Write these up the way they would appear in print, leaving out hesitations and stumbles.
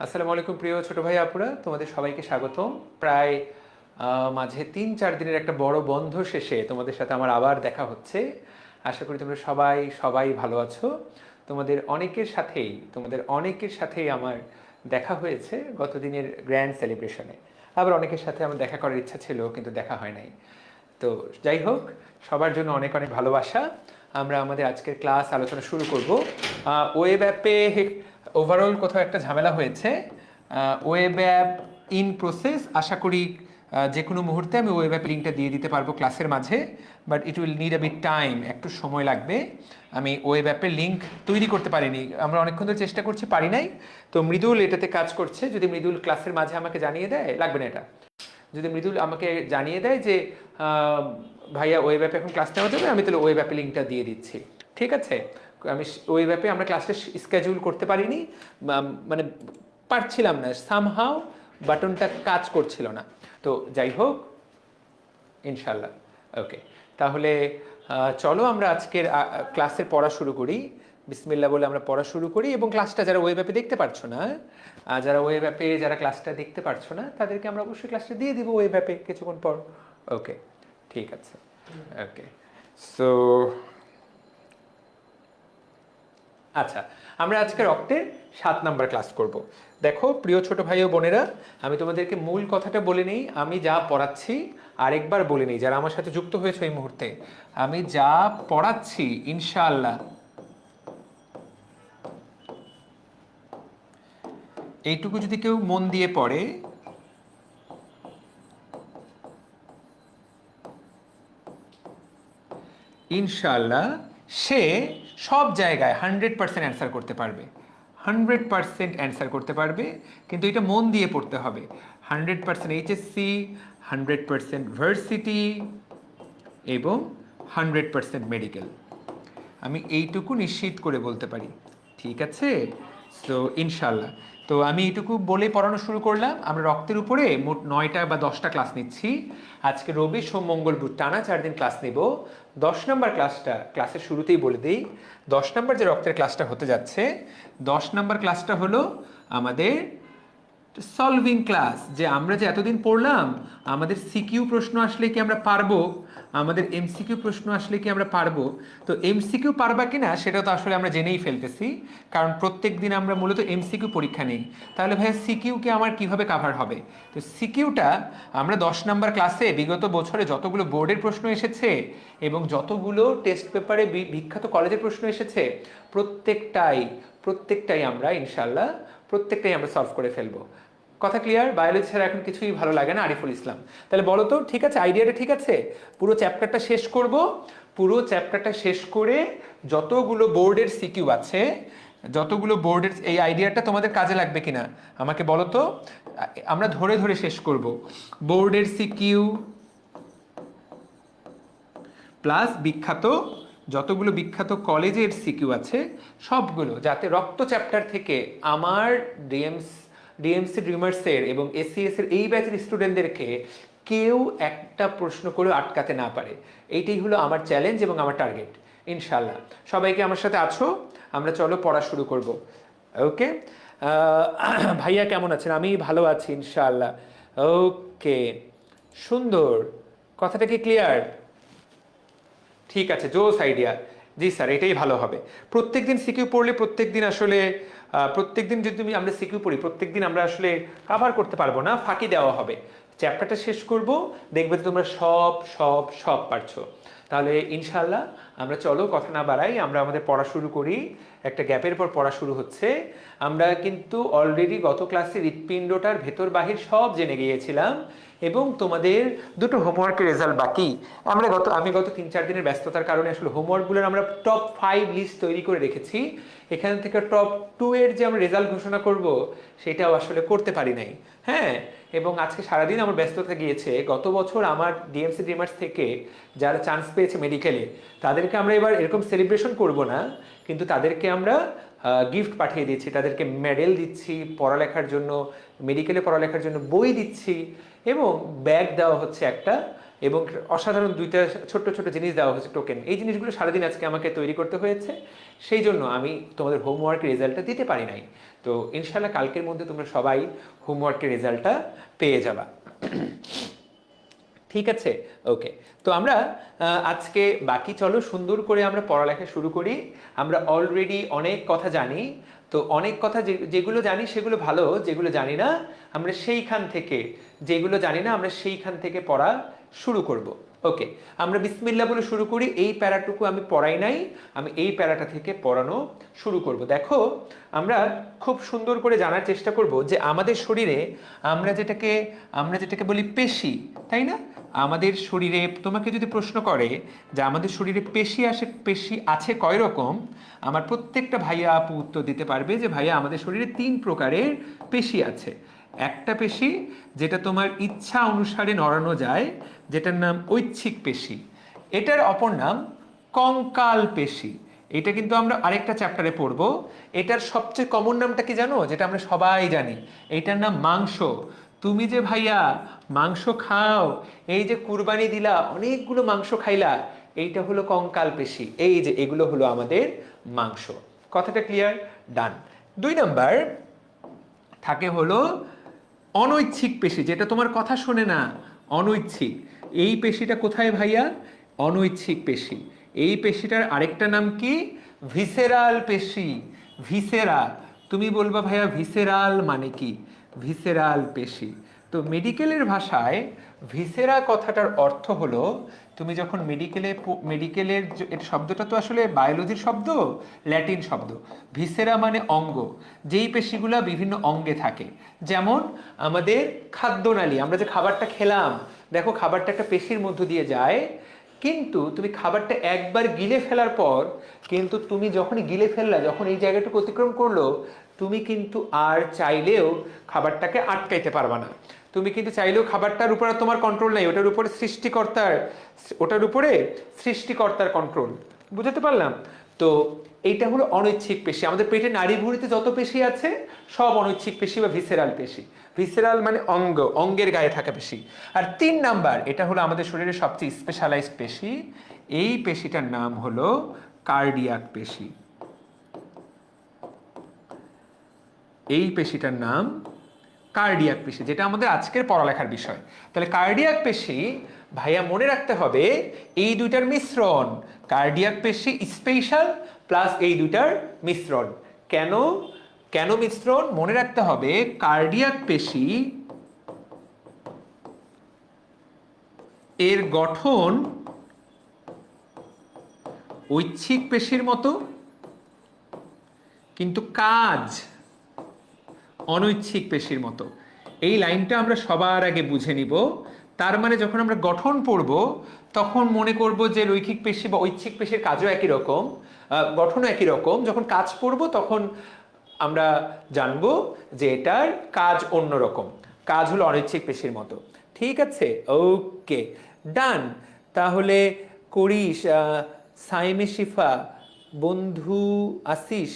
আসসালামু আলাইকুম প্রিয় ছোট ভাই আপুরা, তোমাদের সবাইকে স্বাগতম। প্রায় মাঝে ৩-৪ দিনের একটা বড় বন্ধ শেষে তোমাদের সাথে আমার আবার দেখা হচ্ছে। আশা করি তোমরা সবাই সবাই ভালো আছো। তোমাদের অনেকের সাথেই আমার দেখা হয়েছে গত দিনের গ্র্যান্ড সেলিব্রেশনে। আবার অনেকের সাথে আমার দেখা করার ইচ্ছা ছিল, কিন্তু দেখা হয় নাই। তো যাই হোক, সবার জন্য অনেক অনেক ভালোবাসা। আমরা আমাদের আজকের ক্লাস আলোচনা শুরু করব। ওয়েব অ্যাপে ওভারঅল কোথাও একটা ঝামেলা হয়েছে। ওয়েব অ্যাপ ইন প্রসেস, আশা করি যে কোনো মুহূর্তে আমি ওয়েব অ্যাপ লিঙ্কটা দিয়ে দিতে পারবো ক্লাসের মাঝে, but it will need a bit time, একটু সময় লাগবে। আমি ওয়েব অ্যাপের লিঙ্ক তৈরি করতে পারিনি, আমরা অনেকক্ষণ ধরে চেষ্টা করছি, পারি নাই। তো মৃদুল এটাতে কাজ করছে, যদি মৃদুল ক্লাসের মাঝে আমাকে জানিয়ে দেয়, লাগবে না এটা, যদি মৃদুল আমাকে জানিয়ে দেয় যে ভাইয়া ওয়েব অ্যাপে এখন ক্লাস নেওয়া যাবে, আমি তাহলে ওয়েব অ্যাপে লিঙ্কটা দিয়ে দিচ্ছি। ঠিক আছে, আমি ওয়েব অ্যাপে আমরা ক্লাসটা স্কেজুল করতে পারিনি, মানে পারছিলাম না, সামহাও বাটনটা কাজ করছিল না। তো যাই হোক, ইনশাল্লাহ। ওকে, তাহলে চলো আমরা আজকের ক্লাসের পড়া শুরু করি। বিসমিল্লাহ বলে আমরা পড়া শুরু করি, এবং ক্লাসটা যারা ওয়েব অ্যাপে দেখতে পারছো না, যারা ক্লাসটা দেখতে পারছো না, তাদেরকে আমরা অবশ্যই ক্লাসটা দিয়ে দিব ওয়েব অ্যাপে কিছুক্ষণ পর। ওকে, ঠিক আছে। ওকে, সো আচ্ছা, আমরা আজকে রক্তের 7 নাম্বার ক্লাস করব। দেখো প্রিয় ছোট ভাই ও বোনেরা, আমি তোমাদেরকে মূল কথাটা বলে নিই, আমি যা পড়াচ্ছি আরেকবার বলে নিই, যারা আমার সাথে যুক্ত হয়েছে এই মুহূর্তে, আমি যা পড়াচ্ছি ইনশাআল্লাহ এইটুকু যদি কেউ মন দিয়ে পড়ে, ইনশাআল্লাহ সে সব জায়গায় 100% অ্যান্সার করতে পারবে। 100% অ্যান্সার করতে পারবে, কিন্তু এটা মন দিয়ে পড়তে হবে। 100% এইচএসসি, 100% ভার্সিটি এবং 100% মেডিকেল, আমি এইটুকু নিশ্চিত করে বলতে পারি। ঠিক আছে, তো ইনশাল্লাহ। তো আমি এইটুকু বলে পড়ানো শুরু করলাম। আমরা রক্তের উপরে মোট 9টা বা 10টা ক্লাস নিচ্ছি। আজকে রবি, সোম, মঙ্গল, বুধ টানা 4 দিন ক্লাস নেব। 10 নম্বর ক্লাসটা ক্লাসের শুরুতেই বলে দিই, 10 নম্বর যে রক্তের ক্লাসটা হতে যাচ্ছে, 10 নম্বর ক্লাসটা হলো আমাদের সলভিং ক্লাস। যে আমরা যে এতদিন পড়লাম, আমাদের সিকিউ প্রশ্ন আসলে কি আমরা পারবো, আমাদের এমসিকিউ প্রশ্ন আসলে কি আমরা পারবো। তো এমসিকিউ পারবা কিনা সেটা তো আসলে আমরা জেনেই ফেলতেছি, কারণ প্রত্যেক দিন আমরা মূলত এমসিকিউ পরীক্ষা নেই। তাহলে ভাইয়া সিকিউকে আমার কিভাবে কাভার হবে? তো সিকিউটা আমরা 10 নাম্বার ক্লাসে বিগত বছরে যতগুলো বোর্ডের প্রশ্ন এসেছে এবং যতগুলো টেস্ট পেপারে বিখ্যাত কলেজের প্রশ্ন এসেছে, প্রত্যেকটাই আমরা ইনশাল্লাহ প্রত্যেকটাই আমরা সলভ করে ফেলবো। কথা ক্লিয়ার? বায়োলজি ছাড়া এখন কিছুই ভালো লাগে না। আরিফুল ইসলাম, তাহলে বলো তো, ঠিক আছে, আইডিয়াটা ঠিক আছে? পুরো চ্যাপ্টারটা শেষ করব, পুরো চ্যাপ্টারটা শেষ করে যতগুলো বোর্ডের সিকিউ আছে, যতগুলো বোর্ডের, এই আইডিয়াটা তোমাদের কাজে লাগবে কিনা আমাকে বলো তো। আমরা ধরে ধরে শেষ করব, বোর্ডের সিকিউ প্লাস যতগুলো বিখ্যাত কলেজের সিকিউ আছে সবগুলো, যাতে রক্ত চ্যাপ্টার থেকে আমার ডিএমসি ড্রিমার্সের এবং এসসিএস এর এই ব্যাচের স্টুডেন্টদেরকে কেউ একটা প্রশ্ন করে আটকাতে না পারে। এইটাই হলো আমার চ্যালেঞ্জ এবং আমার টার্গেট। ইনশাল্লাহ সবাইকে আমার সাথে আছো? আমরা চলো পড়া শুরু করব। ওকে, ভাইয়া কেমন আছেন? আমি ভালো আছি ইনশাআল্লাহ। ওকে, সুন্দর, কথাটা কি ক্লিয়ার? ঠিক আছে, জোস আইডিয়া। জি স্যার, এটাই ভালো হবে। প্রত্যেকদিন সিকিউ পড়লে প্রত্যেকদিন আসলে প্রত্যেকদিন যদি আমরা সিকিউ পড়ি, প্রত্যেকদিন আমরা আসলে কাভার করতে পারবো না, ফাঁকি দেওয়া হবে। চ্যাপ্টারটা শেষ করব, দেখবে যে তোমরা সব সব সব পারছো। তাহলে ইনশাল্লাহ আমরা চলো কথা না বাড়াই, আমরা আমাদের পড়া শুরু করি। একটা গ্যাপের পর পড়া শুরু হচ্ছে। আমরা কিন্তু অলরেডি গত ক্লাসে হৃৎপিণ্ডটার ভেতর বাহির সব জেনে গিয়েছিলাম, এবং তোমাদের দুটো হোমওয়ার্কের রেজাল্ট বাকি। আমি গত 3-4 দিনের ব্যস্ততার কারণে আসলে হোমওয়ার্কগুলোর আমরা টপ 5 লিস্ট তৈরি করে রেখেছি। এখান থেকে টপ 2 এর যে আমরা রেজাল্ট ঘোষণা করব, সেটাও আসলে করতে পারি নাই। হ্যাঁ, এবং আজকে সারাদিন আমার ব্যস্ততা গিয়েছে। গত বছর আমার ডিএমসি ড্রিমার্স থেকে যারা চান্স পেয়েছে মেডিকেলে, তাদেরকে আমরা এবার এরকম সেলিব্রেশন করব না, কিন্তু তাদেরকে আমরা গিফট পাঠিয়ে দিচ্ছি, তাদেরকে মেডেল দিচ্ছি পড়ালেখার জন্য, মেডিকেলে পড়ালেখার জন্য বই দিচ্ছি, এবং ব্যাগ দেওয়া হচ্ছে একটা, এবং অসাধারণ দুইটা ছোট্ট ছোট্ট জিনিস দেওয়া হয়েছে টোকেন। এই জিনিসগুলো সারাদিন আজকে আমাকে তৈরি করতে হয়েছে, সেই জন্য আমি তোমাদের হোমওয়ার্কের রেজাল্টটা দিতে পারি নাই। তো ইনশাল্লাহ কালকের মধ্যে তোমরা সবাই হোমওয়ার্কের রেজাল্টটা পেয়ে যাবা। ঠিক আছে, ওকে। তো আমরা আজকে বাকি চলো সুন্দর করে আমরা পড়ালেখা শুরু করি। আমরা অলরেডি অনেক কথা জানি, তো অনেক কথা যেগুলো জানি সেগুলো ভালো, যেগুলো জানি না আমরা সেইখান থেকে, যেগুলো জানি না আমরা সেইখান থেকে পড়া শুরু করব। ওকে, আমরা বিসমিল্লাহ বলে শুরু করি। এই প্যারাটুকু আমি পড়াই নাই, আমি এই প্যারাটা থেকে পড়ানো শুরু করব। দেখো, আমরা খুব সুন্দর করে জানার চেষ্টা করব যে আমাদের শরীরে আমরা যেটাকে বলি পেশি, তাই না? আমাদের শরীরে তোমাকে যদি প্রশ্ন করে যে আমাদের শরীরে পেশি আছে কয় রকম, আমার প্রত্যেকটা ভাইয়া আপু উত্তর দিতে পারবে যে ভাইয়া আমাদের শরীরে 3 প্রকারের পেশি আছে। একটা পেশি যেটা তোমার ইচ্ছা অনুসারে নড়ানো যায়, যেটার নাম ঐচ্ছিক পেশি। এটার অপর নাম কঙ্কাল পেশি। এটা কিন্তু আমরা আরেকটা চ্যাপ্টারে পড়বো। এটার সবচেয়ে কমন নামটা কি জানো, যেটা আমরা সবাই জানি, এটার নাম মাংস। তুমি যে ভাইয়া মাংস খাও, এই যে কুরবানি দিলা, অনেকগুলো মাংস খাইলা, এইটা হলো কঙ্কাল পেশি। এই যে এগুলো হলো আমাদের মাংস। কথাটা ক্লিয়ার? ডান। 2 নাম্বার থাকে হলো অনৈচ্ছিক পেশি, যেটা তোমার কথা শোনে না, অনৈচ্ছিক। এই পেশিটা কোথায় ভাইয়া? অনৈচ্ছিক পেশি। এই পেশিটার আরেকটা নাম কি? ভিসেরাল পেশি। ভিসেরা, তুমি বলবা ভাইয়া ভিসেরাল মানে কি? ভিসেরাল পেশি। তো মেডিকেলের ভাষায় ভিসেরা কথাটার অর্থ হলো, তুমি যখন মেডিকেলের এর শব্দটা তো আসলে বায়োলজির শব্দ, ল্যাটিন শব্দ। ভিসেরা মানে অঙ্গ, যেই পেশিগুলা বিভিন্ন অঙ্গে থাকে। যেমন আমাদের খাদ্যনালী, আমরা যে খাবারটা খেলাম, দেখো খাবারটা একটা পেশির মধ্য দিয়ে যায়, কিন্তু তুমি খাবারটা একবার গিলে ফেলার পর, কিন্তু তুমি যখনই গিলে ফেললা, যখন এই জায়গাটুকু অতিক্রম করলো, তুমি কিন্তু আর চাইলেও খাবারটাকে আটকাইতে পারবা না। তুমি কিন্তু চাইলেও খাবারটার উপরে তোমার কন্ট্রোল নাই, ওটার উপরে সৃষ্টিকর্তার কন্ট্রোল। বুঝতে পারলাম? তো এইটা হলো অনৈচ্ছিক পেশি। আমাদের পেটে নাড়ি ভুঁড়িতে যত পেশি আছে সব অনৈচ্ছিক পেশি বা ভিসেরাল পেশি। ভিসেরাল মানে অঙ্গ, অঙ্গের গায়ে থাকা পেশি। আর 3 নাম্বার, এটা হলো আমাদের শরীরের সবচেয়ে স্পেশালাইজড পেশি। এই পেশিটার নাম হলো কার্ডিয়াক পেশি। এই পেশিটার নাম কার্ডিয়াক পেশি, যেটা আমাদের আজকের পড়ালেখার বিষয়। তাহলে কার্ডিয়াক পেশি ভাইয়া মনে রাখতে হবে এই দুইটার মিশ্রণ। কার্ডিয়াক পেশি স্পেশাল প্লাস এই দুইটার মিশ্রণ। কেন কেন মিশ্রণ? মনে রাখতে হবে কার্ডিয়াক পেশি এর গঠন ঐচ্ছিক পেশির মতো, কিন্তু কাজ অনৈচ্ছিক পেশির মতো। এই লাইনটা আমরা সবার আগে বুঝে নিব। তার মানে যখন আমরা গঠন পড়ব তখন মনে করব যে রৈখিক পেশি বা ঐচ্ছিক পেশির কাজও একই রকম, গঠনও একই রকম। যখন কাজ পড়ব তখন আমরা জানবো যে এটার কাজ অন্যরকম, কাজ হলো অনৈচ্ছিক পেশির মতো। ঠিক আছে, ওকে, ডান। তাহলে করিস সাইমে শিফা, বন্ধু আসিস।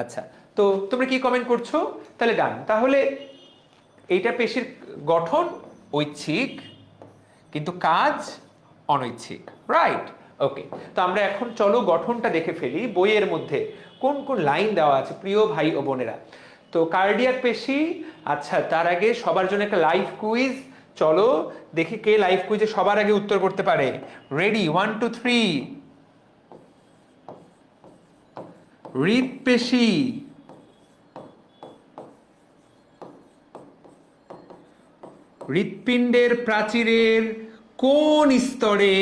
আচ্ছা, তো তোমরা কি কমেন্ট করছো? তাহলে ডান। তাহলে এইটা পেশির গঠন ঐচ্ছিক, কিন্তু কাজ অনৈচ্ছিক, রাইট? ওকে, তো আমরা এখন চলো গঠনটা দেখে ফেলি। বইয়ের মধ্যে কোন কোন লাইন দেওয়া আছে প্রিয় ভাই ও বোনেরা। তো কার্ডিয়াক পেশি, আচ্ছা তার আগে সবার জন্য একটা লাইভ কুইজ। চলো দেখি কে লাইভ কুইজে সবার আগে উত্তর করতে পারে। রেডি, 1 2 3। হৃৎপেশি, হৃৎপিণ্ডের প্রাচীরের কোন স্তরে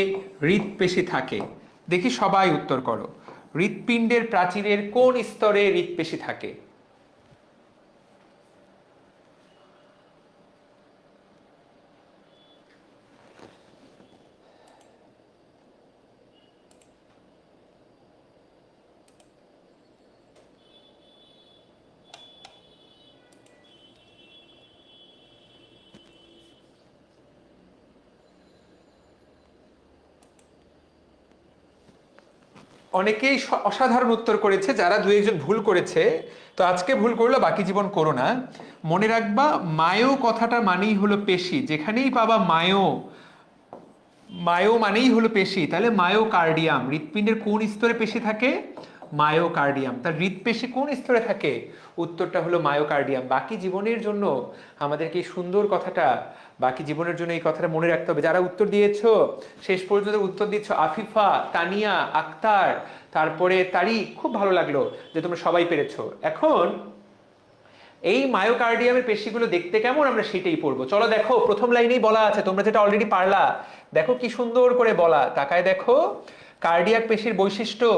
হৃৎপেশি থাকে? দেখি সবাই উত্তর করো। হৃৎপিণ্ডের প্রাচীরের কোন স্তরে হৃৎপেশি থাকে? অনেকেই অসাধারণ উত্তর করেছে, যারা 2-1জন ভুল করেছে, তো আজকে ভুল করলে বাকি জীবন করো না। মনে রাখবা মায়ো কথাটা মানেই হলো পেশি। যেখানেই পাবা মায়ো, মায়ো মানেই হলো পেশি, তাহলে মায়োকার্ডিয়াম। হৃৎপিণ্ডের কোন স্তরে পেশি থাকে? মায়োকার্ডিয়াম। তার হৃৎপেশি কোন স্তরে থাকে? উত্তরটা হলো মায়োকার্ডিয়াম। বাকি জীবনের জন্য আমাদেরকে এই সুন্দর কথাটা, বাকি জীবনের জন্য এই কথাটা মনে রাখতে হবে। যারা উত্তর দিয়েছো, শেষ পর্যন্ত উত্তর দিচ্ছ, আফিফা, তানিয়া, আক্তার, তারপরে তারিক, খুব ভালো লাগলো যে তোমরা সবাই পেরেছো। এখন এই মায়োকার্ডিয়ামের পেশিগুলো দেখতে কেমন আমরা সেটাই পড়বো। চলো দেখো, প্রথম লাইনেই বলা আছে, তোমরা যেটা অলরেডি পারলা, দেখো কি সুন্দর করে বলা, তাকায় দেখো। কার্ডিয়াক পেশির বৈশিষ্ট্য,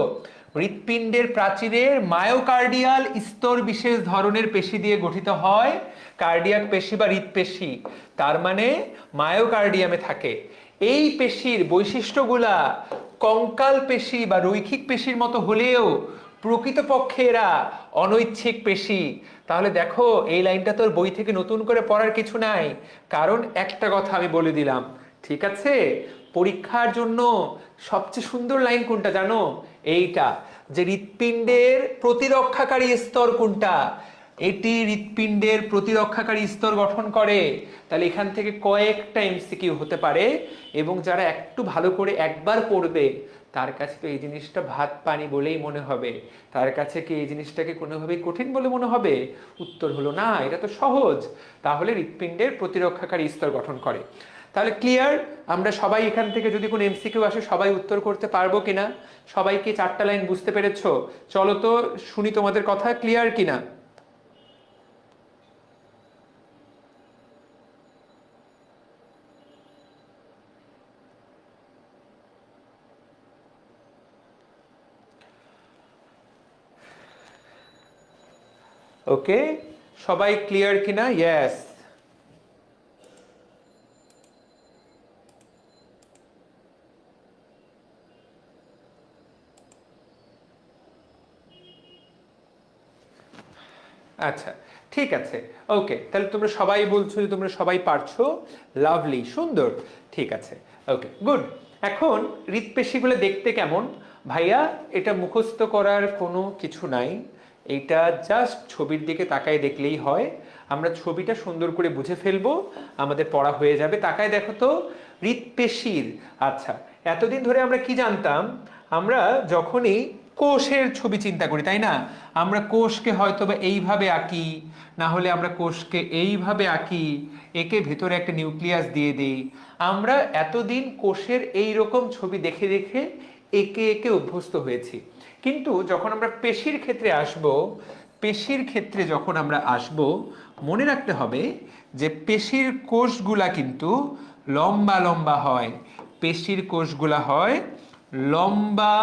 হৃৎপিণ্ডের প্রাচীরের মায়োকার্ডিয়াল স্তর বিশেষ ধরনের পেশি দিয়ে গঠিত হয় কার্ডিয়াক পেশি বা হৃৎপেশি। তার মানে মায়োকার্ডিয়ামে থাকে। এই পেশির বৈশিষ্ট্যগুলা কঙ্কাল পেশি বা রৈখিক পেশির মতো হলেও প্রকৃতপক্ষে এরা অনৈচ্ছিক পেশি। তাহলে দেখো, এই লাইনটা তোর বই থেকে নতুন করে পড়ার কিছু নাই, কারণ একটা কথা আমি বলে দিলাম, ঠিক আছে? পরীক্ষার জন্য সবচেয়ে সুন্দর লাইন কোনটা জানো? এইটা, যে হৃৎপিণ্ডের প্রতিরক্ষাকারী স্তর কোনটা। এটি হৃৎপিণ্ডের প্রতিরক্ষাকারী স্তর গঠন করে। তাহলে এখান থেকে কয়েকটা এমসিকিউ হতে পারে, এবং যারা একটু ভালো করে একবার পড়বে তার কাছে তো এই জিনিসটা ভাত পানি বলেই মনে হবে। তার কাছে কি এই জিনিসটাকে কোনোভাবেই কঠিন বলে মনে হবে? উত্তর হলো না, এটা তো সহজ। তাহলে হৃৎপিণ্ডের প্রতিরক্ষাকারী স্তর গঠন করে। তাহলে ক্লিয়ার? আমরা সবাই এখান থেকে যদি কোনো এমসিকিউ আসে সবাই উত্তর করতে পারবো কিনা? সবাই কি 4টা লাইন বুঝতে পেরেছো? চলো তো শুনি তোমাদের কথা, ক্লিয়ার কিনা। ওকে, সবাই ক্লিয়ার কিনা? ইয়েস। আচ্ছা, ঠিক আছে, ওকে। তাহলে তোমরা সবাই বলছো যে তোমরা সবাই পারছো, লাভলি, সুন্দর, ঠিক আছে, ওকে, গুড। এখন হৃৎপেশিগুলো দেখতে কেমন? ভাইয়া, এটা মুখস্থ করার কোনো কিছু নাই, এইটা জাস্ট ছবির দিকে তাকায় দেখলেই হয়। আমরা ছবিটা সুন্দর করে বুঝে ফেলবো, আমাদের পড়া হয়ে যাবে। তাকায় দেখো তো হৃৎপেশির। আচ্ছা, এতদিন ধরে আমরা কি জানতাম? আমরা যখনই কোষের ছবি চিন্তা করি, তাই না, আমরা কোষকে হয়তো বা এইভাবে আঁকি, না হলে আমরা কোষকে এইভাবে আঁকি, একে ভেতরে একটা নিউক্লিয়াস দিয়ে দিই। আমরা এতদিন কোষের এই রকম ছবি দেখে দেখে একে একে অভ্যস্ত হয়েছি। কিন্তু যখন আমরা পেশির ক্ষেত্রে আসব, পেশির ক্ষেত্রে যখন আমরা আসব, মনে রাখতে হবে যে পেশির কোষগুলা কিন্তু লম্বা লম্বা হয়। পেশির কোষগুলা হয় লম্বা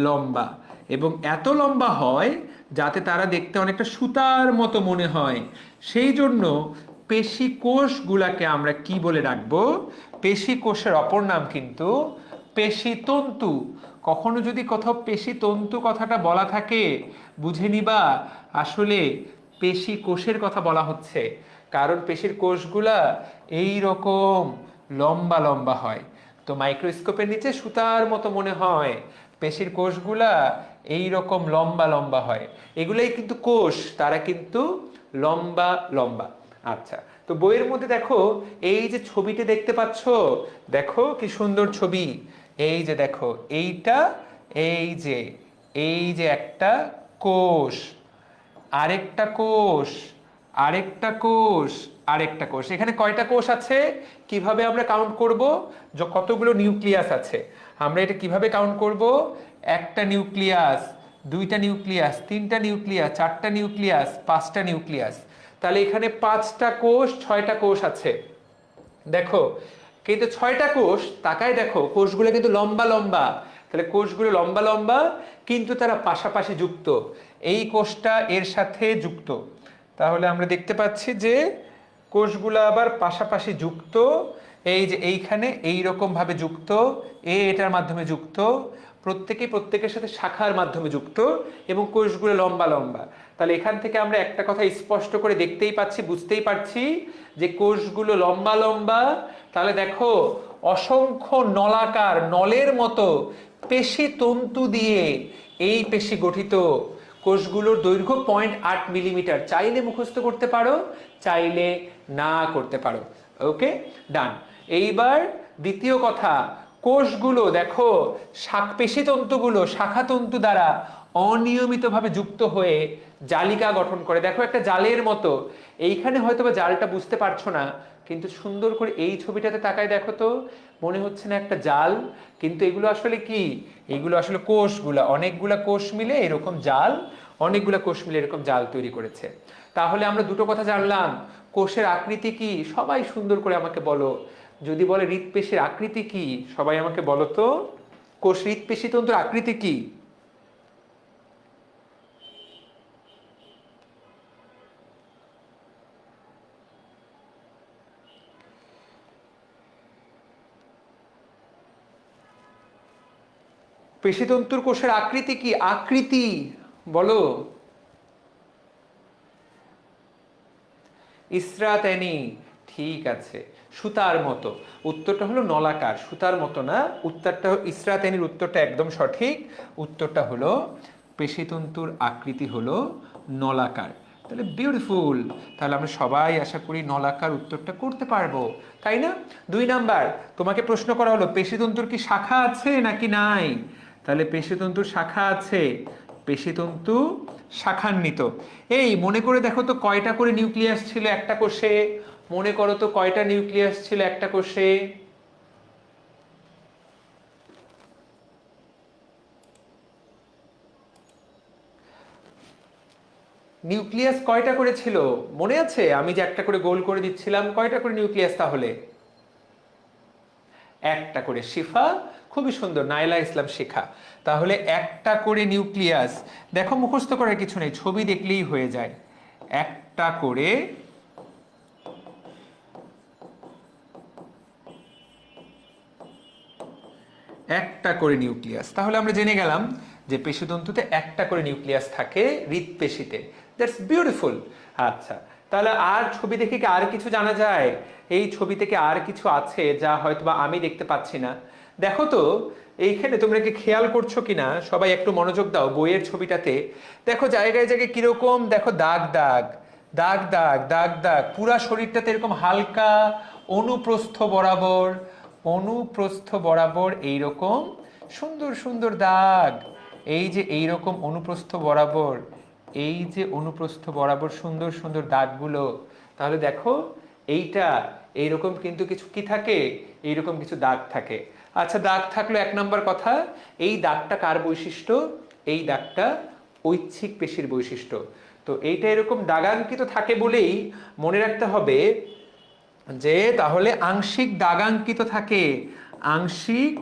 লম্বা, এবং এত লম্বা হয় যাতে তারা দেখতে অনেকটা সুতার মতো মনে হয়। সেই জন্য পেশি কোষগুলাকে আমরা কি বলে রাখবো? পেশি কোষের অপর নাম কিন্তু পেশি তন্তু। কখনো যদি কোথাও পেশি তন্তু কথাটা বলা থাকে, বুঝে নিবা আসলে পেশি কোষের কথা বলা হচ্ছে। কারণ পেশির কোষগুলা এই রকম লম্বা লম্বা হয়। তো মাইক্রোস্কোপের নিচে সুতার মতো মনে হয়, পেশির কোষগুলা এই রকম লম্বা লম্বা হয়। এগুলাই কিন্তু কোষ, তারা কিন্তু লম্বা লম্বা। আচ্ছা, তো বইয়ের মধ্যে দেখো, এই যে ছবিটি দেখতে পাচ্ছ, দেখো কি সুন্দর ছবি। এই যে দেখো, এইটা, এই যে একটা কোষ, আরেকটা কোষ, আরেকটা কোষ, আরেকটা কোষ। এখানে কয়টা কোষ আছে? কিভাবে আমরা কাউন্ট করব? যে কতগুলো নিউক্লিয়াস আছে, আমরা এটা কিভাবে কাউন্ট করব? একটা নিউক্লিয়াস, দুইটা নিউক্লিয়াস, তিনটা নিউক্লিয়াস, চারটা নিউক্লিয়াস, পাঁচটা নিউক্লিয়াস। তাহলে এখানে 5টা কোষ, 6টা কোষ আছে। দেখো, কিন্তু 6টা কোষ, তাকায় দেখো, কোষগুলো কিন্তু লম্বা লম্বা। তাহলে কোষগুলো লম্বা লম্বা, কিন্তু তারা পাশাপাশি যুক্ত। এই কোষটা এর সাথে যুক্ত। তাহলে আমরা দেখতে পাচ্ছি যে কোষগুলো আবার পাশাপাশি যুক্ত। এই যে এইখানে এই রকম ভাবে যুক্ত, এটার মাধ্যমে যুক্ত, প্রত্যেকে প্রত্যেকের সাথে শাখার মাধ্যমে যুক্ত, এবং কোষগুলো লম্বা লম্বা। তাহলে এখান থেকে আমরা একটা কথা স্পষ্ট করে দেখতেই পাচ্ছি, বুঝতেই পারছি যে কোষগুলো লম্বা লম্বা। তাহলে দেখো, অসংখ্য নলাকার, নলের মতো পেশি তন্তু দিয়ে এই পেশি গঠিত। কোষগুলোর দৈর্ঘ্য 0.8 মিলিমিটার। চাইলে মুখস্থ করতে পারো, চাইলে না করতে পারো। ওকে, ডান। এইবার দ্বিতীয় কথা, কোষগুলো দেখো পেশিতন্তুগুলো শাখাতন্তু দ্বারা অনিয়মিতভাবে যুক্ত হয়ে জালিকা গঠন করে। দেখো একটা জালের মতো। এইখানে হয়তো বা জালটা বুঝতে পারছো না, কিন্তু সুন্দর করে এই ছবিটাতে তাকায় দেখো তো, মনে হচ্ছে না একটা জাল? কিন্তু এগুলো আসলে কি? এগুলো আসলে কোষগুলা, অনেকগুলা কোষ মিলে এরকম জাল, অনেকগুলা কোষ মিলে এরকম জাল তৈরি করেছে। তাহলে আমরা দুটো কথা জানলাম। কোষের আকৃতি কি? সবাই সুন্দর করে আমাকে বলো। যদি বলে হৃৎপেশির আকৃতি কি, সবাই আমাকে বলো তো, কোষ হৃৎপেশি তন্ত্রের আকৃতি কি? পেশিতন্তুর কোষের আকৃতি কি? আকৃতি বলো। ইসরাতেনি, ঠিক আছে, সুতার মতো। উত্তরটা হলো নলাকার, সুতার মতো না। উত্তরটা ইসরাতেনির উত্তরটা একদম সঠিক। উত্তরটা হলো পেশিতন্তুর আকৃতি হলো নলাকার। তাহলে বিউটিফুল। তাহলে আমরা সবাই আশা করি নলাকার উত্তরটা করতে পারবো, তাই না? 2 নাম্বার, তোমাকে প্রশ্ন করা হলো পেশিতন্তুর কি শাখা আছে নাকি নাই? তাহলে পেশিতন্তুর শাখা আছে। পেশিতন্তু শাখান্বিত। এই মনে করে দেখো তো কয়টা করে নিউক্লিয়াস ছিল একটা কোষে? মনে করো তো কয়টা নিউক্লিয়াস ছিল একটা কোষে? নিউক্লিয়াস কয়টা করে ছিল মনে আছে? আমি যে একটা করে গোল করে দিচ্ছিলাম, কয়টা করে নিউক্লিয়াস তাহলে? একটা করে। শিফা, খুবই সুন্দর, নাইলা ইসলাম শিখা। তাহলে একটা করে নিউক্লিয়াস। দেখো মুখস্থ করার কিছু নেই, ছবি দেখলেই হয়ে যায়। একটা করে, একটা করে নিউক্লিয়াস। তাহলে আমরা জেনে গেলাম যে পেশিতন্তুতে একটা করে নিউক্লিয়াস থাকে হৃৎপেশিতে। That's beautiful. আচ্ছা, তাহলে আর ছবি দেখে কি আর কিছু জানা যায়? এই ছবি থেকে আর কিছু আছে যা হয়তোবা আমি দেখতে পাচ্ছি না। দেখো তো এইখানে তোমরা কি খেয়াল করছো কিনা, সবাই একটু মনোযোগ দাও বইয়ের ছবিটাতে। দেখো জায়গায় জায়গায় কিরকম, দেখো দাগ দাগ, দাগ দাগ, দাগ দাগ, পুরা শরীরটাতে এরকম হালকা অনুপ্রস্থ বরাবর, অনুপ্রস্থ বরাবর এইরকম সুন্দর সুন্দর দাগ। এই যে এইরকম অনুপ্রস্থ বরাবর, এই যে অনুপ্রস্থ বরাবর সুন্দর সুন্দর দাগগুলো। তাহলে দেখো এইটা এইরকম কিন্তু কিছু কি থাকে, এইরকম কিছু দাগ থাকে। আচ্ছা, দাগ থাকলো 1 নম্বর কথা। এই দাগটা কার বৈশিষ্ট্য? এই দাগটা ঐচ্ছিক পেশির বৈশিষ্ট্য। তো এইটা এরকম দাগাঙ্কিত থাকে বলেই মনে রাখতে হবে যে তাহলে আংশিক দাগাঙ্কিত থাকে। আংশিক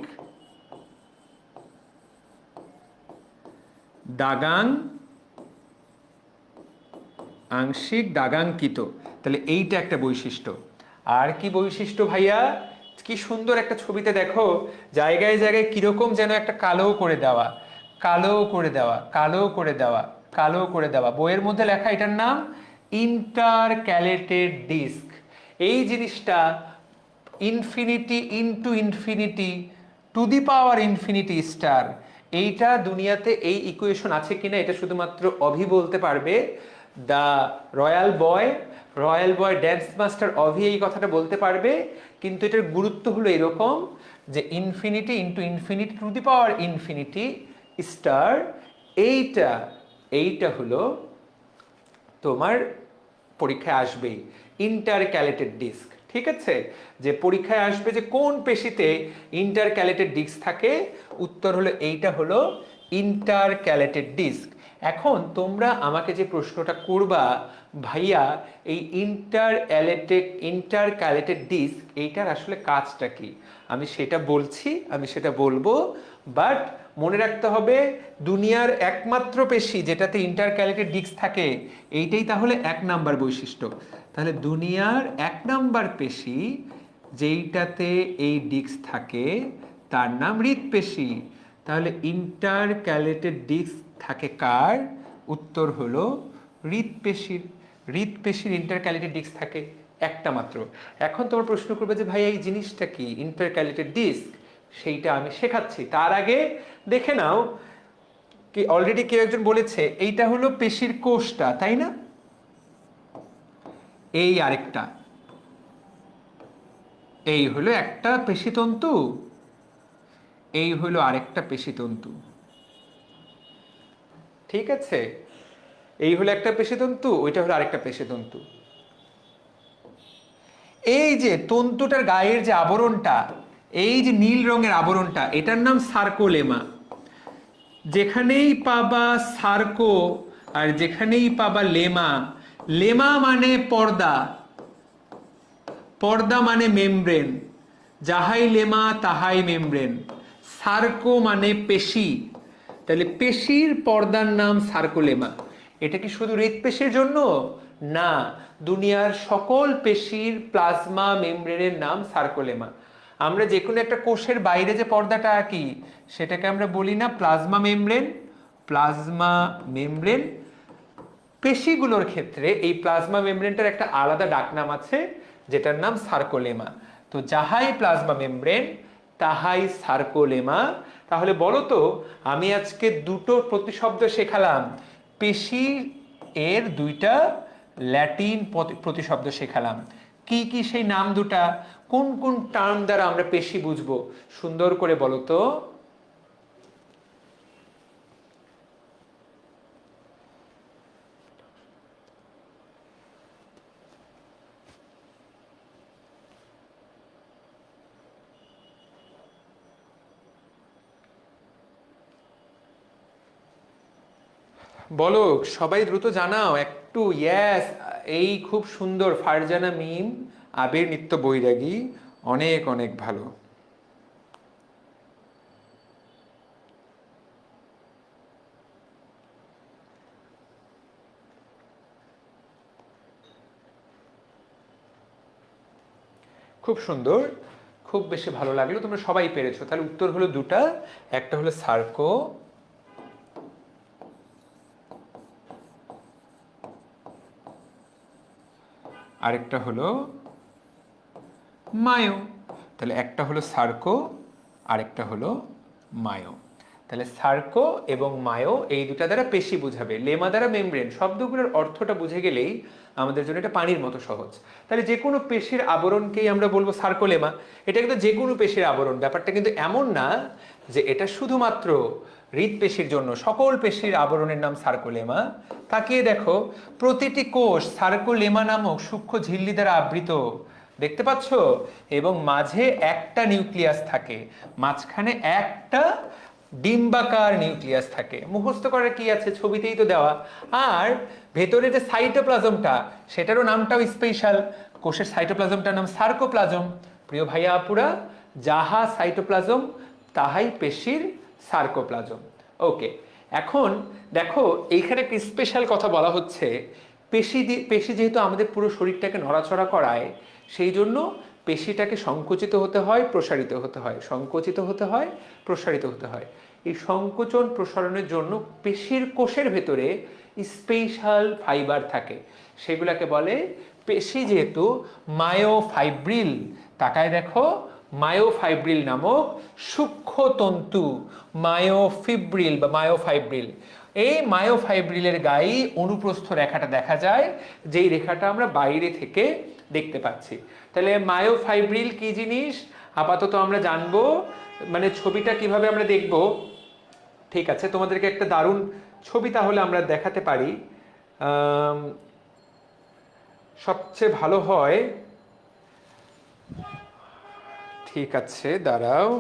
দাগাং, আংশিক দাগাঙ্কিত। তাহলে এইটা একটা বৈশিষ্ট্য। আর কি বৈশিষ্ট্য ভাইয়া? কি সুন্দর একটা ছবিতে দেখো জায়গায় জায়গায় কিরকম যেন একটা কালো করে দেওয়া, কালো করে দেওয়া, কালো করে দেওয়া, কালো করে দেওয়া। বইয়ের মধ্যে লেখা, এটার নাম ইন্টারক্যালেটেড ডিস্ক। এই জিনিসটা infinity into infinity to the power infinity star. এইটা দুনিয়াতে এই ইকুয়েশন আছে কিনা এটা শুধুমাত্র অভি বলতে পারবে। The royal boy, royal boy dance master Abhi এই কথাটা বলতে পারবে। কিন্তু এটার গুরুত্ব হলো এরকম যে infinity into infinity to the power infinity star. এইটা, এইটা হলো তোমার পরীক্ষায় আসবেই, ইন্টারক্যালেটেড ডিস্ক। ঠিক আছে, যে পরীক্ষায় আসবে যে কোন পেশিতে ইন্টারক্যালেটেড ডিস্ক থাকে, উত্তর হলো এইটা হলো ইন্টারক্যালেটেড ডিস্ক। এখন তোমরা আমাকে যে প্রশ্নটা করবা, ভাইয়া এই ইন্টারক্যালেটেড ডিস্ক এইটার আসলে কাজটা কি, আমি সেটা বলছি, আমি সেটা বলবো। বাট মনে রাখতে হবে দুনিয়ার একমাত্র পেশি যেটাতে ইন্টারক্যালেটেড ডিস্ক থাকে, এইটাই তাহলে 1 নম্বর বৈশিষ্ট্য। তাহলে দুনিয়ার 1 নম্বর পেশি যেইটাতে এই ডিস্ক থাকে তার নাম হৃৎপেশি। তাহলে ইন্টারক্যালেটেড ডিস্ক থাকে কার? উত্তর হলো হৃৎপেশির। হৃৎপেশির ইন্টারক্যালেটেড ডিস্ক থাকে একটা মাত্র। এখন তোমার প্রশ্ন করবে যে ভাই এই জিনিসটা কি ইন্টারক্যালেটেড ডিস্ক? সেইটা আমি শেখাচ্ছি। তার আগে দেখে নাও কি অলরেডি কেউ একজন বলেছে এইটা হলো পেশির কোষটা, তাই না? এই আরেকটা, এই হলো একটা পেশিতন্তু, এই হলো আরেকটা পেশিতন্তু। ঠিক আছে, এই হলো একটা পেশিতন্তু, ওইটা হলো আরেকটা পেশিতন্তু। এই যে তন্তুটার গায়ের যে আবরণটা, এই যে নীল রঙের আবরণটা, এটার নাম সার্কোলেমা। যেখানেই পাবা সার্কো আর যেখানেই পাবা লেমা, লেমা মানে পর্দা, পর্দা মানে মেমব্রেন, যাহাই লেমা তাহাই মেমব্রেন, সার্কো মানে পেশি, তাহলে পেশির পর্দার নাম সার্কোলেমা। এটা কি শুধু হৃৎপেশির জন্য? না, দুনিয়ার সকল পেশির প্লাজমা মেমব্রেনের নাম সার্কোলেমা। আমরা যে কোনো একটা কোষের বাইরে যে পর্দাটা আঁকি সেটাকে আমরা বলি না প্লাজমা মেমব্রেন? Plasma membrane. পেশিগুলোর ক্ষেত্রে এই প্লাজমা মেমব্রেনটার একটা আলাদা ডাকনাম আছে যেটার নাম সার্কোলেমা। তো যাহাই প্লাজমা মেমব্রেন তাহাই সার্কোলেমা। তাহলে বলো তো, আমি আজকে দুটো প্রতিশব্দ শেখালাম, পেশি এর দুইটা ল্যাটিন প্রতিশব্দ শেখালাম। কি কি সেই নাম দুটা? কোন কোন টার্ম দ্বারা আমরা পেশি বুঝবো? সুন্দর করে বলো তো। বলো সবাই, দ্রুত জানাও একটু। ইয়েস, এই খুব সুন্দর। ফারজানা মিম, আবির নিত্য বৈরাগী, অনেক অনেক ভালো। খুব সুন্দর, খুব বেশি ভালো লাগলো, তোমরা সবাই পেরেছো। তাহলে উত্তর হলো দুটা, একটা হলো সার্কো, আরেকটা হলো মায়ো। তাহলে একটা হলো সার্কো, আরেকটা হলো মায়ো। তাহলে সার্কো এবং মায়ো এই দুটা দ্বারা পেশি বুঝাবে, লেমা দ্বারা মেমব্রেন। শব্দগুলোর অর্থটা বুঝে গেলেই আমাদের জন্য এটা পানির মতো সহজ। তাহলে যে কোনো পেশির আবরণকেই আমরা বলবো সার্কোলেমা। এটা কিন্তু যে কোনো পেশির আবরণ, ব্যাপারটা কিন্তু এমন না যে এটা শুধুমাত্র হৃৎপেশির জন্য। সকল পেশির আবরণের নাম সার্কোলেমা। তাকিয়ে দেখো, প্রতিটি কোষ সার্কোলেমা নামক সূক্ষ্ম ঝিল্লি দ্বারা আবৃত, দেখতে পাচ্ছ? এবং মাঝে একটা নিউক্লিয়াস থাকে, মাঝখানে একটা ডিম্বাকার নিউক্লিয়াস থাকে। মুখস্থ করার কি আছে, ছবিতেই তো দেওয়া। আর ভেতরে যে সাইটোপ্লাজমটা, সেটারও নামটাও স্পেশাল। কোষের সাইটোপ্লাজমটার নাম সার্কোপ্লাজম। প্রিয় ভাইয়া আপুরা, যাহা সাইটোপ্লাজম তাহাই পেশির সার্কোপ্লাজম। ওকে, এখন দেখো এইখানে একটা স্পেশাল কথা বলা হচ্ছে। পেশি যেহেতু আমাদের পুরো শরীরটাকে নড়াচড়া করায়, সেই জন্য পেশিটাকে সংকুচিত হতে হয়, প্রসারিত হতে হয়, সংকুচিত হতে হয়, প্রসারিত হতে হয়। এই সংকোচন প্রসারণের জন্য পেশির কোষের ভেতরে স্পেশাল ফাইবার থাকে, সেগুলোকে বলে পেশি। যেহেতু মায়োফাইব্রিল, তাকায় দেখো, মায়োফাইব্রিল নামক সূক্ষ্ম তন্তু, মায়োফিব্রিল বা মায়োফাইব্রিল। এই মায়োফাইব্রিলের গায়ে অনুপ্রস্থ রেখাটা দেখা যায়, যেই রেখাটা আমরা বাইরে থেকে দেখতে পাচ্ছি। তাহলে মায়োফাইব্রিল কি জিনিস আপাতত আমরা জানবো, মানে ছবিটা কিভাবে আমরা দেখব। ঠিক আছে, তোমাদেরকে একটা দারুণ ছবি তাহলে আমরা দেখাতে পারি। সবচেয়ে ভালো হয়, ঠিক আছে দাঁড়াও,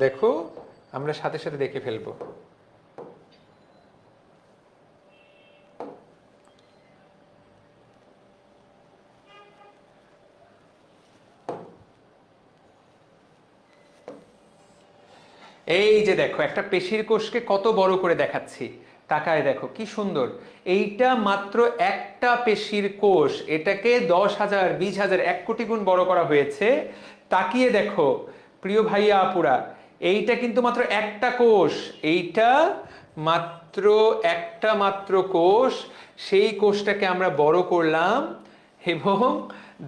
দেখো আমরা সাথে সাথে দেখে ফেলবো। এই যে দেখো, একটা পেশির কোষকে কত বড় করে দেখাচ্ছি, তাকায় দেখো কি সুন্দর। এইটা মাত্র একটা পেশির কোষ, এটাকে 10,000, 20,000, 1 কোটি গুণ বড় করা হয়েছে। তাকিয়ে দেখো প্রিয় ভাইয়া আপুরা, এইটা কিন্তু মাত্র একটা কোষ, এইটা মাত্র একটা মাত্র কোষ। সেই কোষটাকে আমরা বড় করলাম এবং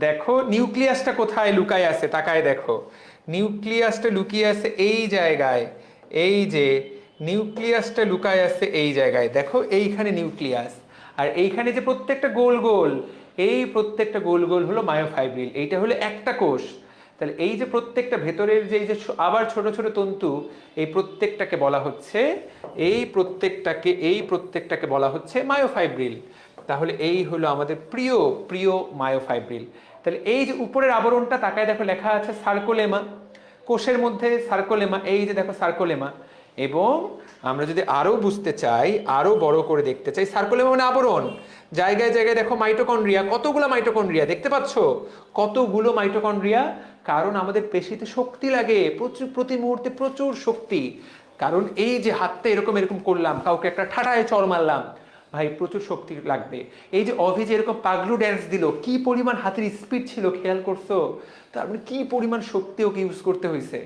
দেখো নিউক্লিয়াসটা কোথায় লুকায় আছে, তাকায় দেখো। নিউক্লিয়াসটা লুকিয়ে আছে এই জায়গায়, এই যে নিউক্লিয়াসটা লুকায় আছে এই জায়গায়, দেখো এইখানে নিউক্লিয়াস, আর এইখানে যে প্রত্যেকটা গোল গোল, এই প্রত্যেকটা গোল গোল হলো মায়োফাইব্রিল, এইটা হলো একটা কোষ। তাহলে এই যে প্রত্যেকটা ভেতরের যে এই যে আবার ছোট ছোট তন্তু, এই প্রত্যেকটাকে বলা হচ্ছে, এই প্রত্যেকটাকে বলা হচ্ছে মায়োফাইব্রিল। তাহলে এই হলো আমাদের প্রিয় প্রিয় মায়োফাইব্রিল। তাহলে এই যে উপরের আবরণটা তাকায় দেখো, লেখা আছে সার্কোলেমা, কোষের মধ্যে সার্কোলেমা, এই যে দেখো সার্কোলেমা। এবং আমরা যদি আরো বুঝতে চাই, আরো বড় করে দেখতে চাই, সার্কোলেমা মানে আবরণ, জায়গায় জায়গায় দেখো মাইটোকন্ড্রিয়া, কতগুলো মাইটোকন্ড্রিয়া দেখতে পাচ্ছ, কতগুলো মাইটোকন্ড্রিয়া। কারণ আমাদের পেশিতে শক্তি লাগে প্রচুর, প্রতি মুহূর্তে প্রচুর শক্তি। কারণ এই যে হাতটা এরকম এরকম করলাম, কাউকে একটা ঠাটায় চড় মারলাম, ভাই প্রচুর শক্তি লাগবে। এই যে অভি যে এরকম পাগলু ড্যান্স দিল, কি পরিমাণ হাতের স্পিড ছিল খেয়াল করছো? তার মানে কি পরিমাণ শক্তি ওকে ইউজ করতে হয়েছে।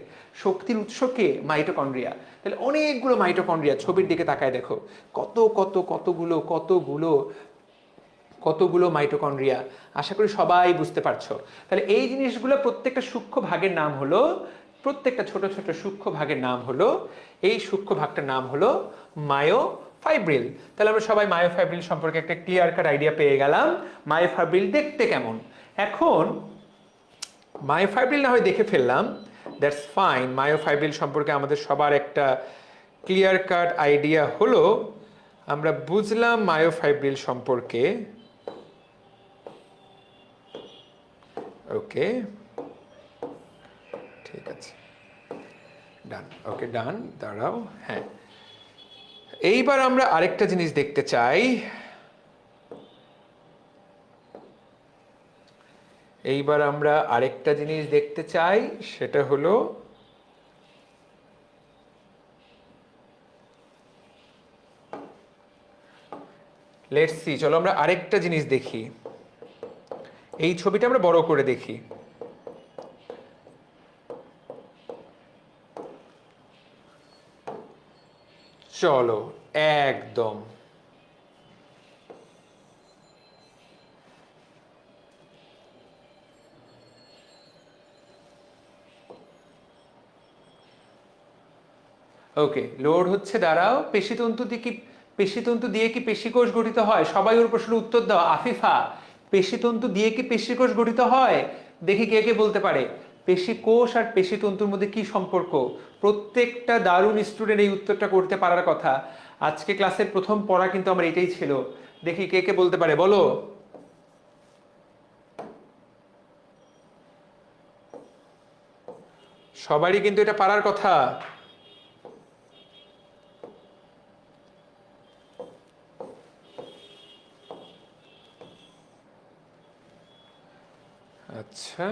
শক্তির উৎসকে মাইটোকন্ড্রিয়া। তাহলে অনেকগুলো মাইটোকন্ড্রিয়া, ছবির দিকে তাকায় দেখো, কত কত কতগুলো কতগুলো কতগুলো মাইটোকন্ড্রিয়া। আশা করি সবাই বুঝতে পারছো। তাহলে এই জিনিসগুলো প্রত্যেকটা সূক্ষ্ম ভাগের নাম হলো, প্রত্যেকটা ছোট ছোট সূক্ষ্ম ভাগের নাম হলো, এই সূক্ষ্ম ভাগটার নাম হলো মায়োফাইব্রিল। তাহলে আমরা সবাই মায়োফাইব্রিল সম্পর্কে একটা ক্লিয়ার কাট আইডিয়া পেয়ে গেলাম, মায়োফাইব্রিল দেখতে কেমন। এখন মায়োফাইব্রিল না হয় দেখে ফেললাম, দ্যাটস ফাইন। মায়োফাইব্রিল সম্পর্কে আমাদের সবার একটা ক্লিয়ার কাট আইডিয়া হলো, আমরা বুঝলাম মায়োফাইব্রিল সম্পর্কে। ওকে, ঠিক আছে, ডান। ওকে ডান, দাঁড়াও। হ্যাঁ, এইবার আমরা আরেকটা জিনিস দেখতে চাই। এইবার আমরা আরেকটা জিনিস দেখতে চাই, সেটা হলো লেটস সি, চলো আমরা আরেকটা জিনিস দেখি। এই ছবিটা আমরা বড় করে দেখি। চলো একদম ওকে, লোড হচ্ছে, দাঁড়াও। পেশিতন্তু দিয়ে কি, পেশিতন্তু দিয়ে কি পেশিকোষ গঠিত হয়? সবাই ওর প্রশ্ন উত্তর দাও। আফিফা, পেশিতন্তু দিয়ে কি পেশিকোষ গঠিত হয়? দেখি কে কে বলতে পারে। পেশিকোষ আর পেশিতন্তুর মধ্যে কি সম্পর্ক? প্রত্যেকটা দারুণ স্টুডেন্ট এই উত্তরটা করতে পারার কথা। আজকে ক্লাসের প্রথম পড়া কিন্তু আমার এটাই ছিল। দেখি কে কে বলতে পারে, বলো। সবারই কিন্তু এটা পারার কথা। আচ্ছা,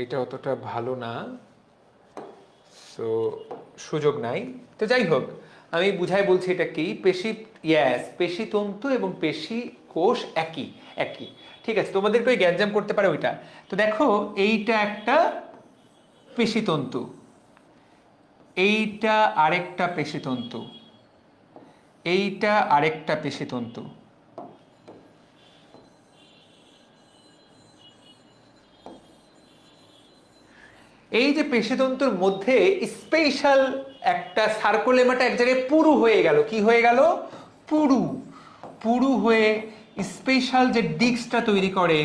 এটা অতটা ভালো না, সো সুযোগ নাই। তো যাই হোক, আমি বুঝাই বলছি এটা কি। পেশি, ইয়াস, পেশিতন্তু এবং পেশি কোষ একই একই। ঠিক আছে, তোমাদেরকে ওই গ্যাঞ্জাম করতে পারে ওইটা। তো দেখো, এইটা একটা পেশিতন্তু, এইটা আরেকটা পেশিতন্তু, এইটা আরেকটা পেশিতন্তু। এই যে পেশিতন্তুর মধ্যে স্পেশাল একটা সার্কোলেমাটা এক জায়গায় পুরু হয়ে গেল। কি হয়ে গেল? পুরু। পুরু হয়ে স্পেশাল যে ডিস্কটা তৈরি করে,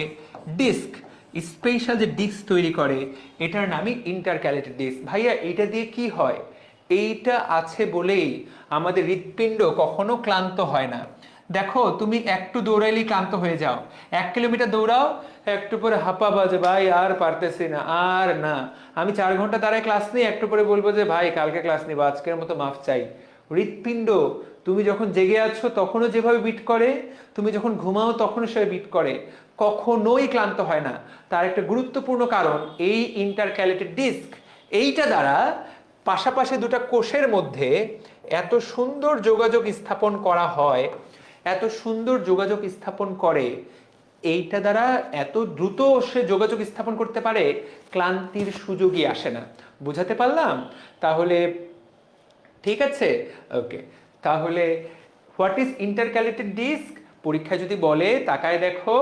ডিস্ক, স্পেশাল যে ডিস্ক তৈরি করে, এটার নামই ইন্টারক্যালেটেড ডিস্ক। ভাইয়া এইটা দিয়ে কি হয়? এইটা আছে বলেই আমাদের হৃৎপিণ্ড কখনো ক্লান্ত হয় না। দেখো, তুমি একটু দৌড়াইলেই ক্লান্ত হয়ে যাও। 1 কিলোমিটার দৌড়াও, একটু পরে হাঁপা বাজে, ভাই আর পারতেছি না, আর না। আমি 4 ঘন্টা দাঁড়ায় ক্লাস নিই, একটু পরে বলবো যে ভাই কালকে ক্লাস নিবো, আজকের মতো মাফ চাই। হৃৎপিণ্ড তুমি যখন জেগে আছো তখনও যেভাবে বিট করে, তুমি যখন ঘুমাও তখনও সেভাবে বিট করে, কখনোই ক্লান্ত হয় না। তার একটা গুরুত্বপূর্ণ কারণ এই ইন্টারক্যালেটেড ডিস্ক। এইটা দ্বারা পাশাপাশি দুটো কোষের মধ্যে এত সুন্দর যোগাযোগ স্থাপন করা হয়, এত সুন্দর যোগাযোগ স্থাপন করে, এইটা দ্বারা এত দ্রুত সে যোগাযোগ স্থাপন করতে পারে, ক্লান্তির সুযোগই আসে না। বুঝাতে পারলাম? তাহলে ঠিক আছে, ওকে। তাহলে হোয়াট ইজ ইন্টারক্যালেটেড ডিস্ক? পরীক্ষায় যদি বলে তাকায় দেখো,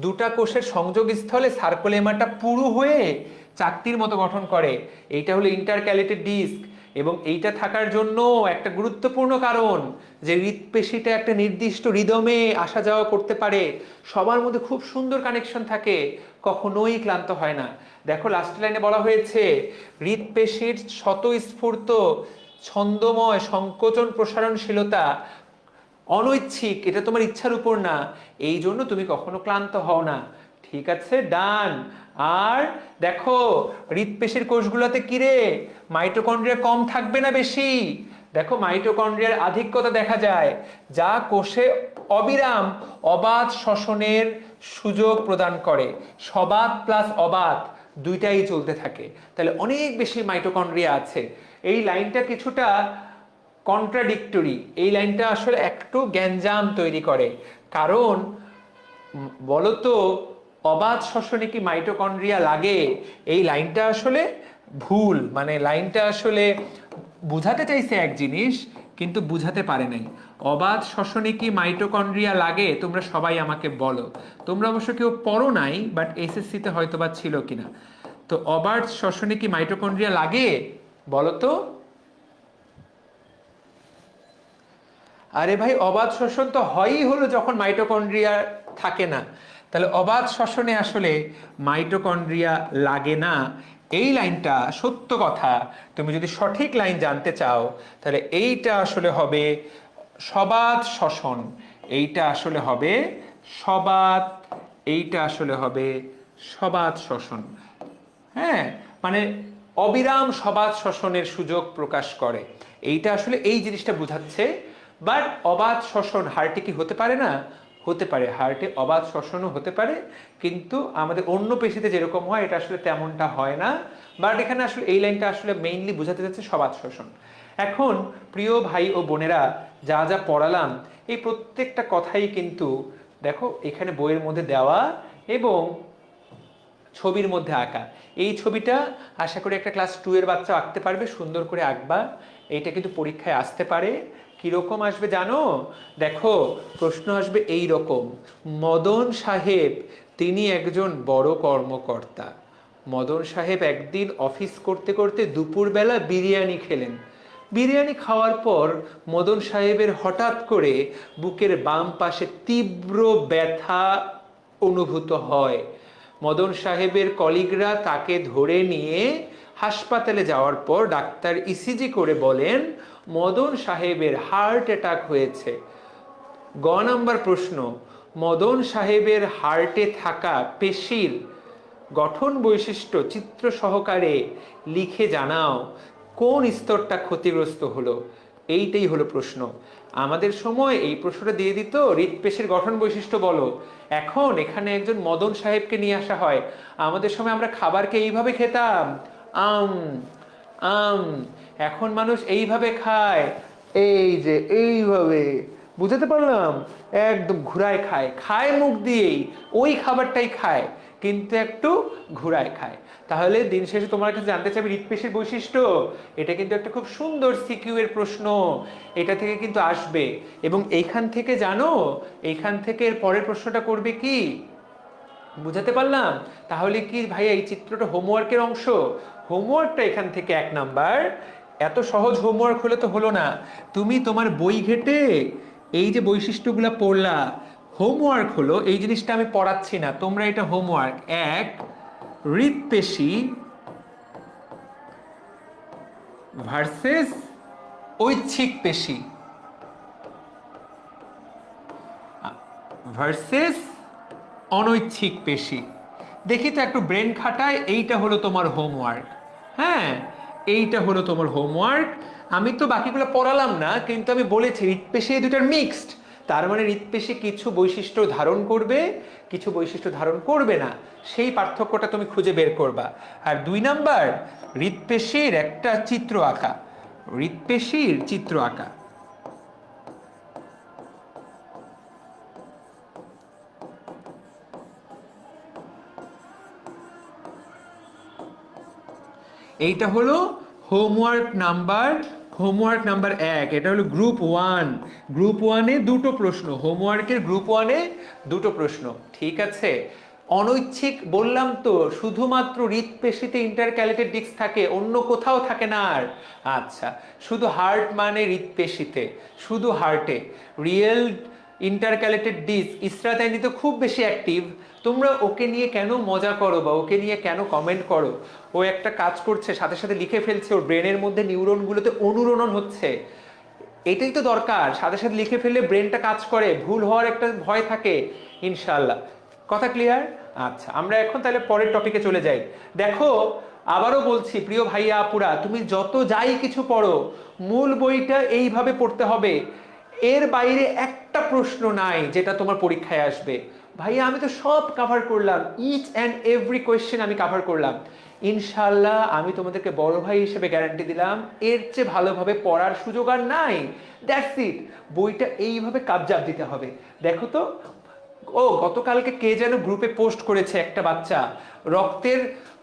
দুটা কোষের সংযোগ স্থলে সার্কোলেমাটা পুরু হয়ে চাকতির মতো গঠন করে। এইটা হলো ইন্টারক্যালেটেড ডিস্ক, এবং এইটা থাকার জন্য একটা গুরুত্বপূর্ণ কারণ যে হৃৎপেশিটা একটা নির্দিষ্ট রিদমে আসা যাওয়া করতে পারে, সবার মধ্যে খুব সুন্দর কানেকশন থাকে, কখনোই ক্লান্ত হয় না। দেখো লাস্ট লাইনে বলা হয়েছে হৃৎপেশির স্বতঃস্ফূর্ত ছন্দময় সংকোচন প্রসারণশীলতা অনৈচ্ছিক, এটা তোমার ইচ্ছার উপর না, এই জন্য তুমি কখনো ক্লান্ত হও না। ঠিক আছে, ডান। আর দেখো হৃৎপেশির কোষগুলোতে কিরে মাইটোকন্ড্রিয়া কম থাকবে না বেশি? দেখো মাইটোকন্ড্রিয়ার আধিক্যতা দেখা যায়, যা কোষে অবিরাম অবাধ শ্বসনের সুযোগ প্রদান করে। সবাত প্লাস অবাধ দুইটাই চলতে থাকে, তাহলে অনেক বেশি মাইটোকন্ড্রিয়া আছে। এই লাইনটা কিছুটা কন্ট্রাডিক্টরি, এই লাইনটা আসলে একটু গ্যাঞ্জাম তৈরি করে। কারণ বলতো অবাধ শ্বসনে কি মাইটোকন্ড্রিয়া লাগে, এই লাইনটা আসলে ভুল, মানে লাইনটা আসলে বুঝাতে চাইছে এক জিনিস কিন্তু বুঝাতে পারে নাই। অবাধ শ্বসনে কি মাইটোকন্ড্রিয়া লাগে, তোমরা সবাই আমাকে বলো। তোমরা অবশ্য কেউ পড়ো নাই, বাট এসএসসিতে হয়তো বা ছিল কিনা। তো অবাধ শ্বসনে কি মাইটোকন্ড্রিয়া লাগে বলো তো? আরে ভাই, অবাধ শ্বসন তো হয়ই হলো যখন মাইটোকন্ড্রিয়া থাকে না, তাহলে অবাধ শ্বসনে আসলে মাইটোকন্ড্রিয়া লাগে না। এই লাইনটা সত্য কথা। তুমি যদি সঠিক লাইন জানতে চাও তাহলে এইটা আসলে হবে সবাধ শ্বসন, এইটা আসলে হবে সবাধ, এইটা আসলে হবে সবাধ শ্বসন। হ্যাঁ, মানে অবিরাম সবাধ শ্বসনের সুযোগ প্রকাশ করে, এইটা আসলে এই জিনিসটা বোঝাচ্ছে। বাট অবাধ শ্বসন হার্টে কি হতে পারে না? হতে পারে, হার্টে অবাধ শ্বসনও হতে পারে, কিন্তু আমাদের অন্য পেশিতে যেরকম হয় এটা আসলে তেমনটা হয় না। বাট এখানে আসলে এই লাইনটা আসলে মেইনলি বোঝাতে যাচ্ছে সবাধ শ্বসন। এখন প্রিয় ভাই ও বোনেরা, যা যা পড়ালাম এই প্রত্যেকটা কথাই কিন্তু দেখো এখানে বইয়ের মধ্যে দেওয়া এবং ছবির মধ্যে আঁকা। এই ছবিটা আশা করি একটা ক্লাস 2 এর বাচ্চা আঁকতে পারবে, সুন্দর করে আঁকবা। এইটা কিন্তু পরীক্ষায় আসতে পারে। কিরকম আসবে জানো? দেখো প্রশ্ন আসবে এই রকম, মদন সাহেব তিনি একজন বড় কর্মকর্তা। মদন সাহেব একদিন অফিস করতে করতে দুপুরবেলা বিরিয়ানি খেলেন। বিরিয়ানি খাওয়ার পর মদন সাহেবের হঠাৎ করে বুকের বাম পাশে তীব্র ব্যথা অনুভূত হয়। মদন সাহেবের কলিগরা তাকে ধরে নিয়ে হাসপাতালে যাওয়ার পর ডাক্তার ইসিজি করে বলেন মদন সাহেবের হার্ট অ্যাটাক হয়েছে। গ নাম্বার প্রশ্ন, মদন সাহেবের হার্টে থাকা পেশির গঠন বৈশিষ্ট্য চিত্র সহকারে লিখে জানাও কোন স্তরটা ক্ষতিগ্রস্ত হলো। এইটাই হলো প্রশ্ন। আমাদের সময় এই প্রশ্নটা দিয়ে দিত হৃৎপেশির গঠন বৈশিষ্ট্য বলো। এখন এখানে একজন মদন সাহেবকে নিয়ে আসা হয়। আমাদের সময় আমরা খাবারকে এইভাবে খেতাম, আম আম। এখন মানুষ এইভাবে খায়, এই যে এইভাবে, বুঝাতে পারলাম? একদম ঘুরায় খায়, খায় মুখ দিয়েই, ওই খাবারটাই খায় কিন্তু একটু ঘুরায় খায়। তাহলে দিন শেষে তোমার কাছে জানতে চাইবে হৃৎপেশির বৈশিষ্ট্য, এটা কিন্তু একটা খুব সুন্দর সিকিউ এর প্রশ্ন, এটা থেকে কিন্তু আসবে। এবং এইখান থেকে জানো, এইখান থেকে এর পরের প্রশ্নটা করবে কি, বুঝাতে পারলাম? তাহলে কি ভাইয়া এই চিত্রটা হোমওয়ার্কের অংশ? হোমওয়ার্কটা এখান থেকে 1 নাম্বার। এত সহজ হোমওয়ার্ক হলে তো হলো না, তুমি তোমার বই ঘেটে এই যে বৈশিষ্ট্যগুলো পড়লা, হোমওয়ার্ক হলো এই জিনিসটা আমি পড়াচ্ছি না, তোমরা এটা হোমওয়ার্ক। এক, হৃৎপেশি ভার্সেস ঐচ্ছিক পেশি ভার্সেস অনৈচ্ছিক পেশি। দেখি তো একটু ব্রেন খাটায়, এইটা হলো তোমার হোমওয়ার্ক। হ্যাঁ, এইটা হলো তোমার হোমওয়ার্ক। আমি তো বাকিগুলো পড়ালাম না, কিন্তু আমি বলেছি হৃৎপেশি এই দুটার মিক্সড, তার মানে হৃৎপেশি কিছু বৈশিষ্ট্য ধারণ করবে, কিছু বৈশিষ্ট্য ধারণ করবে না, সেই পার্থক্যটা তুমি খুঁজে বের করবা। আর 2 নাম্বার, হৃৎপেশির একটা চিত্র আঁকা, হৃৎপেশির চিত্র আঁকা। এইটা হলো হোমওয়ার্ক নাম্বার হোমওয়ার্ক নাম্বার 1, এটা হলো গ্রুপ 1। গ্রুপ 1-এ দুটো প্রশ্ন, হোমওয়ার্কের গ্রুপ 1-এ দুটো প্রশ্ন, ঠিক আছে? অনৈচ্ছিক বললাম তো, শুধুমাত্র হৃৎপেশিতে ইন্টারক্যালেটেড ডিস্ক থাকে, অন্য কোথাও থাকে না আর। আচ্ছা, শুধু হার্ট মানে হৃৎপেশিতে, শুধু হার্টে। রিয়েল ইন্টারক্যালেটেড ডিস্ক ইসরাতাইনি তো খুব বেশি অ্যাক্টিভ। তোমরা ওকে নিয়ে কেন মজা করো বা ওকে নিয়ে কেন কমেন্ট করো? ও একটা কাজ করছে, সাথে সাথে লিখে ফেলছে, ওর ব্রেনের মধ্যে নিউরনগুলোতে অনুরণন হচ্ছে। এটাই তো দরকার, সাথে সাথে লিখে ফেললে ব্রেনটা কাজ করে, ভুল হওয়ার একটা ভয় থাকে। ইনশাল্লাহ, কথা ক্লিয়ার? আচ্ছা, আমরা এখন তাহলে পরের টপিকে চলে যাই। দেখো, আবারও বলছি প্রিয় ভাইয়া আপুরা, তুমি যত যাই কিছু পড়ো, মূল বইটা এইভাবে পড়তে হবে। এর বাইরে একটা প্রশ্ন নাই যেটা তোমার পরীক্ষায় আসবে। ভাইয়া আমি তো সব কভার করলাম, ইচ অ্যান্ড এভরি কোয়েশ্চেন আমি কভার করলাম। ইনশাল্লাহ আমি তোমাদেরকে বড় ভাই হিসেবে গ্যারান্টি দিলাম, এর চেয়ে ভালোভাবে পড়ার সুযোগ আর নাই। দ্যাটস ইট, বইটা এইভাবে কাবজাব দিতে হবে। দেখো তো, ও গতকালকে কে যেন গ্রুপে পোস্ট করেছে একটা বাচ্চা, রক্তের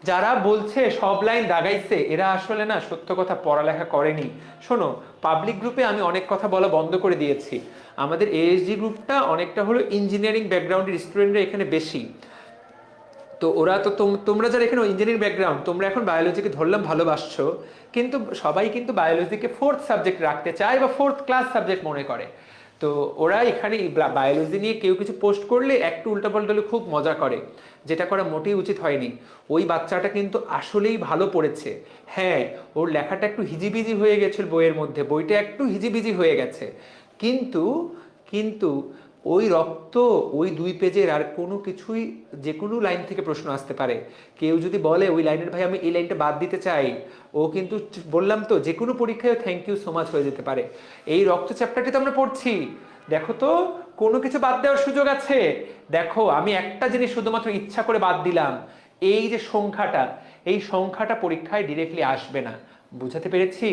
যারা বলছে সব লাইন দাগাইছে, এরা আসলে না সত্য কথা পড়ালেখা করেনি। শোনো, পাবলিক গ্রুপে আমি অনেক কথা বলা বন্ধ করে দিয়েছি। আমাদের এএসজি গ্রুপটা অনেকটা হলো ইঞ্জিনিয়ারিং ব্যাকগ্রাউন্ডের স্টুডেন্টরা এখানে বেশি। তো ওরা তো তোমরা যারা এখানে ইঞ্জিনিয়ারিং ব্যাকগ্রাউন্ড, তোমরা এখন বায়োলজিকে ধরলাম ভালোবাসছো, কিন্তু সবাই কিন্তু বায়োলজিকে ফোর্থ সাবজেক্ট রাখতে চায় বা ফোর্থ ক্লাস সাবজেক্ট মনে করে। তো ওরা এখানে বায়োলজি নিয়ে কেউ কিছু পোস্ট করলে একটু উল্টাপাল্টা হলে খুব মজা করে, যেটা করা মোটেই উচিত হয়নি। ওই বাচ্চাটা কিন্তু আসলেই ভালো পড়েছে। হ্যাঁ, ওর লেখাটা একটু হিজিবিজি হয়ে গেছিল বইয়ের মধ্যে, বইটা একটু হিজিবিজি হয়ে গেছে, কিন্তু কিন্তু ওই রক্ত, ওই 2 পেজের আর কোনো কিছুই, যে কোনো লাইন থেকে প্রশ্ন আসতে পারে। কেউ যদি বলে ওই লাইনের ভাই আমি এই লাইনটা বাদ দিতে চাই, ও কিন্তু বললাম তো যে কোনো পরীক্ষায় থ্যাংক ইউ সো মাচ হয়ে যেতে পারে। এই রক্ত চ্যাপ্টারটি তো আমরা পড়ছি, দেখো তো কোনো কিছু বাদ দেওয়ার সুযোগ আছে? দেখো, আমি একটা জিনিস শুধুমাত্র ইচ্ছা করে বাদ দিলাম, এই যে সংখ্যাটা, এই সংখ্যাটা পরীক্ষায় ডিরেক্টলি আসবে না। বুঝাতে পেরেছি?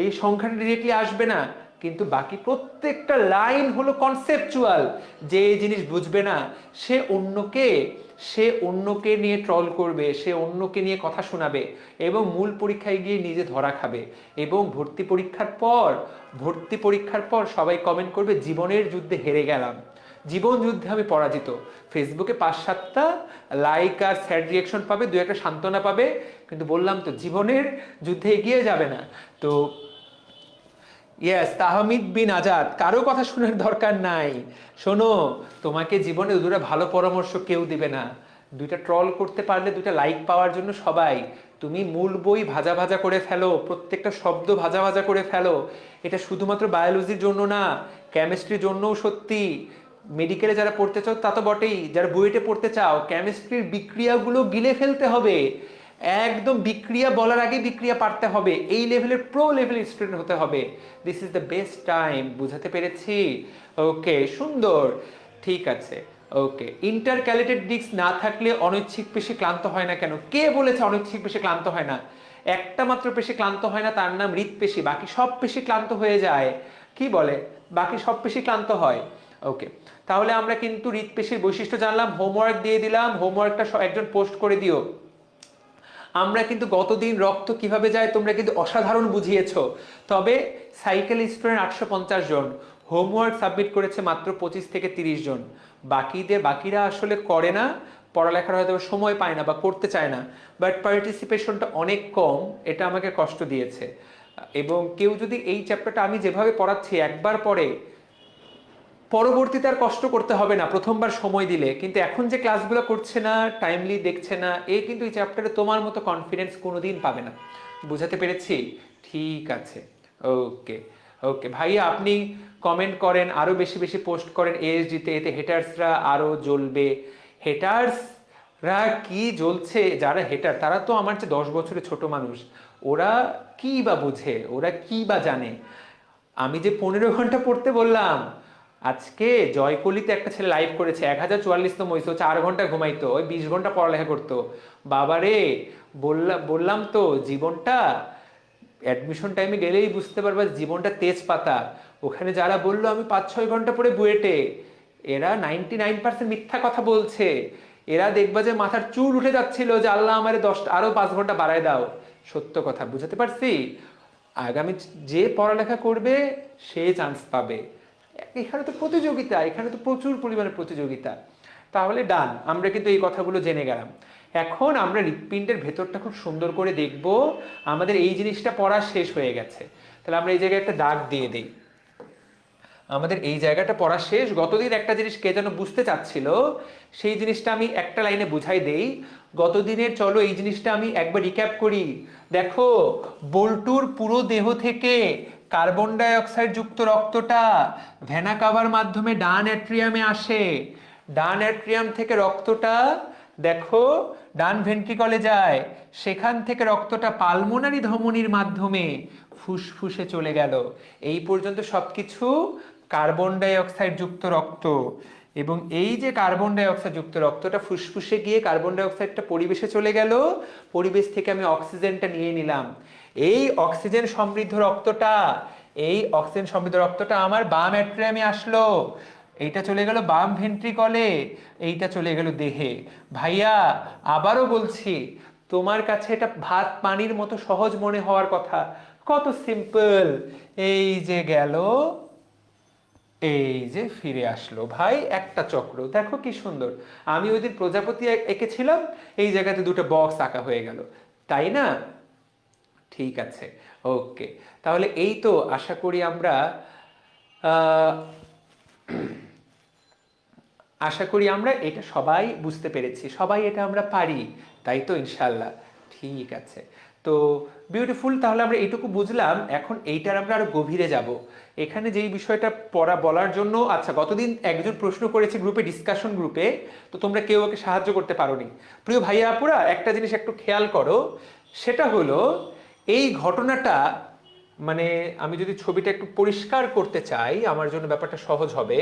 এই সংখ্যাটা ডিরেক্টলি আসবে না, কিন্তু বাকি প্রত্যেকটা লাইন হলো কনসেপচুয়াল। যে জিনিস বুঝবে না সে অন্যকে নিয়ে ট্রল করবে, সে অন্যকে নিয়ে কথা শোনাবে, এবং মূল পরীক্ষায় গিয়ে নিজে ধরা খাবে। এবং ভর্তি পরীক্ষার পর সবাই কমেন্ট করবে জীবনের যুদ্ধে হেরে গেলাম, জীবন যুদ্ধে আমি পরাজিত। ফেসবুকে 5-7টা লাইক আর স্যাড রিয়াকশন পাবে, 2-একটা সান্ত্বনা পাবে, কিন্তু বললাম তো জীবনের যুদ্ধে এগিয়ে যাবে না। তো ইয়েস, তাহমিদ বিন আজাদ, কারো কথা শোনার দরকার নাই। শোনো, তোমাকে জীবনে দুটো ভালো পরামর্শ কেউ দিবে না, 2টা ট্রল করতে পারলে, 2টা লাইক পাওয়ার জন্য সবাই। তুমি মূল বই ভাজা ভাজা করে ফেলো, প্রত্যেকটা শব্দ ভাজা ভাজা করে ফেলো। এটা শুধুমাত্র বায়োলজির জন্য না, কেমিস্ট্রির জন্যও সত্যি। মেডিকেলে যারা পড়তে চাও তা তো বটেই, যারা বুয়েটে পড়তে চাও, কেমিস্ট্রির বিক্রিয়াগুলো গিলে ফেলতে হবে। একদম বিক্রিয়া বলার আগে বিক্রিয়া পারতে হবে, এই লেভেলের প্রো লেভেলের স্টুডেন্ট হতে হবে। This is the best time. বুঝাতে পেরেছি? ওকে, সুন্দর, ঠিক আছে। ওকে, ইন্টারক্যালেটেড ডিস্ক না থাকলে অনৈচ্ছিক পেশি ক্লান্ত হয় না কেন? কে বলেছে অনৈচ্ছিক পেশি ক্লান্ত হয় না? একটা মাত্র পেশি ক্লান্ত হয় না, তার নাম হৃৎপেশি, বাকি সব পেশি ক্লান্ত হয়ে যায়। কি বলে? বাকি সব পেশি ক্লান্ত হয়। ওকে, তাহলে আমরা কিন্তু হৃৎপেশির বৈশিষ্ট্য জানলাম, হোমওয়ার্ক দিয়ে দিলাম, হোমওয়ার্কটা একজন পোস্ট করে দিও। আমরা কিন্তু গতদিন রক্ত কিভাবে যায় তোমরা কিন্তু অসাধারণ বুঝিয়েছো। তবে সাইকেল স্টুডেন্ট 850 জন, হোমওয়ার্ক সাবমিট করেছে মাত্র 25 থেকে 30 জন। বাকিরা আসলে করে না, পড়ালেখার হয়তো সময় পায় না বা করতে চায় না, বাট পার্টিসিপেশনটা অনেক কম, এটা আমাকে কষ্ট দিয়েছে। এবং কেউ যদি এই চ্যাপ্টারটা আমি যেভাবে পড়াচ্ছি একবার পড়ে, পরবর্তীতে আর কষ্ট করতে হবে না প্রথমবার সময় দিলে। কিন্তু এখন যে ক্লাসগুলো করছে না, টাইমলি দেখছে না, এ কিন্তু এই চ্যাপ্টারে তোমার মতো কনফিডেন্স কোনোদিন পাবে না। বুঝাতে পেরেছি? ঠিক আছে, ওকে। ওকে ভাইয়া, আপনি কমেন্ট করেন, আরো বেশি বেশি পোস্ট করেন এএসডিতে, এতে হেটার্সরা আরো জ্বলবে। হেটার্সরা কি জ্বলছে? যারা হেটার তারা তো আমার চেয়ে 10 বছরের ছোট মানুষ, ওরা কি বা বুঝে, ওরা কি বা জানে? আমি যে 15 ঘন্টা পড়তে বললাম, আজকে জয়কলিতে একটা ছেলে লাইভ করেছে, 1044তম হয়েছে, 4 ঘন্টা ঘুমাইতো, ওই 20 ঘন্টা পড়ালেখা করতো। বাবারে, বললাম তো জীবনটা অ্যাডমিশন টাইমে গেলেই বুঝতে পারবা জীবনটা তেজপাতা। ওখানে যারা বললো আমি 5-6 ঘন্টা পরে বুয়েটে, এরা 99% মিথ্যা কথা বলছে। এরা দেখবা যে মাথার চুল উঠে যাচ্ছিল যে আল্লাহ আমারে 10 আরো 5 ঘন্টা বাড়ায় দাও। সত্য কথা, বুঝাতে পারছি? আগামী যে পড়ালেখা করবে সে চান্স পাবে। এখানে তো প্রতিযোগিতা, এখানে তো প্রচুর পরিমাণে প্রতিযোগিতা। তাহলে ডান, আমরা কিন্তু এই কথাগুলো জেনে গেলাম। এখন আমরা হৃৎপিণ্ডের ভেতরটা খুব সুন্দর করে দেখব। আমাদের এই জিনিসটা পড়া শেষ হয়ে গেছে, তাহলে আমরা এই জায়গায় একটা দাগ দিয়ে দিই। আমাদের এই জায়গাটা পড়া শেষ। গতদিন একটা জিনিস কে যেন বুঝতে চাচ্ছিল, সেই জিনিসটা আমি একটা লাইনে বুঝাই দেই। গতদিনের চলো এই জিনিসটা আমি একবার রিক্যাপ করি। দেখো, বল্টুর পুরো দেহ থেকে কার্বন ডাই অক্সাইড যুক্ত রক্তটা ভেনা কাভার মাধ্যমে ডান অ্যাট্রিয়ামে আসে। ডান অ্যাট্রিয়াম থেকে রক্তটা দেখো ডান ভেন্ট্রিকলে যায়, সেখান থেকে রক্তটা পালমোনারি ধমনির মাধ্যমে ফুসফুসে চলে গেল। এই পর্যন্ত সবকিছু কার্বন ডাই অক্সাইড যুক্ত রক্ত। এবং এই যে কার্বন ডাই অক্সাইড যুক্ত রক্তটা ফুসফুসে গিয়ে কার্বন ডাই অক্সাইডটা পরিবেশে চলে গেল, পরিবেশ থেকে আমি অক্সিজেনটা নিয়ে নিলাম। এই অক্সিজেন সমৃদ্ধ রক্তটা, এই অক্সিজেন সমৃদ্ধ রক্তটা আমার বাম অ্যাট্রিয়ামে আসলো, এইটা চলে গেল বাম ভেন্ট্রিকলে, এইটা চলে গেল দেহে। ভাইয়া আবারও বলছি, তোমার কাছে এটা ভাত পানির মতো সহজ মনে হওয়ার কথা, কত সিম্পল। এই যে গেল, এই যে ফিরে আসলো। ভাই একটা চক্র, দেখো কি সুন্দর। আমি ওই দিন প্রজাপতি এঁকেছিলাম, এই জায়গাতে দুটো বক্স আঁকা হয়ে গেল, তাই না? ঠিক আছে, ওকে। তাহলে এই তো আশা করি আমরা আহ, আশা করি আমরা এটা সবাই বুঝতে পেরেছি, সবাই এটা আমরা পারি, তাই তো ইনশাল্লাহ। ঠিক আছে, তো বিউটিফুল। তাহলে আমরা এইটুকু বুঝলাম, এখন এইটার আমরা আরো গভীরে যাব। এখানে যেই বিষয়টা পড়া বলার জন্য, আচ্ছা গতদিন একজন প্রশ্ন করেছে গ্রুপে, ডিসকাশন গ্রুপে, তো তোমরা কেউ ওকে সাহায্য করতে পারোনি। প্রিয় ভাইয়া আপুরা, একটা জিনিস একটু খেয়াল করো, সেটা হলো এই ঘটনাটা, মানে আমি যদি ছবিটা একটু পরিষ্কার করতে চাই, আমার জন্য ব্যাপারটা সহজ হবে।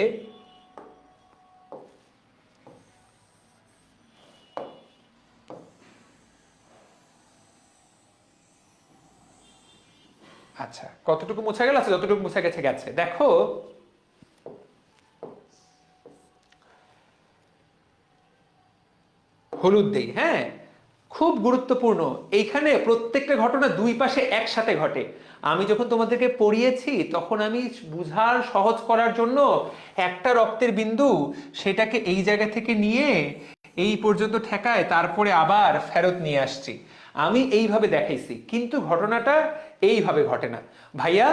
আচ্ছা, কতটুকু মুছে গেল? আচ্ছা, যতটুকু মুছে গেছে গেছে। দেখো, হলুদ দেই, হ্যাঁ, খুব গুরুত্বপূর্ণ। এইখানে প্রত্যেকটা ঘটনা দুই পাশে একসাথে ঘটে। আমি যখন তোমাদেরকে পড়িয়েছি, তখন আমি বুঝার সহজ করার জন্য একটা রক্তের বিন্দু, সেটাকে এই জায়গা থেকে নিয়ে এই পর্যন্ত ঠেকায়, তারপরে আবার ফেরত নিয়ে আসছি। আমি এইভাবে দেখাইছি, কিন্তু ঘটনাটা এইভাবে ঘটে না ভাইয়া।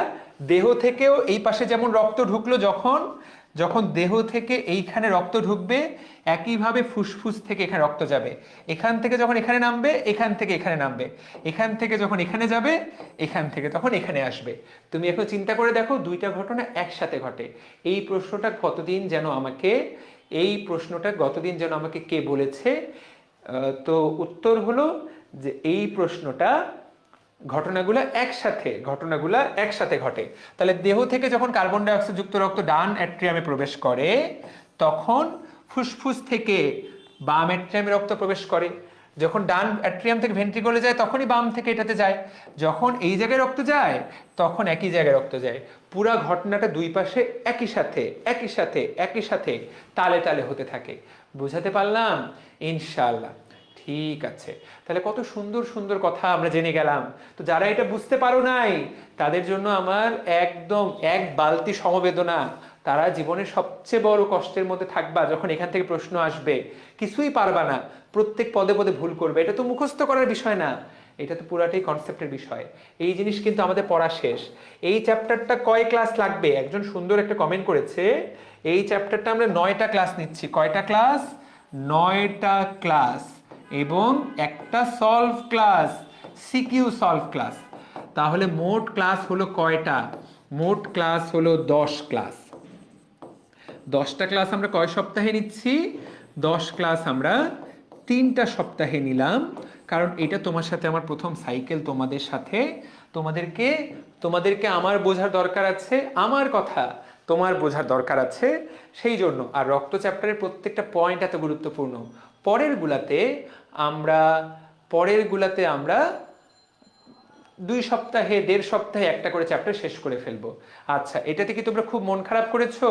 দেহ থেকেও এই পাশে যেমন রক্ত ঢুকলো, যখন যখন দেহ থেকে এইখানে রক্ত ঢুকবে, একইভাবে ফুসফুস থেকে এখানে রক্ত যাবে। এখান থেকে যখন এখানে নামবে, এখান থেকে এখানে নামবে, এখান থেকে যখন এখানে যাবে, এখান থেকে তখন এখানে আসবে। তুমি এখন চিন্তা করে দেখো, দুইটা ঘটনা একসাথে ঘটে। এই প্রশ্নটা গতদিন যেন আমাকে, এই প্রশ্নটা গতদিন যেন আমাকে কে বলেছে, তো উত্তর হলো যে এই প্রশ্নটা, ঘটনাগুলা একসাথে ঘটে। তাহলে দেহ থেকে যখন কার্বন ডাই অক্সাইড যুক্ত রক্ত ডান অ্যাট্রিয়ামে প্রবেশ করে, তখন ফুসফুস থেকে বাম অ্যাট্রিয়ামে রক্ত প্রবেশ করে। যখন ডান অ্যাট্রিয়াম থেকে ভেন্ট্রিকলে যায়, তখনই বাম থেকে এটাতে যায়। যখন এই জায়গায় রক্ত যায়, তখন একই জায়গায় রক্ত যায়। পুরা ঘটনাটা দুই পাশে একই সাথে একই সাথে একই সাথে তালে তালে হতে থাকে। বুঝাতে পারলাম ইনশাআল্লাহ? ঠিক আছে, তাহলে কত সুন্দর সুন্দর কথা আমরা জেনে গেলাম। তো যারা এটা বুঝতে পারো নাই, তাদের জন্য আমার একদম এক বালতি সমবেদনা। তারা জীবনের সবচেয়ে বড় কষ্টের মধ্যে থাকবা যখন এখান থেকে প্রশ্ন আসবে, কিছুই পারবা না, প্রত্যেক পদে পদে ভুল করবে। এটা তো মুখস্থ করার বিষয় না, এটা তো পুরাটাই কনসেপ্টের বিষয়। এই জিনিস কিন্তু আমাদের পড়া শেষ। এই চ্যাপ্টারটা কয় ক্লাস লাগবে? একজন সুন্দর একটা কমেন্ট করেছে, এই চ্যাপ্টারটা আমরা 9টা ক্লাস নিচ্ছি। কয়টা ক্লাস? 9টা ক্লাস, এবং একটা solve class, CQ solve class. তাহলে মোট ক্লাস হলো কয়টা? মোট ক্লাস হলো 10 ক্লাস। 10টা ক্লাস আমরা কয় সপ্তাহে নিচ্ছি? 10 ক্লাস আমরা 3টা সপ্তাহে নিলাম, কারণ এটা তোমার সাথে আমার প্রথম সাইকেল। তোমাদের সাথে তোমাদেরকে তোমাদেরকে আমার বোঝার দরকার আছে, আমার কথা তোমার বোঝার দরকার আছে, সেই জন্য। আর রক্ত চ্যাপ্টারের প্রত্যেকটা পয়েন্ট এত গুরুত্বপূর্ণ। পরের গুলাতে আমরা পরের গুলাতে আমরা 2 সপ্তাহে, 1.5 সপ্তাহে একটা করে চ্যাপ্টার শেষ করে ফেলবো। আচ্ছা, এটাতে কি তোমরা খুব মন খারাপ করেছো?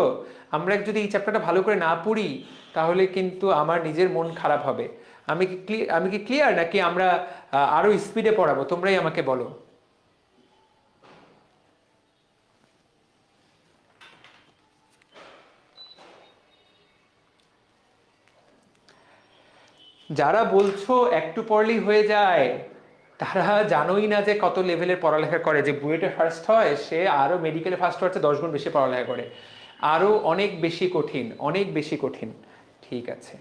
আমরা যদি এই চ্যাপ্টারটা ভালো করে না পড়ি, তাহলে কিন্তু আমার নিজের মন খারাপ হবে। আমি কি ক্লিয়ার, নাকি আমরা আরো স্পিডে পড়াবো? তোমরাই আমাকে বলো। যারা বলছো একটু পড়লেই হয়ে যায়, তারা জানোই না যে কত লেভেলের পড়ালেখা করে। যে বুয়েটে ফার্স্ট হয় সে আরও মেডিকেলে ফার্স্ট হচ্ছে 10 গুণ বেশি পড়ালেখা করে, আরও অনেক বেশি কঠিন, অনেক বেশি কঠিন। ঠিক আছে,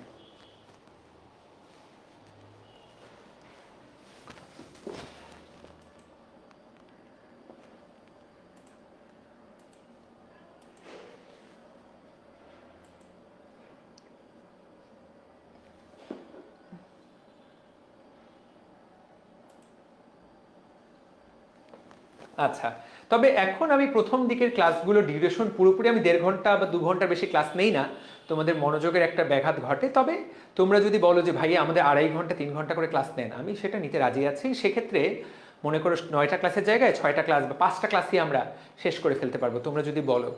আচ্ছা। তবে এখন আমি প্রথম দিকের ক্লাসগুলো ডিউরেশন পুরোপুরি আমি 1.5 ঘন্টা বা 2 ঘন্টার বেশি ক্লাস নেই না, তোমাদের মনোযোগের একটা ব্যাঘাত ঘটে। তবে তোমরা যদি বলো যে ভাই আমাদের 2.5 ঘন্টা 3 ঘন্টা করে ক্লাস নেন, আমি সেটা নিতে রাজি আছি। সেক্ষেত্রে মনে করো 9টা ক্লাসের জায়গায় 6টা ক্লাস বা 5টা ক্লাসই আমরা শেষ করে ফেলতে পারবো, তোমরা যদি বলো।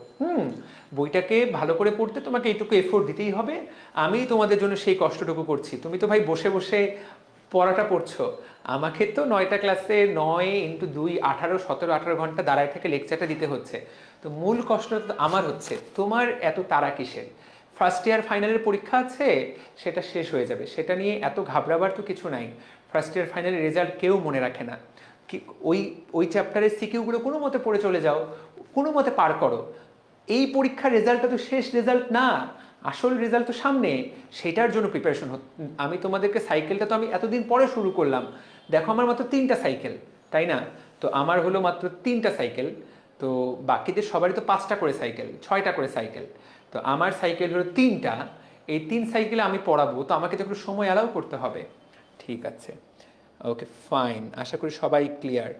বইটাকে ভালো করে পড়তে তোমাকে এইটুকু এফোর্ট দিতেই হবে। আমি তোমাদের জন্য সেই কষ্টটুকু করছি। তুমি তো ভাই বসে বসে পড়াটা পড়ছো, আমাকে তো 9টা ক্লাসে 9 × 2 18 ঘন্টা দাঁড়ায় থেকে লেকচারটা দিতে হচ্ছে। তো মূল কষ্ট তো আমার হচ্ছে, তোমার এত তাড়া কিসের? ফার্স্ট ইয়ার ফাইনালের পরীক্ষা আছে, সেটা শেষ হয়ে যাবে, সেটা নিয়ে এত ঘাবড়াবার তো কিছু নাই। ফার্স্ট ইয়ার ফাইনালের রেজাল্ট কেউ মনে রাখে না। কি ওই ওই চ্যাপ্টারের সিকিউগুলো কোনো মতে পড়ে চলে যাও, কোনো মতে পার করো। এই পরীক্ষার রেজাল্টটা তো শেষ রেজাল্ট না, আসল রেজাল্ট তো সামনে, সেটার জন্য প্রিপারেশন। আমি তোমাদেরকে সাইকেলটা তো আমি এতদিন পরে শুরু করলাম, দেখো আমার মাত্র 3টা সাইকেল, তাই না? তো আমার হলো মাত্র 3টা সাইকেল, তো বাকিদের সবারই তো 5টা করে সাইকেল, 6টা করে সাইকেল। তো আমার সাইকেল হলো 3টা, এই 3 সাইকেলে আমি পড়াবো, তো আমাকে তো একটু সময় অ্যালাউ করতে হবে। ঠিক আছে, ওকে ফাইন, আশা করি সবাই ক্লিয়ার।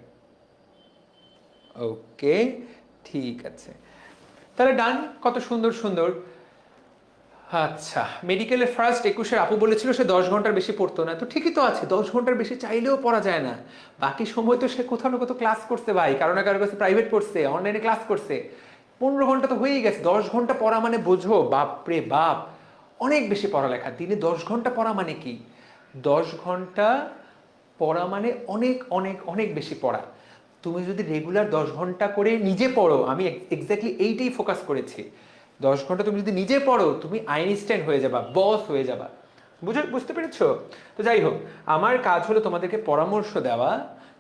ওকে, ঠিক আছে, তাহলে ডান। কত সুন্দর সুন্দর। আচ্ছা, মেডিকেলের ফার্স্ট 21-এর আপু বলেছিল সে 10 ঘন্টার বেশি পড়তো না, তো ঠিকই তো আছে, 10 ঘন্টার বেশি চাইলেও পড়া যায় না। বাকি সময় তো সে কোথাও না কোথাও ক্লাস করছে ভাই, কারো না কারো কাছে প্রাইভেট পড়ছে, অনলাইনে ক্লাস করছে। 15 ঘন্টা তো হয়েই গেছে। 10 ঘন্টা পড়া মানে বোঝো, বাপ রে বাপ, অনেক বেশি পড়ালেখা। দিনে 10 ঘন্টা পড়া মানে কি? 10 ঘন্টা পড়া মানে অনেক অনেক অনেক বেশি পড়া। তুমি যদি রেগুলার 10 ঘন্টা করে নিজে পড়ো, আমি এক্স্যাক্টলি এইটাই ফোকাস করেছি। 10 ঘন্টা তুমি যদি নিজে পড়ো, তুমি আইনস্টাইন হয়ে যাবা, বস হয়ে যাবা। বুঝতে পেরেছো? তো যাই হোক, আমার কাজ হলো তোমাদেরকে পরামর্শ দেওয়া।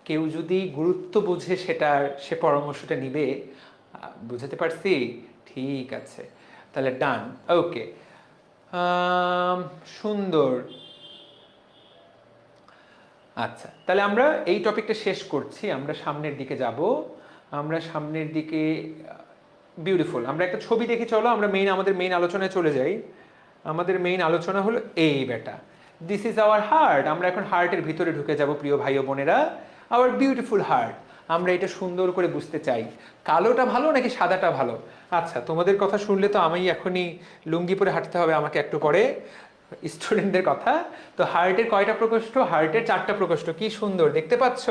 কেউ যদি গুরুত্ব বুঝে সেটার, সে পরামর্শটা নিবে। বুঝাতে পারছি? ঠিক আছে, তাহলে ডান। ওকে, সুন্দর। আচ্ছা, তাহলে আমরা এই টপিকটা শেষ করছি, আমরা সামনের দিকে যাব। আমরা সামনের দিকে, বিউটিফুল। আমরা একটা ছবি দেখি, চলো আমরা আমাদের মেইন আলোচনায় চলে যাই। আমাদের মেইন আলোচনা হলো এই বেটা, দিস ইজ আওয়ার হার্ট। আমরা এখন হার্টের ভিতরে ঢুকে যাব প্রিয় ভাই ও বোনেরা, আওয়ার বিউটিফুল হার্ট। আমরা এটা সুন্দর করে বুঝতে চাই, কালোটা ভালো নাকি সাদাটা ভালো। আচ্ছা, তোমাদের কথা শুনলে তো আমি এখনই লুঙ্গি পরে হাঁটতে হবে আমাকে একটু পরে, স্টুডেন্টদের কথা। তো হার্টের কয়টা প্রকোষ্ঠ? হার্টের 4টা প্রকোষ্ঠ, কি সুন্দর দেখতে পাচ্ছ?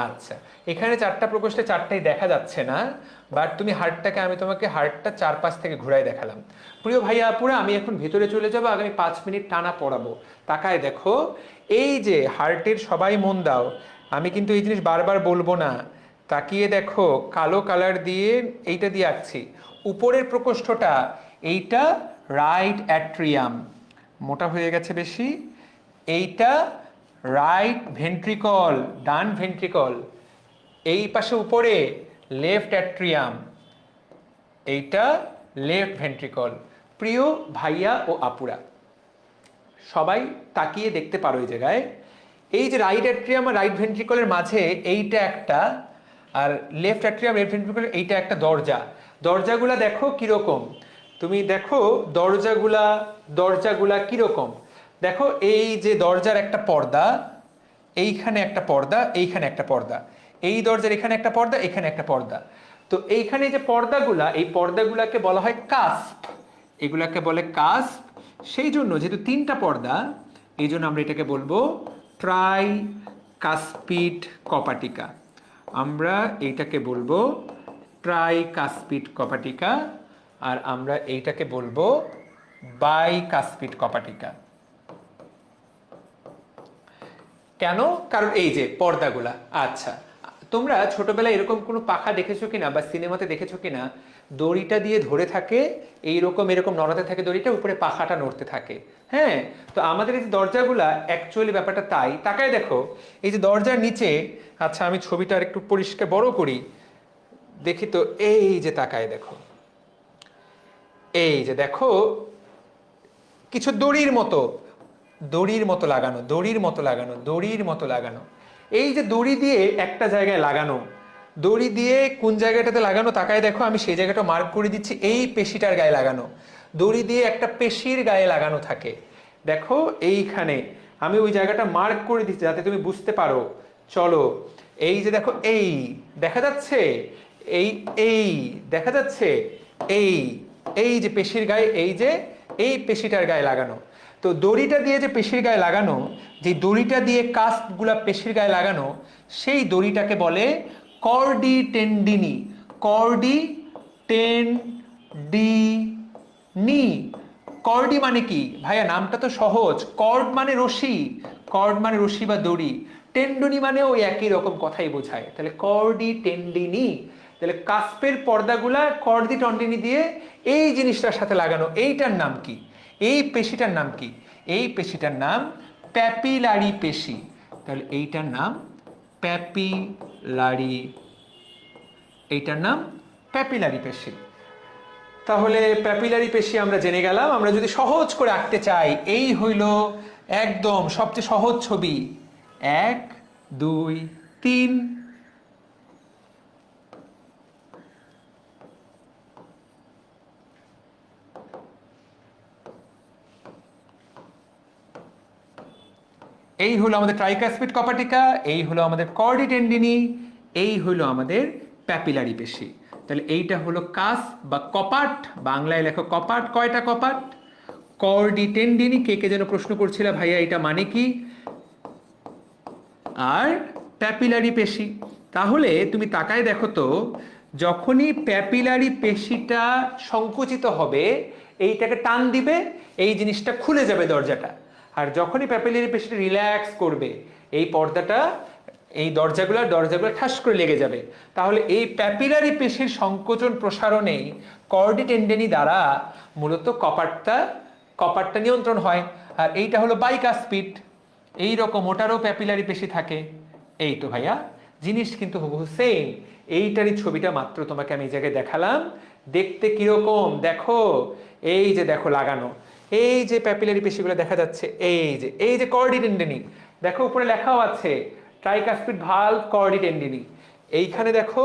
আচ্ছা, এখানে 4টা প্রকোষ্ঠে 4টাই দেখা যাচ্ছে না, বাট তুমি হার্টটাকে, আমি তোমাকে হার্টটা চারপাশ থেকে ঘুরাই দেখালাম। প্রিয় ভাইয়া আপুরা, আমি এখন ভেতরে চলে যাব, আগামী 5 মিনিট টানা পড়াবো। তাকায় দেখো, এই যে হার্টের, সবাই মন দাও, আমি কিন্তু এই জিনিস বারবার বলবো না। তাকিয়ে দেখো, কালো কালার দিয়ে এইটা দিয়ে আঁকছি, উপরের প্রকোষ্ঠটা এইটা রাইট অ্যাট্রিয়াম, মোটা হয়ে গেছে বেশি। এইটা রাইট ভেন্ট্রিকল, ডান ভেন্ট্রিকল। এই পাশে উপরে লেফট অ্যাট্রিয়াম, এইটা লেফট ভেন্ট্রিকল। প্রিয় ভাইয়া ও আপুরা, সবাই তাকিয়ে দেখতে পারো এই জায়গায়, এই যে রাইট অ্যাট্রিয়াম আর রাইট ভেন্ট্রিকলের মাঝে এইটা একটা, আর লেফট অ্যাট্রিয়াম লেফট ভেন্ট্রিকল এইটা একটা দরজা। দরজাগুলা দেখো কিরকম, তুমি দেখো দরজাগুলা, দরজাগুলা কিরকম দেখো। এই যে দরজার একটা পর্দা, এইখানে একটা পর্দা, এইখানে একটা পর্দা, এই দরজার এখানে একটা পর্দা, এখানে একটা পর্দা। তো এইখানে যে পর্দাগুলা, এই পর্দাগুলাকে বলা হয় কাস্প, এগুলাকে বলে কাস্প। সেই জন্য যেহেতু 3টা পর্দা, এই জন্য আমরা এটাকে বলবো ট্রাই কাস্পিড কপাটিকা। আমরা এইটাকে বলবো ট্রাই কাস্পিড কপাটিকা, আর আমরা এইটাকে বলবো বাই কাস্পিড কপাটিকা। কেন? কারণ এই যে পর্দাগুলা। আচ্ছা, তোমরা ছোটবেলায় এরকম কোনো পাখা দেখেছো কিনা বা সিনেমাতে দেখেছো কিনা, দড়িটা দিয়ে ধরে থাকে, এইরকম এরকম নড়াতে থাকে দড়িটা, উপরে পাখাটা নড়তে থাকে। হ্যাঁ, তো আমাদের এই যে দরজাগুলা অ্যাকচুয়ালি ব্যাপারটা তাই। তাকায় দেখো, এই যে দরজার নিচে, আচ্ছা আমি ছবিটা আর একটু পরিষ্কার বড় করি, দেখি তো, এই যে তাকায় দেখো, এই যে দেখো কিছু দড়ির মতো, দড়ির মতো লাগানো, দড়ির মতো লাগানো, দড়ির মতো লাগানো। এই যে দড়ি দিয়ে একটা জায়গায় লাগানো, দড়ি দিয়ে কোন জায়গাটাতে লাগানো তাকায় দেখো, আমি সেই জায়গাটা মার্ক করে দিচ্ছি, এই পেশিটার গায়ে লাগানো। দড়ি দিয়ে একটা পেশির গায়ে লাগানো থাকে, দেখো এইখানে আমি ওই জায়গাটা মার্ক করে দিচ্ছি যাতে তুমি বুঝতে পারো। চলো, এই যে দেখো, এই দেখা যাচ্ছে, এই এই দেখা যাচ্ছে, এই এই যে পেশির গায়ে, এই যে এই পেশিটার গায়ে লাগানো। তো দড়িটা দিয়ে যে পেশির গায়ে লাগানো, যে দড়িটা দিয়ে কাস্পগুলা পেশির গায়ে লাগানো, সেই দড়িটাকে বলে কর্ডি টেন্ডিনি। কর্ডি টেন্ডিনি। কর্ডি মানে কি ভাইয়া? নামটা তো সহজ, কর্ড মানে রশি, কর্ড মানে রশি বা দড়ি, টেন্ডুনি মানে ওই একই রকম কথাই বোঝায়। তাহলে কর্ডি টেন্ডিনি, তাহলে কাস্পের পর্দাগুলা কর্ডি টেন্ডিনি দিয়ে এই জিনিসটার সাথে লাগানো, এইটার নাম কি? এই পেশিটার নাম কি? এই পেশিটার নাম প্যাপিলারি পেশি। তাহলে এইটার নাম প্যাপিলারি, এইটার নাম প্যাপিলারি পেশি। তাহলে প্যাপিলারি পেশি আমরা জেনে গেলাম। আমরা যদি সহজ করে আঁকতে চাই, এই হইল একদম সবচেয়ে সহজ ছবি, 1 2 3। এই হলো আমাদের ট্রাইকাসপিড কপাটিকা, এই হলো আমাদের কর্ডি টেন্ডিনি, এই হলো আমাদের প্যাপিলারি পেশি। তাহলে এইটা হলো কাস বা কপাট, বাংলায় লেখো কপাট। কয়টা কপাট? কর্ডি টেন্ডিনি। কে কে যেন প্রশ্ন করছিল ভাইয়া এটা মানে কি? আর প্যাপিলারি পেশি। তাহলে তুমি তাকায় দেখো তো, যখনই প্যাপিলারি পেশিটা সংকুচিত হবে, এইটাকে টান দিবে, এই জিনিসটা খুলে যাবে দরজাটা। আর যখনই প্যাপিলারি পেশিটা রিল্যাক্স করবে, এই পর্দাটা, এই দরজাগুলো ঠাস করে লেগে যাবে। তাহলে এই প্যাপিলারি পেশির সংকোচন প্রসারণেই কর্ডি টেন্ডেনি দ্বারা মূলত কপাটটা নিয়ন্ত্রণ হয়। আর এইটা হলো বাইকাসপিড, এইরকম ওটারও প্যাপিলারি পেশি থাকে। এই তো ভাইয়া, জিনিস কিন্তু হুবহু সেম। এইটারই ছবিটা মাত্র তোমাকে আমি এই জায়গায় দেখালাম, দেখতে কিরকম দেখো। এই যে দেখো লাগানো, এই যে প্যাপিলারি পেশিগুলো দেখা যাচ্ছে, এই যে কর্ডি টেন্ডেনি, দেখো উপরে লেখাও আছে ট্রাইকাসপিড ভালভ কর্ডি টেন্ডেনি। এইখানে দেখো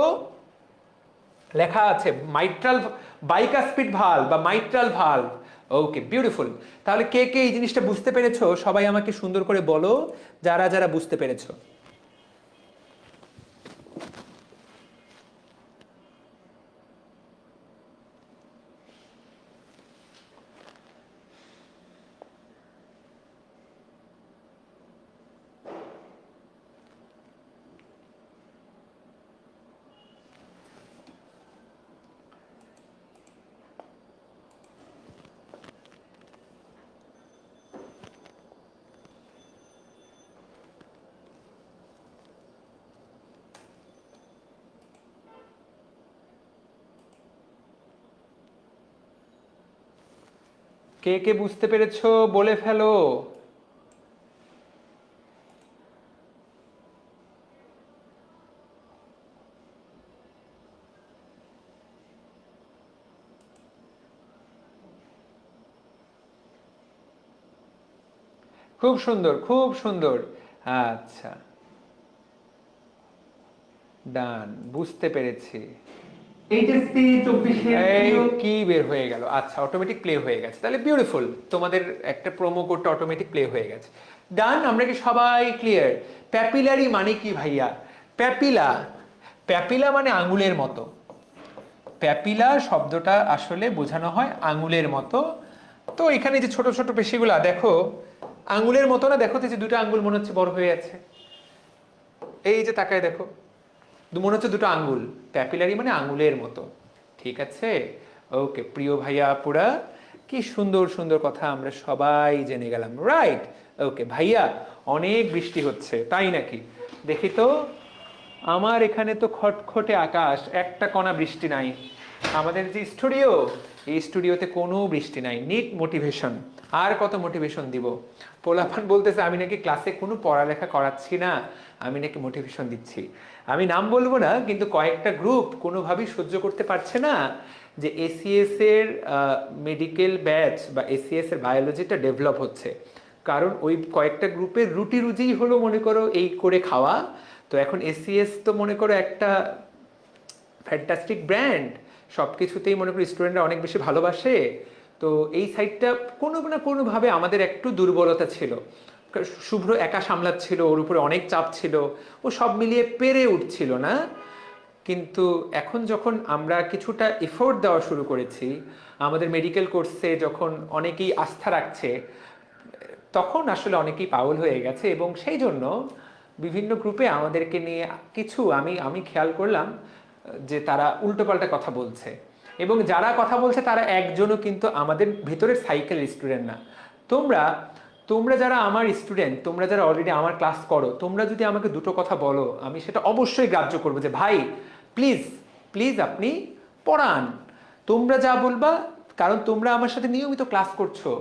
লেখা আছে মাইট্রাল বাইকাসপিড ভালভ বা মাইট্রাল ভালভ। ওকে, বিউটিফুল। তাহলে কে কে এই জিনিসটা বুঝতে পেরেছো? সবাই আমাকে সুন্দর করে বলো, যারা যারা বুঝতে পেরেছো। কে কে বুঝতে পেরেছো বলে ফেলো। খুব সুন্দর, খুব সুন্দর। আচ্ছা, ডান, বুঝতে পেরেছি। এইচএসসি 24-এর এই কি বের হয়ে গেল? আচ্ছা, অটোমেটিক প্লে হয়ে গেছে, তাহলে বিউটিফুল। তোমাদের একটা প্রোমো কোডটা অটোমেটিক প্লে হয়ে গেছে। ডান, আমরা কি সবাই ক্লিয়ার? প্যাপিলারি মানে কি ভাইয়া? প্যাপিলা, প্যাপিলা মানে আঙুলের মতো। প্যাপিলা শব্দটা আসলে বোঝানো হয় আঙুলের মতো। তো এখানে যে ছোট ছোট পেশিগুলা দেখো, আঙুলের মতো না? দেখো তো, যে দুটো আঙ্গুল মনে হচ্ছে বড় হয়ে আছে, এই যে তাকায় দেখো, মনে হচ্ছে দুটো আঙ্গুল। প্যাপিলারি মানে আঙ্গুলের মতো, ঠিক আছে? ওকে প্রিয় ভাইয়া আপুরা, কি সুন্দর সুন্দর কথা আমরা সবাই জেনে গেলাম, রাইট? ওকে ভাইয়া, অনেক বৃষ্টি হচ্ছে তাই নাকি? দেখি তো, আমার এখানে তো খটখটে আকাশ, একটা কণা বৃষ্টি নাই। আমাদের যে স্টুডিও, এই স্টুডিওতে কোনো বৃষ্টি নাই, নিট মোটিভেশন। আর কত মোটিভেশন দিব? পোলাপান বলতেছে আমি নাকি ক্লাসে কোনো পড়ালেখা করাচ্ছি না, আমি নাকি মোটিভেশন দিচ্ছি। আমি নাম বলবো না, কিন্তু কয়েকটা গ্রুপ কোনোভাবেই সহ্য করতে পারছে না যে এসিএস এর মেডিকেল ব্যাচ বা এসিএস এর বায়োলজিটা ডেভেলপ হচ্ছে। কারণ ওই কয়েকটা গ্রুপের রুটি রুজিই হলো মনে করো এই করে খাওয়া। তো এখন এসিএস তো মনে করো একটা ফ্যান্টাস্টিক ব্র্যান্ড, সব কিছুতেই মনে করি স্টুডেন্টরা অনেক বেশি ভালোবাসে। তো এই সাইডটা কোনো না কোনোভাবে আমাদের একটু দুর্বলতা ছিল। শুভ্র একা সামলাচ্ছিল, ওর উপরে অনেক চাপ ছিল, ও সব মিলিয়ে পেরে উঠছিল না। কিন্তু এখন যখন আমরা কিছুটা এফোর্ট দেওয়া শুরু করেছি, আমাদের মেডিকেল কোর্সে যখন অনেকেই আস্থা রাখছে, তখন আসলে অনেকেই পাগল হয়ে গেছে। এবং সেই জন্য বিভিন্ন গ্রুপে আমাদেরকে নিয়ে কিছু আমি আমি খেয়াল করলাম যে তারা উল্টোপাল্টা কথা বলছে। এবং যারা কথা বলছে তারা একজনও কিন্তু আমাদের ভেতরের সাইকেল স্টুডেন্ট না। তোমরা তোমরা যারা আমার স্টুডেন্ট, তোমরা যারা অলরেডি আমার ক্লাস করো, তোমরা যদি আমাকে দুটো কথা বলো, আমি সেটা অবশ্যই গ্রাহ্য করবো যে ভাই প্লিজ প্লিজ আপনি পড়ান, তোমরা যা বলবা। কারণ তোমরা আমার সাথে নিয়মিত ক্লাস করছো।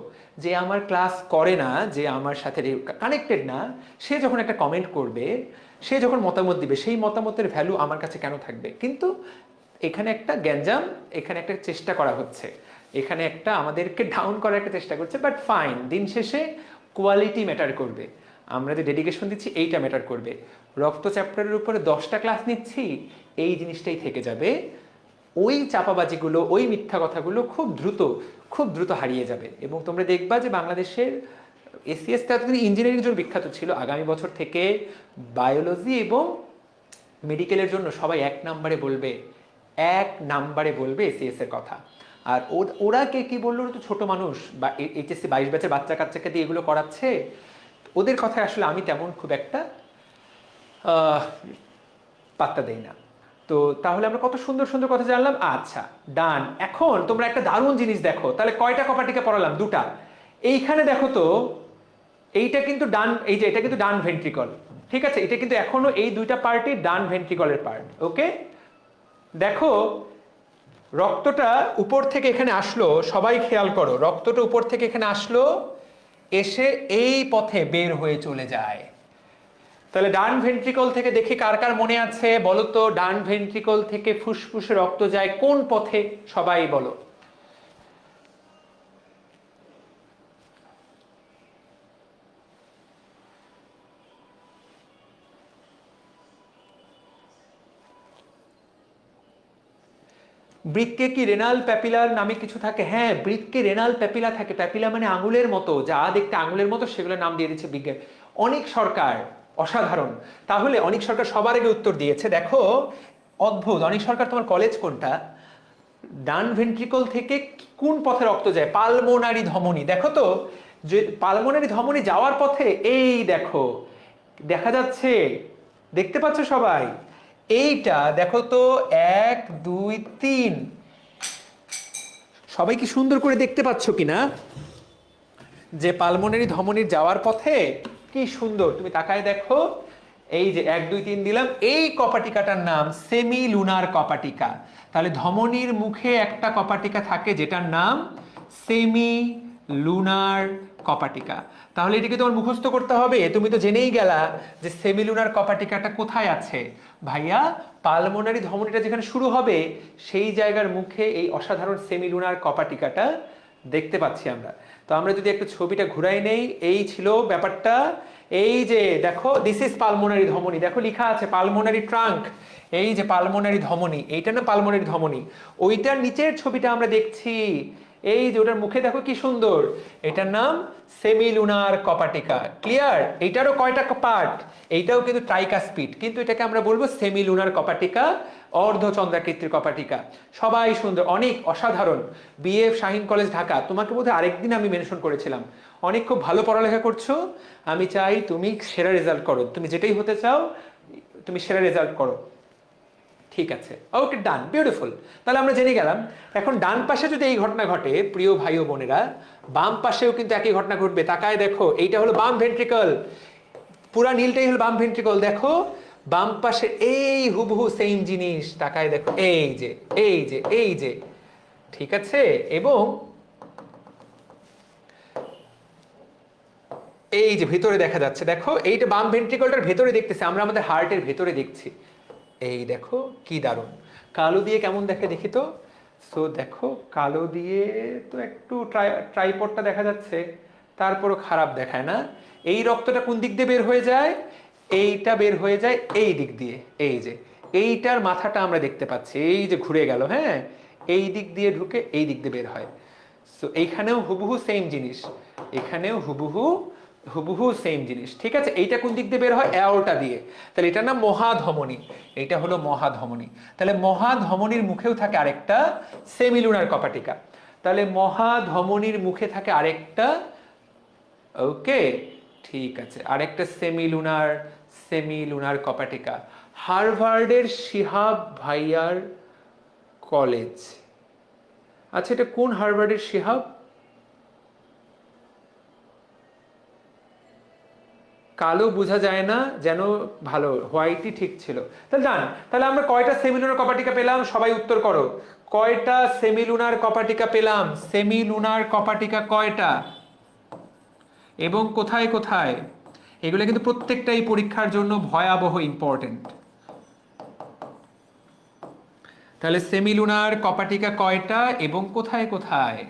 যে আমার ক্লাস করে না, যে আমার সাথে কানেক্টেড না, সে যখন একটা কমেন্ট করবে, সে যখন মতামত দিবে, সেই মতামতের ভ্যালু আমার কাছে কেন থাকবে? কিন্তু এখানে একটা গ্যাঞ্জাম, এখানে একটা চেষ্টা করা হচ্ছে, এখানে একটা আমাদেরকে ডাউন করার একটা চেষ্টা করছে। বাট ফাইন, দিন শেষে কোয়ালিটি ম্যাটার করবে। আমরা যে ডেডিকেশন দিচ্ছি এইটা ম্যাটার করবে। রক্ত চ্যাপ্টারের উপরে 10টা ক্লাস নিচ্ছি, এই জিনিসটাই থেকে যাবে। ওই চাপাবাজিগুলো, ওই মিথ্যা কথাগুলো খুব দ্রুত হারিয়ে যাবে। এবং তোমরা দেখবা যে বাংলাদেশের এসিএসটা এতদিন ইঞ্জিনিয়ারিং জন্য বিখ্যাত ছিল, আগামী বছর থেকে বায়োলজি এবং মেডিকেলের জন্য সবাই এক নাম্বারে বলবে এসিএস এর কথা। আর ওরা কে কি বললো, তো ছোট মানুষ বা এইচএসসি 22 ব্যাচের বাচ্চা কাচ্চাকে দিয়ে এগুলো করাচ্ছে, ওদের কথায় আসলে আমি তেমন খুব একটা পাত্তা দেই না। তো তাহলে আমরা কত সুন্দর সুন্দর কথা জানলাম। আচ্ছা ডান, এখন তোমরা একটা দারুণ জিনিস দেখো। তাহলে কয়টা কপাটিকা পড়ালাম? 2টা। এইখানে দেখো তো, এইটা কিন্তু ডান, এই যে এটা কিন্তু ডান ভেন্ট্রিকল, ঠিক আছে? এটা কিন্তু এখনো এই 2টা পার্টই ডান ভেন্ট্রিকলের পার্ট। ওকে, দেখো রক্তটা উপর থেকে এখানে আসলো, সবাই খেয়াল করো, রক্তটা উপর থেকে এখানে আসলো, এসে এই পথে বের হয়ে চলে যায়। তাহলে ডান ভেন্ট্রিকল থেকে দেখি কার কার মনে আছে বলো তো, ডান ভেন্ট্রিকল থেকে ফুসফুসে রক্ত যায় কোন পথে? সবাই বলো। বৃক্কে কি রেনাল প্যাপিলার নামে কিছু থাকে? হ্যাঁ, বৃক্কে রেনাল প্যাপিলা থাকে। প্যাপিলা মানে আঙুলের মতো, যা দেখতে আঙুলের মতো সেগুলোর নাম দিয়ে দিচ্ছে বিজ্ঞান। অনেক সরকার, অসাধারণ। তাহলে অনেক সরকার সবার আগে উত্তর দিয়েছে। দেখো অদ্ভুত, অনেক সরকার তোমার কলেজ কোনটা? ডান ভেন্ট্রিকল থেকে কোন পথে রক্ত যায়? পালমোনারি ধমনী। দেখো তো, যে পালমোনারি ধমনী যাওয়ার পথে এই দেখো, দেখা যাচ্ছে, দেখতে পাচ্ছ সবাই? এইটা দেখো তো, 1 2 3, সবাই কি সুন্দর করে দেখতে পাচ্ছ কিনা যে পালমোনারি ধমনীর যাওয়ার পথে কি সুন্দর? তুমি তাকায় দেখো, এই যে 1 2 3 দিলাম, এই কপাটিকাটার নাম সেমি লুনার কপাটিকা। তাহলে ধমনীর মুখে একটা কপাটিকা থাকে যেটার নাম সেমি লুনার কপাটিকা। তাহলে এটাকে তোমার মুখস্থ করতে হবে। তুমি তো জেনেই গেলা যে সেমি লুনার কপাটিকাটা কোথায় আছে ভাইয়া। পালমোনারি ধমনীটা যেখানে শুরু হবে সেই জায়গার মুখে এই অসাধারণ সেমি লুনার কপাটিকাটা দেখতে পাচ্ছি আমরা। তো আমরা যদি একটু ছবিটা ঘুরাই নেই, এই ছিল ব্যাপারটা। এই যে দেখো, দিস ইজ পালমোনারি ধমনী, দেখো লেখা আছে পালমোনারি ট্রাঙ্ক। এই যে পালমোনারি ধমনী, এইটা না পালমোনারি ধমনী, ওইটার নিচের ছবিটা আমরা দেখছি। এই যে ওটার মুখে দেখো কি সুন্দর, এটার নাম সেমিলুনার কপাটিকা। ক্লিয়ার? এইটারও কয়টা পার্ট? এইটাও কিন্তু ট্রাইকাস্পিড, কিন্তু এটাকে আমরা বলবো সেমিলুনার কপাটিকা, অর্ধচন্দ্রাকৃতির কপাটিকা। সবাই সুন্দর, অনেক অসাধারণ। বিএফ শাহিন কলেজ ঢাকা, তোমাকে বোধহয় আরেকদিন আমি মেনশন করেছিলাম, অনেক খুব ভালো পড়ালেখা করছো। আমি চাই তুমি সেরা রেজাল্ট করো, তুমি যেটাই হতে চাও তুমি সেরা রেজাল্ট করো। ঠিক আছে, ওকে ডান, বিউটিফুল। তাহলে আমরা জেনে গেলাম। এখন ডান পাশে যদি এই ঘটনা ঘটে প্রিয় ভাই ও বোনেরা, বাম পাশেও কিন্তু একই ঘটনা ঘটবে। তাকায় দেখো, এইটা হলো বাম ভেন্ট্রিকল, পুরা নীলটাই হলো বাম ভেন্ট্রিকল। দেখো বাম পাশে এই হুবহু সেম জিনিস, তাকায় দেখো, এই যে এই যে এই যে, ঠিক আছে। এবং এই যে ভিতরে দেখা যাচ্ছে, দেখো এইটা বাম ভেন্ট্রিকলটার ভেতরে দেখতেছি আমরা, আমাদের হার্টের ভেতরে দেখছি। এই দেখো কি দারুণ। কালো দিয়ে কেমন দেখে দেখি তো। সো দেখো কালো দিয়ে তো একটু ট্রাইপডটা দেখা যাচ্ছে, তারপরও খারাপ দেখায় না। এই রক্তটা কোন দিক দিয়ে বের হয়ে যায়? এইটা বের হয়ে যায় এই দিক দিয়ে, এই যে এইটার মাথাটা আমরা দেখতে পাচ্ছি, এই যে ঘুরে গেল, হ্যাঁ, এই দিক দিয়ে ঢুকে এই দিক দিয়ে বের হয়। সো এইখানেও হুবহু সেম জিনিস, এখানেও হুবহু হুবহু সেম জিনিস, ঠিক আছে। এইটা কোন দিক দিয়ে বের হয়? অ্যাওর্টা দিয়ে। তাহলে এটা না মহাধমনী, এইটা হলো মহাধমনী। তাহলে মহাধমনীর মুখেও থাকে আরেকটা সেমিলুনার কপাটিকা। তাহলে মহাধমনীর মুখে থাকে আরেকটা, ওকে, ঠিক আছে, আরেকটা সেমিলুনার সেমিলুনার কপাটিকা। হার্ভার্ডের শিহাব ভাইয়ার কলেজ, আচ্ছা এটা কোন হার্ভার্ডের শিহাব? কালো বোঝা যায় না, যেন ভালো হোয়াইটই ঠিক ছিল। তাহলে ডান। তাহলে আমরা কয়টা সেমিলুনার কপাটিকা পেলাম? সবাই উত্তর করো। কয়টা সেমিলুনার কপাটিকা পেলাম? সেমিলুনার কপাটিকা কয়টা এবং কোথায় কোথায়? এগুলো কিন্তু প্রত্যেকটাই পরীক্ষার জন্য ভয়াবহ ইম্পর্টেন্ট। তাহলে সেমিলুনার কপাটিকা কয়টা এবং কোথায় কোথায়?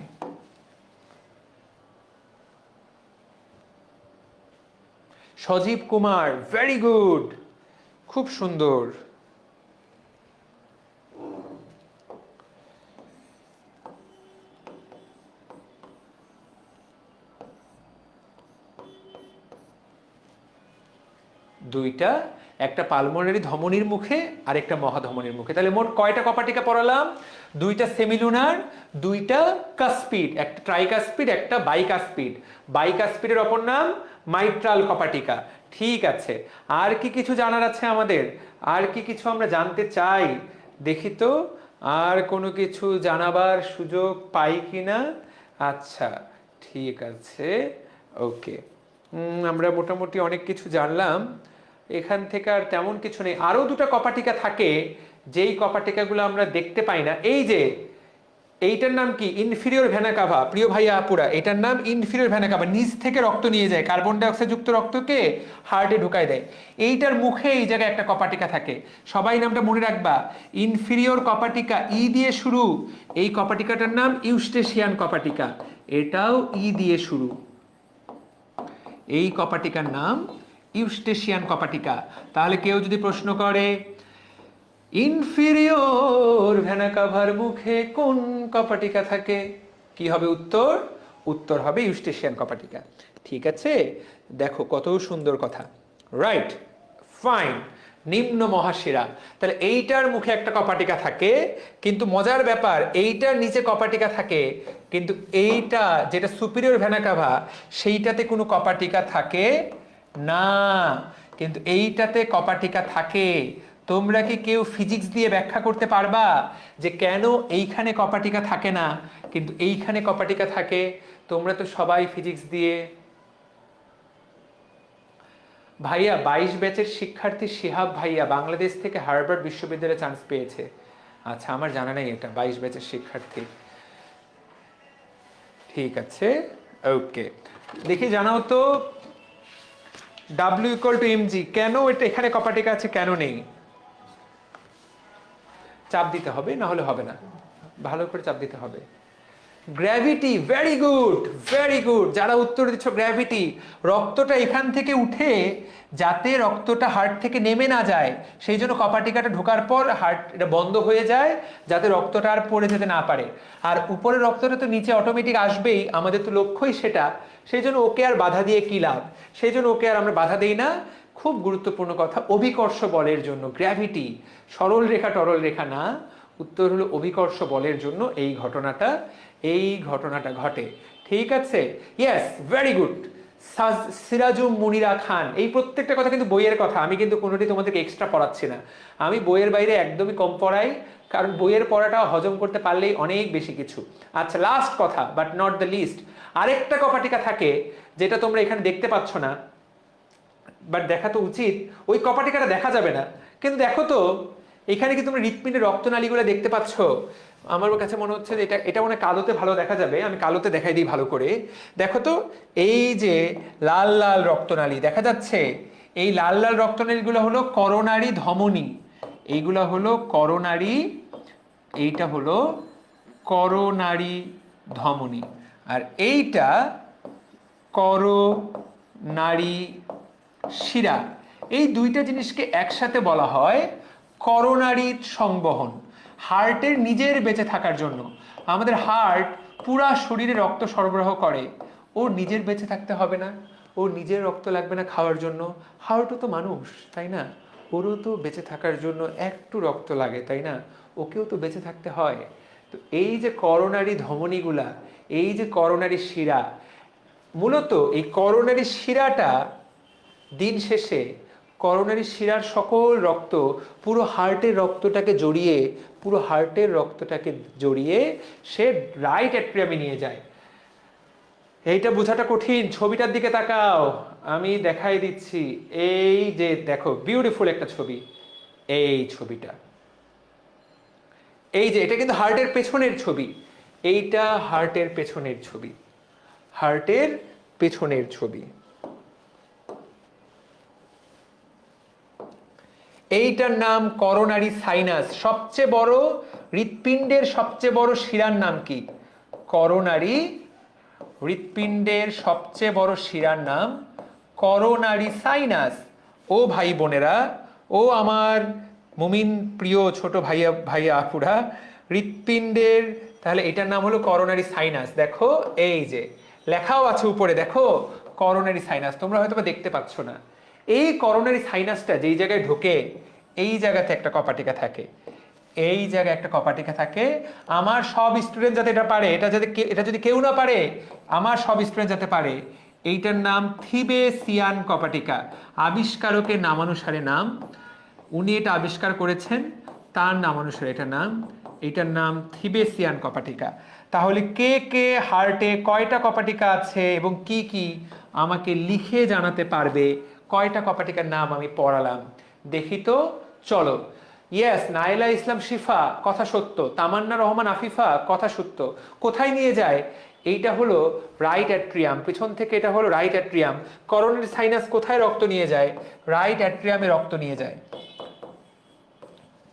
সজীব কুমার, ভেরি গুড, খুব সুন্দর। দুইটা, একটা পালমোনারি ধমনীর মুখে আর একটা মহাধমনীর মুখে। তাহলে মোট কয়টা কপাটিকা পড়ালাম? দুইটা সেমিলুনার, দুইটা কাসপিড, একটা ট্রাইকাসপিড একটা বাইকাসপিড। বাইকাসপিডের অপর নাম মাইট্রাল কপাটিকা। ঠিক আছে, আর কি কিছু জানার আছে আমাদের? আর কি কিছু আমরা জানতে চাই দেখি তো, আর কোনো কিছু জানাবার সুযোগ পাই কিনা? আচ্ছা ঠিক আছে, ওকে, আমরা মোটামুটি অনেক কিছু জানলাম। এখান থেকে আর তেমন কিছু নেই। আরো দুটো কপাটিকা থাকে, যেই কপাটিকাগুলো আমরা দেখতে পাই না। এই যে এইটার নাম কি? Inferior vena CAVA. প্রিয় ভাইয়া আপুরা, এটার নাম ইনফিরিয়র ভেনা কাভা। নিচ থেকে রক্ত নিয়ে যায়, কার্বন ডাইঅক্সাইড যুক্ত রক্তকে হার্টে ঢুকায় দেয়। এইটার মুখে এই জায়গায় একটা কপাটিকা থাকে, সবাই নামটা মনে রাখবা। ইনফিরিয়র কপাটিকা, ই দিয়ে শুরু। এই কপাটিকাটার নাম ইউস্টেশিয়ান কপাটিকা, এটাও ই দিয়ে শুরু। এই কপাটিকার নাম ইউস্টেশিয়ান কপাটিকা। তাহলে কেউ যদি প্রশ্ন করে ইনফিরিয়র ভেনা কাভার মুখে কোন কপাটিকা থাকে, কি হবে উত্তর? উত্তর হবে ইউস্টেশিয়ান কপাটিকা। ঠিক আছে, দেখো কত সুন্দর কথা, রাইট, ফাইন। নিম্ন মহাশিরা, তাহলে এইটার মুখে একটা কপাটিকা থাকে, কিন্তু মজার ব্যাপার এইটার নিচে কপাটিকা থাকে, কিন্তু এইটা যেটা সুপিরিয়র ভেনা কাভা সেইটাতে কোনো কপাটিকা থাকে না, কিন্তু এইটাতে কপাটিকা থাকে। তোমরা কি কেউ ফিজিক্স দিয়ে ব্যাখ্যা করতে পারবা যে কেন এইখানে কপাটিকা থাকে না কিন্তু এইখানে কপাটিকা থাকে? তোমরা তো সবাই ফিজিক্স দিয়ে। ভাইয়া 22 ব্যাচের শিক্ষার্থী শিহাব ভাইয়া বাংলাদেশ থেকে হার্ভার্ড বিশ্ববিদ্যালয়ে চান্স পেয়েছে। আচ্ছা আমার জানা নেই এটা, 22 ব্যাচের শিক্ষার্থী। ঠিক আছে, ওকে, দেখি জানাও তো। W = mg, কেন এটা এখানে কপাটিকা আছে কেন নেই? চাপ দিতে হবে, না হলে হবে না, ভালো করে চাপ দিতে হবে। Gravity, very good, very good, যারা উত্তর দিচ্ছ গ্র্যাভিটি। রক্তটা এখান থেকে উঠে যাতে রক্তটা হার্ট থেকে নেমে না যায়, সেই জন্য কপাটিকাটা ঢোকার পর হার্ট এটা বন্ধ হয়ে যায়, যাতে রক্তটা আর পড়ে যেতে না পারে। আর উপরে রক্তটা তো নিচে অটোমেটিক আসবেই, আমাদের তো লক্ষ্যই সেটা, সেই জন্য ওকে আর বাধা দিয়ে কি লাভ, সেই জন্য ওকে আর আমরা বাধা দেই না। খুব গুরুত্বপূর্ণ কথা, অভিকর্ষ বলের জন্য গ্র্যাভিটি, সরল রেখা টরল রেখা না, উত্তর হলো অভিকর্ষ বলের জন্য এই ঘটনাটা ঘটে। ঠিক আছে, ইয়েস, ভেরি গুড। সিরাজুম মুনিরা খান, এই প্রত্যেকটা কথা কিন্তু বইয়ের কথা, আমি কিন্তু কোনোটি তোমাদেরকে এক্সট্রা পড়াচ্ছি না, আমি বইয়ের বাইরে একদমই কম পড়াই, কারণ বইয়ের পড়াটা হজম করতে পারলেই অনেক বেশি কিছু। আচ্ছা লাস্ট কথা, বাট নট দ্য লিস্ট, আরেকটা কপাটিকা থাকে যেটা তোমরা এখানে দেখতে পাচ্ছ না, বাট দেখা তো উচিত, ওই কপাটিকাটা দেখা যাবে না, কিন্তু দেখো তো এখানে কি তুমি হৃৎপিণ্ডের রক্তনালীগুলো দেখতে পাচ্ছ? আমার কাছে মনে হচ্ছে যে এটা এটা মনে হয় কালোতে ভালো দেখা যাবে, আমি কালোতে দেখাই দিই ভালো করে। দেখো তো, এই যে লাল লাল রক্তনালী দেখা যাচ্ছে, এই লাল লাল রক্তনালীগুলো হলো করোনারি ধমনী, এইগুলো হলো করোনারি, এইটা হলো করোনারি ধমনী, আর এইটা করোনারি শিরা। এই দুইটা জিনিসকে একসাথে বলা হয় করোনারি সংবহন। হার্টের নিজের বেঁচে থাকার জন্য, আমাদের হার্ট পুরা শরীরে রক্ত সরবরাহ করে, ওর নিজের বেঁচে থাকতে হবে না, ওর নিজের রক্ত লাগবে না খাওয়ার জন্য, হার্টও তো মানুষ তাই না, ওরও তো বেঁচে থাকার জন্য একটু রক্ত লাগে তাই না, ওকেও তো বেঁচে থাকতে হয়। তো এই যে করোনারি ধমনীগুলা, এই যে করোনারি শিরা, মূলত এই করোনারি শিরাটা দিন শেষে করোনারি শিরার সকল রক্ত পুরো হার্টের রক্তটাকে জড়িয়ে, পুরো হার্টের রক্তটাকে জড়িয়ে সে রাইট অ্যাট্রিয়ামে নিয়ে যায়। এইটা বোঝাটা কঠিন, ছবিটার দিকে তাকাও, আমি দেখাই দিচ্ছি। এই যে দেখো বিউটিফুল একটা ছবি, এই ছবিটা, এই যে এটা কিন্তু হার্টের পেছনের ছবি, এইটা হার্টের পেছনের ছবি, হার্টের পেছনের ছবি। এইটার নাম করোনারি সাইনাস। সবচেয়ে বড় হৃৎপিণ্ডের সবচেয়ে বড় শিরার নাম কি? করোনারি। হৃৎপিণ্ডের সবচেয়ে বড় শিরার নাম করোনারি সাইনাস। ও ভাই বোনেরা, ও আমার মুমিন প্রিয় ছোট ভাইয়া ভাইয়া আপুরা, হৃৎপিণ্ডের তাহলে এটার নাম হলো করোনারি সাইনাস। দেখো এই যে লেখাও আছে উপরে, দেখো করোনারি সাইনাস, তোমরা হয়তো বা দেখতে পাচ্ছ না। এই করোনারি সাইনাসটা যেই জায়গায় ঢোকে, এই জায়গাতে একটা কপাটিকা থাকে, এই জায়গায় একটা কপাটিকা থাকে। আমার সব স্টুডেন্ট যাতে এটা পারে, এটা যদি কেউ না পারে, আমার সব স্টুডেন্ট যাতে পারে। এইটার নাম থিবেসিয়ান কপাটিকা, আবিষ্কারকের নামানুসারে নাম, উনি এটা আবিষ্কার করেছেন, তার নামানুসারে এটার নাম থিবেসিয়ান কপাটিকা। তাহলে কে কে হার্টে কয়টা কপাটিকা আছে এবং কি কি আমাকে লিখে জানাতে পারবে? কয়টা কপাটিকার নাম আমি পড়ালাম দেখি তো, চলো। ইয়েস, নাইলা ইসলাম শিফা, কথা সত্য। তামান্না রহমান আফিফা, কথা সত্য। কোথায় নিয়ে যায়? এইটা হলো রাইট অ্যাট্রিয়াম, পিছন থেকে এটা হলো রাইট অ্যাট্রিয়াম। করোনারি সাইনাস কোথায় রক্ত নিয়ে যায়? রাইট অ্যাট্রিয়ামে রক্ত নিয়ে যায়।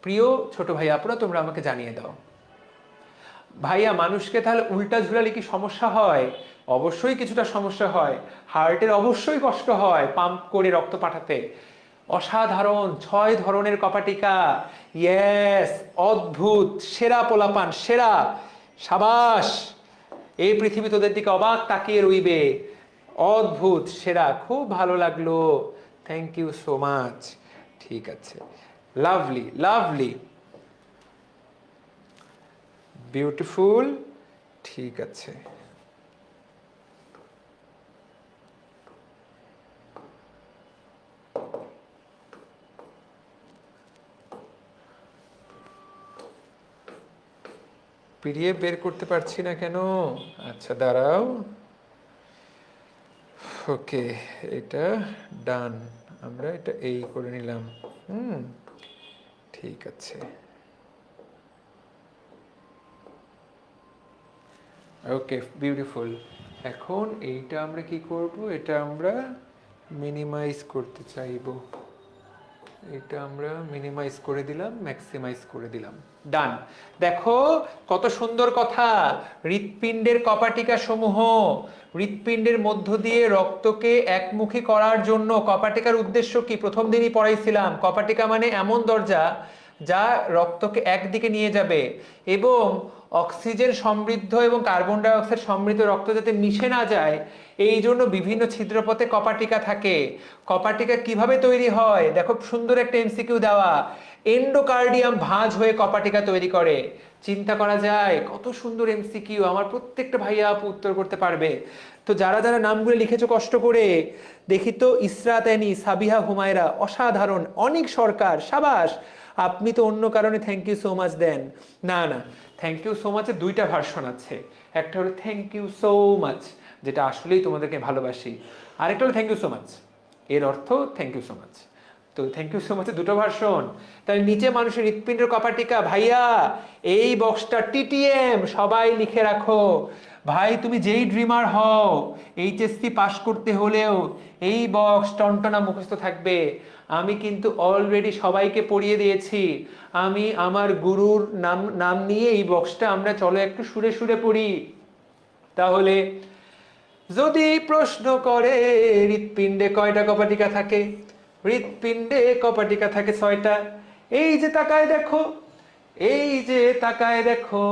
প্রিয় ছোট ভাই আপুরা, তোমরা আমাকে জানিয়ে দাও ভাইয়া, মানুষকে তাহলে উল্টা ঝুলালে কি সমস্যা হয়? অবশ্যই কিছুটা সমস্যা হয়, হার্টের অবশ্যই কষ্ট হয় পাম্প করে রক্ত পাঠাতে। অসাধারণ 6 ধরনের কপাটিকা, ইয়েস, অদ্ভুত, সেরা পোলাপান, সেরা, সাবাস, এই পৃথিবী তোদের দিকে অবাক তাকিয়ে রইবে, অদ্ভুত, সেরা, খুব ভালো লাগলো, থ্যাংক ইউ সো মাচ। ঠিক আছে, লাভলি লাভলি, বিউটিফুল, ঠিক আছে। পিডিএফ বের করতে পারছি না কেন? আচ্ছা দাঁড়াও, ওকে, এটা ডান, আমরা এটা এই করে নিলাম। ঠিক আছে, ওকে, বিউটিফুল। এখন এইটা আমরা কি করব? এটা আমরা মিনিমাইজ করতে চাইবো, এটা আমরা মিনিমাইজ করে দিলাম, ম্যাক্সিমাইজ করে দিলাম, ডান। দেখো কত সুন্দর কথা, হৃৎপিণ্ডের কপাটিকা সমূহ, হৃৎপিণ্ডের মধ্য দিয়ে রক্তকে একমুখী করার জন্য কপাটিকার উদ্দেশ্য কি? প্রথম দিনই পড়াইছিলাম, কপাটিকা মানে এমন দরজা যা রক্তকে একদিকে নিয়ে যাবে এবং অক্সিজেন সমৃদ্ধ এবং কার্বন ডাই অক্সাইড সমৃদ্ধ রক্ত যাতে মিশে না যায়, এই জন্য বিভিন্ন ছিদ্রপথে কপাটিকা থাকে। কপাটিকা কিভাবে তৈরি হয়? দেখো সুন্দর একটা এমসিকিউ দেওয়া, এন্ডোকার্ডিয়াম ভাঁজ হয়ে কপাটিকা তৈরি করে। চিন্তা করা যায়, কত সুন্দর এমসিকিউ, আমার প্রত্যেকটা ভাইয়া আপু উত্তর করতে পারবে। তো যারা যারা নামগুলো লিখেছো কষ্ট করে, দেখি তো, ইসরাত এনি, সাবিহা হুমায়রা, অসাধারণ, অনেক সরকার, সাবাস, আপনি তো অন্য কারণে থ্যাংক ইউ সো মাচ দেন। না না, থ্যাংক ইউ সো মাচের দুইটা ভার্সন আছে, একটা হলো থ্যাংক ইউ সো মাচ, যেটা আসলেই তোমাদেরকে ভালোবাসি, আরেকটা হলো থ্যাংক ইউ সো মাচ। এর অর্থ থ্যাংক ইউ সো মাচ। তো থ্যাংক ইউ সো মাচ দুটো ভার্সন। তাহলে নিচে মানুষের হৃৎপিণ্ডের কপাটিকা, ভাইয়া এই বক্সটা টিটিএম সবাই লিখে রাখো। ভাই তুমি যেই ড্রিমার হও, এইচএসসি পাশ করতে হলেও এই বক্স টনটনা মুখস্থ থাকবে। আমি কিন্তু অলরেডি সবাইকে পড়িয়ে দিয়েছি। আমি আমার গুরুর নাম নাম নিয়ে এই বক্সটা আমরা চলো একটু সুরে সুরে পড়ি। তাহলে যদি প্রশ্ন করে হৃৎপিণ্ডে কয়টা কপাটিকা থাকে, হৃৎপিণ্ডে কপাটিকা থাকে 6টা। এই যে তাকায় দেখো, এই যে তাকায় দেখো,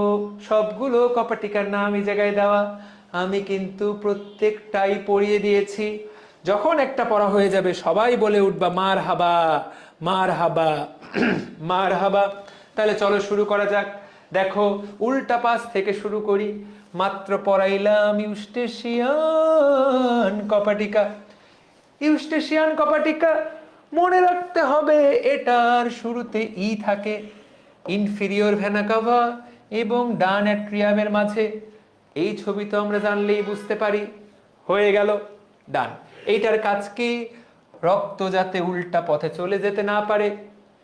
সবগুলো কপাটিকার নাম এই জায়গায় দেওয়া। আমি কিন্তু প্রত্যেকটাই পড়িয়ে দিয়েছি। যখন একটা পড়া হয়ে যাবে সবাই বলে উঠবা মার হাবা, মার হাবা, মার হাবা। তাহলে চলো শুরু করা যাক। দেখো উল্টা পাশ থেকে শুরু করি। মাত্র পড়াইলাম ইউস্টেশিয়ান কপাটিকা। ইউস্টেশিয়ান কপাটিকা মনে রাখতে হবে এটার শুরুতে ই থাকে, ইনফিরিয়র ভেনা কাভা এবং ডান অ্যাট্রিয়ামের মাঝে। এই ছবি তো আমরা জানলেই বুঝতে পারি। হয়ে গেল, ডান। এইটার কাজ কি? রক্ত যাতে উল্টা পথে চলে যেতে না পারে।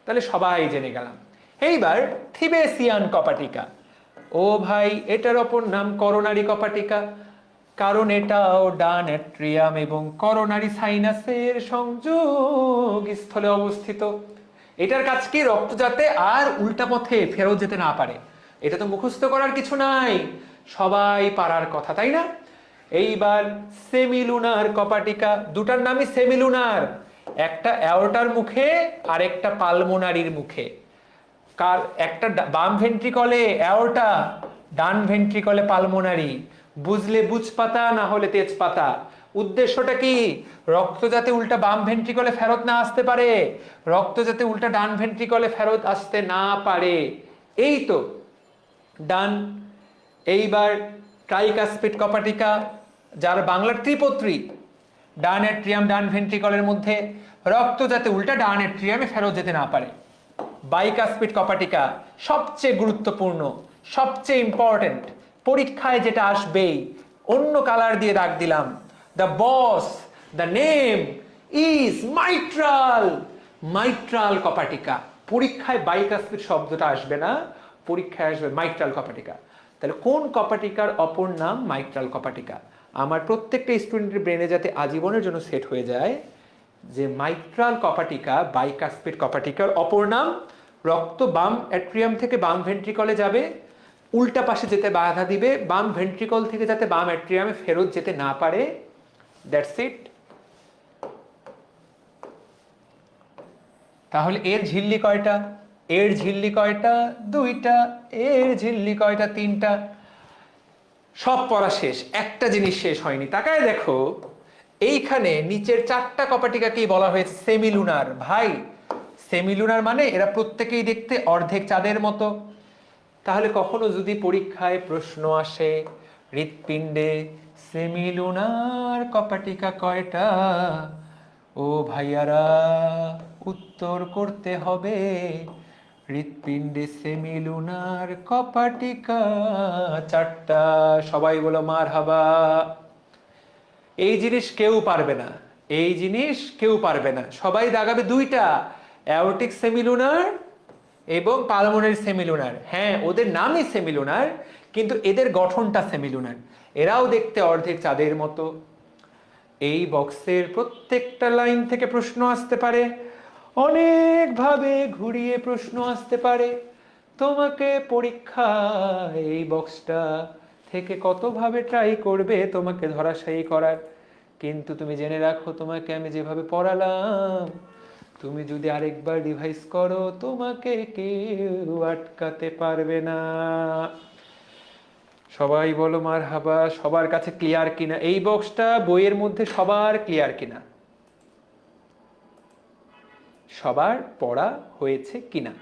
তাহলে সবাই জেনে গেলাম। এইবার থিবেসিয়ান কপাটিকা। ও ভাই এটার অপর নাম করোনারি কপাটিকা, কারণ এটাও ডান অ্যাট্রিয়াম এবং করোনারি সাইনাসের সংযোগ স্থলে অবস্থিত। এটার কাজ কি? রক্ত যাতে আর উল্টা পথে ফেরত যেতে না পারে। এটা তো মুখস্থ করার কিছু নাই, সবাই পারার কথা, তাই না? এইবার সেমিলুনার কপাটিকা। দুটার নামই সেমিলুনার, একটা অ্যাওর্টার মুখে আর একটা পালমোনারির মুখে। কার একটা বাম ভেন্ট্রিকলে অ্যাওর্টা, ডান ভেন্ট্রিকলে পালমোনারি। বুঝলে বুঝপাতা, না হলে তেজপাতা। উদ্দেশ্যটা কি? রক্ত যাতে উল্টা বাম ভেন্ট্রিকলে ফেরত না আসতে পারে, রক্ত যাতে উল্টা ডান ভেন্ট্রিকলে ফেরত আসতে না পারে। এই তো ডান। এইবার ট্রাইকাসপিড কপাটিকা, যার বাংলার ত্রিপত্রী। ডান অ্যাট্রিয়াম ডান ভেন্ট্রিকলের মধ্যে, রক্ত যাতে উল্টা ডান অ্যাট্রিয়ামে ফেরত যেতে না পারে। বাইকাসপিড কপাটিকা সবচেয়ে গুরুত্বপূর্ণ, সবচেয়ে ইম্পর্টেন্ট, পরীক্ষায় যেটা আসবেই। অন্য কালার দিয়ে দাগ দিলাম। The boss, the name is mitral. Mitral কপাটিকা। পরীক্ষায় বাইকাসপিড শব্দটা আসবে না, পরীক্ষায় আসবে মাইট্রাল কপাটিকা। তাহলে কোন কপাটিকার অপর নাম মাইট্রাল কপাটিকা? আমার প্রত্যেকটা স্টুডেন্টের ব্রেনে যাতে আজীবনের জন্য সেট হয়ে যায় যে মাইট্রাল কপাটিকা বাইকাসপিড কপাটিকার অপর নাম। রক্ত বাম অ্যাট্রিয়াম থেকে বাম ভেন্ট্রিকলে যাবে, উল্টা পাশে যেতে বাধা দিবে, বাম ভেন্ট্রিকল থেকে যাতে বাম অ্যাট্রিয়ামে ফেরত যেতে না পারে। That's it. তাহলে এর ঝিল্লি কয়টা? এর ঝিল্লি কয়টা? 2টা। এর ঝিল্লি কয়টা? 3টা। সব পড়া শেষ, একটা জিনিস শেষ হয়নি। তাকায় দেখো, এইখানে নিচের 4টা কপাটিকাকেই বলা হয়েছে সেমিলুনার। ভাই সেমিলুনার মানে এরা প্রত্যেকেই দেখতে অর্ধেক চাঁদের মতো। তাহলে কখনো যদি পরীক্ষায় প্রশ্ন আসে হৃৎপিণ্ডে সেমিলুনার কপাটিকা কয়টা, ও ভাইয়ারা উত্তর করতে হবে হৃৎপিণ্ডে সেমিলুনার কপাটিকা 4টা। সবাই বলো মার হাবা। এই জিনিস কেউ পারবে না, এই জিনিস কেউ পারবে না। সবাই দাগাবে 2টা, অ্যাওর্টিক সেমিলুনার এবং পালমোনারি সেমিলুনার। হ্যাঁ ওদের নামই সেমিলুনার, কিন্তু এদের গঠনটা সেমিলুনার। এরাও দেখতে অর্ধেক চাঁদের মতো। এই বক্সের প্রত্যেকটা লাইন থেকে প্রশ্ন আসতে পারে, অনেকভাবে ঘুরিয়ে প্রশ্ন আসতে পারে। তোমাকে পরীক্ষা এই বক্সটা থেকে কতভাবে ট্রাই করবে তোমাকে ধরাশায়ী করার। কিন্তু তুমি জেনে রাখো, তোমাকে আমি যেভাবে পড়ালাম তুমি যদি আরেকবার রিভাইজ করো তোমাকে কেউ আটকাতে পারবে না। সবাই বলো মার হাবা। সবার কাছে ক্লিয়ার কিনা এই বক্সটা? বইয়ের মধ্যে সবার ক্লিয়ার কিনা? সবার পড়া হয়েছে কিনা?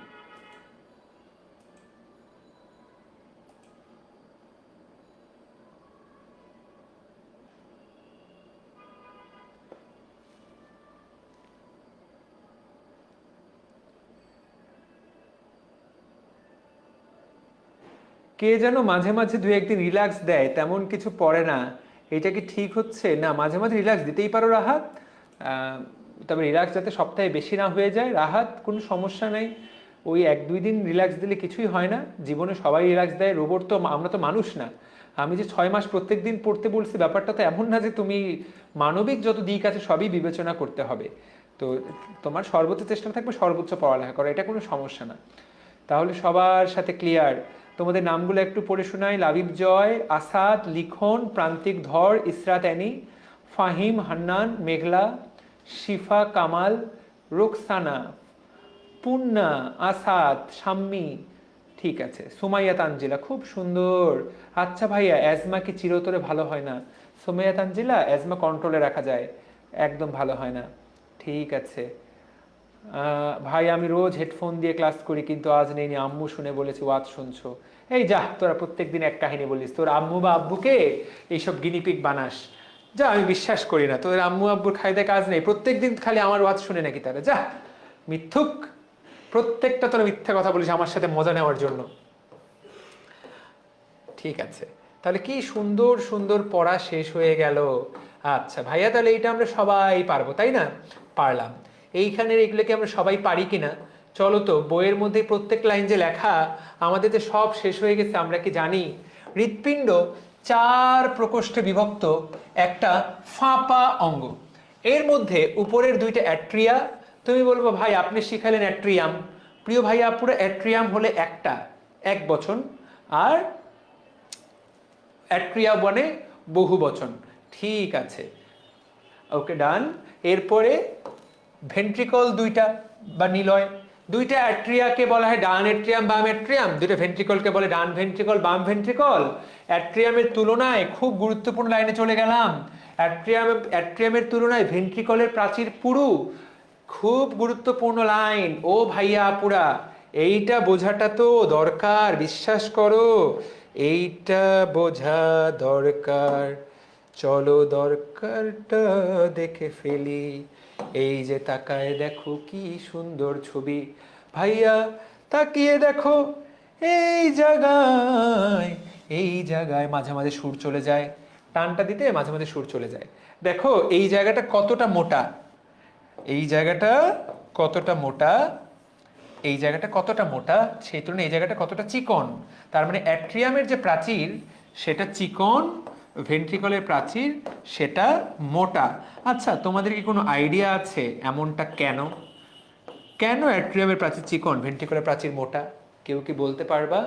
কে যেন মাঝে মাঝে 2-1 দিন রিল্যাক্স দেয়, তেমন কিছু পড়ে না। এটা কি ঠিক হচ্ছে? না, মাঝে মাঝে রিল্যাক্স দিতেই পারো রাহাত। তবে রিল্যাক্স যাতে সপ্তাহে বেশি না হয়ে যায়, রাহাত কোনো সমস্যা নেই, ওই 1-2 দিন রিল্যাক্স দিলে কিছুই হয় না। জীবনে সবাই রিল্যাক্স দেয়, রোবট তো, আমরা তো মানুষ না। আমি যে 6 মাস প্রত্যেক দিন পড়তে বলছি, ব্যাপারটা তো এমন না যে তুমি, মানবিক যত দিক আছে সবই বিবেচনা করতে হবে। তো তোমার সর্বোচ্চ চেষ্টা থাকবে সর্বোচ্চ পড়ালেখা করা, এটা কোনো সমস্যা না। তাহলে সবার সাথে ক্লিয়ার। তোমাদের নামগুলো একটু পড়ে শোনাই। লাবিব জয়, আসাদ, লিখন, প্রান্তিক ধর, ইসরাত অ্যানি, ফাহিম, হান্নান, মেঘলা, শিফা, কামাল, রোকসানা, পূর্ণা, আসাদ, শাম্মী, ঠিক আছে, সুমাইয়া তানজিলা, খুব সুন্দর। আচ্ছা ভাইয়া, অ্যাজমা কি চিরতরে ভালো হয় না? সুমাইয়া তানজিলা, অ্যাজমা কন্ট্রোলে রাখা যায়, একদম ভালো হয় না। ঠিক আছে। ভাই আমি রোজ হেডফোন দিয়ে ক্লাস করি, কিন্তু আজ নেই, আম্মু শুনে বলেছে ওয়াজ শুনছো। এই যা, তোরা প্রত্যেকদিন এক কাহিনী বলিস, তোর আম্মু বা আব্বুকে এইসব গিনিপিগ বানাস। যা, আমি বিশ্বাস করি না, তোর আম্মু আব্বুর খাইদে কাজ নেই, প্রত্যেকদিন খালি আমার ওয়াজ শুনে নাকি তারা? যা, মিথ্যুক, প্রত্যেকটা তোরা মিথ্যা কথা বলিস আমার সাথে মজা নেওয়ার জন্য। ঠিক আছে, তাহলে কি সুন্দর সুন্দর পড়া শেষ হয়ে গেল। আচ্ছা ভাইয়া, তাহলে এইটা আমরা সবাই পারবো, তাই না? পারলাম। এইখানের এগুলোকে আমরা সবাই পারি কিনা চলো তো, বইয়ের মধ্যে প্রত্যেক লাইন যে লেখা, আমাদের যে সব শেষ হয়ে গেছে আমরা কি জানি? হৃৎপিণ্ড 4 প্রকোষ্ঠে বিভক্ত একটা ফাঁপা অঙ্গ। এর মধ্যে উপরের 2টা অ্যাট্রিয়া। তুমি বলবো ভাই আপনি শিখালেন অ্যাট্রিয়াম। প্রিয় ভাইয়া, পুরো অ্যাট্রিয়াম হলে একটা, এক বচন, আর অ্যাট্রিয়া বনে বহু বচন। ঠিক আছে, ওকে ডান। এরপরে ভেন্ট্রিকল 2টা বা নিলয়, 2টা অ্যাট্রিয়াকে বলা হয় ডান অ্যাট্রিয়াম বাম অ্যাট্রিয়াম, 2টা ভেন্ট্রিকলকে বলে ডান ভেন্ট্রিকল বাম ভেন্ট্রিকল। অ্যাট্রিয়ামের তুলনায়, খুব গুরুত্বপূর্ণ লাইনে চলে গেলাম, অ্যাট্রিয়ামের তুলনায় ভেন্ট্রিকলের প্রাচীর পুরু। খুব গুরুত্বপূর্ণ লাইন ও ভাইয়া আপুরা, এইটা বোঝাটা তো দরকার, বিশ্বাস করো, এইটা বোঝা দরকার। চলো দরকারটা দেখে ফেলি, এই যে তাকায় দেখো কি সুন্দর ছবি। ভাইয়া তাকিয়ে দেখো, এই জায়গায়, এই জায়গায় মাঝে মাঝে সুর চলে যায়, টানটা দিতে মাঝে মাঝে সুর চলে যায়। দেখো এই জায়গাটা কতটা মোটা, এই জায়গাটা কতটা মোটা, এই জায়গাটা কতটা মোটা, সেই তুলনায় এই জায়গাটা কতটা চিকন। তার মানে অ্যাট্রিয়ামের যে প্রাচীর সেটা চিকন, ভেন্ট্রিকলের প্রাচীর সেটা মোটা। আচ্ছা, তোমাদের কি কোনো আইডিয়া আছে এমনটা কেন? কেন অ্যাট্রিয়ামের প্রাচীর চিকন, ভেন্ট্রিকলের প্রাচীর মোটা? কেউ কি বলতে পারবা?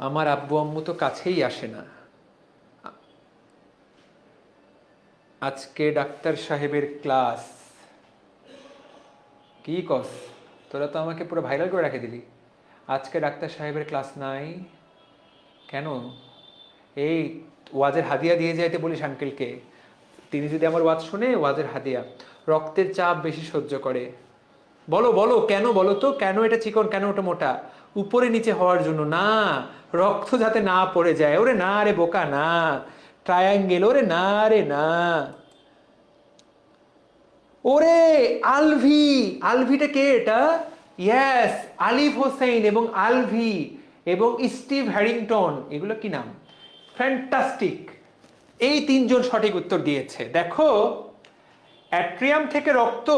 আমার আব্বু আম্মু তো কাছেই আসে না। আজকে ডাক্তার সাহেবের ক্লাস। কি কস, তোরা তো আমাকে পুরো ভাইরাল করে রেখে দিলি। আজকে ডাক্তার সাহেবের ক্লাস নাই কেন? এই ওয়াজের হাদিয়া দিয়ে যাইতে বলিস আঙ্কেলকে, তিনি যদি আমার ওয়াজ শুনে, ওয়াজের হাদিয়া। রক্তের চাপ বেশি সহ্য করে। বলো বলো কেন, বলো তো কেন এটা চিকন, কেন ওটা মোটা? উপরে নিচে হওয়ার জন্য না, রক্ত যাতে না পড়ে যায়। ওরে না রে বোকা, না। ট্রায়াঙ্গেল, ওরে না রে না। ওরে আলভি, আলভিটা কে এটা? ইয়েস, আলিফ হোসেন এবং আলভি এবং স্টিভ হ্যারিংটন, এগুলো কি নাম? ফ্যান্টাস্টিক, এই 3জন সঠিক উত্তর দিয়েছে। দেখো, অ্যাট্রিয়াম থেকে রক্ত,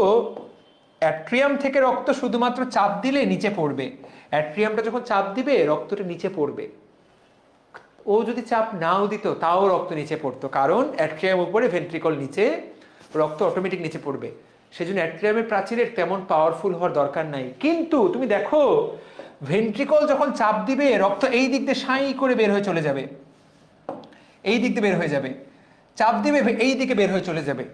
অ্যাট্রিয়াম থেকে রক্ত শুধুমাত্র চাপ দিলে নিচে পড়বে। অ্যাট্রিয়ামটা যখন চাপ দিবে রক্তটা নিচে পড়বে। ও যদি চাপ নাও দিত তাও রক্ত নিচে পড়তো, কারণ অ্যাট্রিয়াম উপরে ভেন্ট্রিকল নিচে, রক্ত অটোমেটিক নিচে পড়বে। সেজন্য অ্যাট্রিয়ামের প্রাচীরের তেমন পাওয়ারফুল হওয়ার দরকার নাই। কিন্তু তুমি দেখো, ভেন্ট্রিকল যখন চাপ দিবে রক্ত এই দিক দিয়ে সাই করে বের হয়ে চলে যাবে, এই দিক দিয়ে বের হয়ে যাবে। চাপ দিবে এই দিকে বের হয়ে চলে যাবে।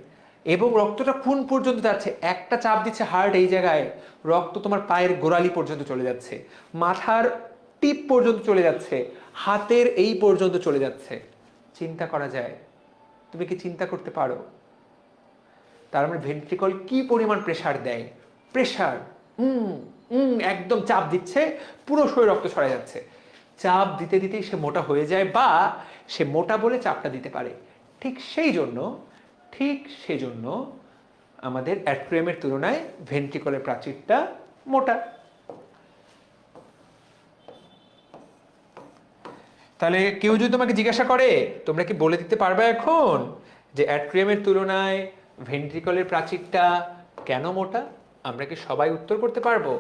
এবং রক্তটা কোন পর্যন্ত যাচ্ছে? একটা চাপ দিচ্ছে হার্ট এই জায়গায়, রক্ত তোমার পায়ের গোড়ালি পর্যন্ত চলে যাচ্ছে, মাথার টিপ পর্যন্ত চলে যাচ্ছে, হাতের এই পর্যন্ত চলে যাচ্ছে। চিন্তা করা যায়? তুমি কি চিন্তা করতে পারো? তার মানে ভেন্ট্রিকল কি পরিমাণ প্রেসার দেয়? প্রেসার একদম চাপ দিচ্ছে, পুরো শরীর রক্ত ছড়া যাচ্ছে। চাপ দিতে দিতেই সে মোটা হয়ে যায়, বা সে মোটা বলে চাপটা দিতে পারে। ঠিক সেই জন্য, ঠিক সেজন্য আমাদের অ্যাট্রিয়ামের তুলনায় ভেন্ট্রিকলের প্রাচীরটা মোটা। তাহলে কেউ যদি তোমাকে জিজ্ঞাসা করে, তোমরা কি বলে দিতে পারবে এখন যে অ্যাট্রিয়ামের তুলনায় ভেন্ট্রিকলের প্রাচীরটা কেন মোটা? আমরা কি সবাই উত্তর করতে পারবো?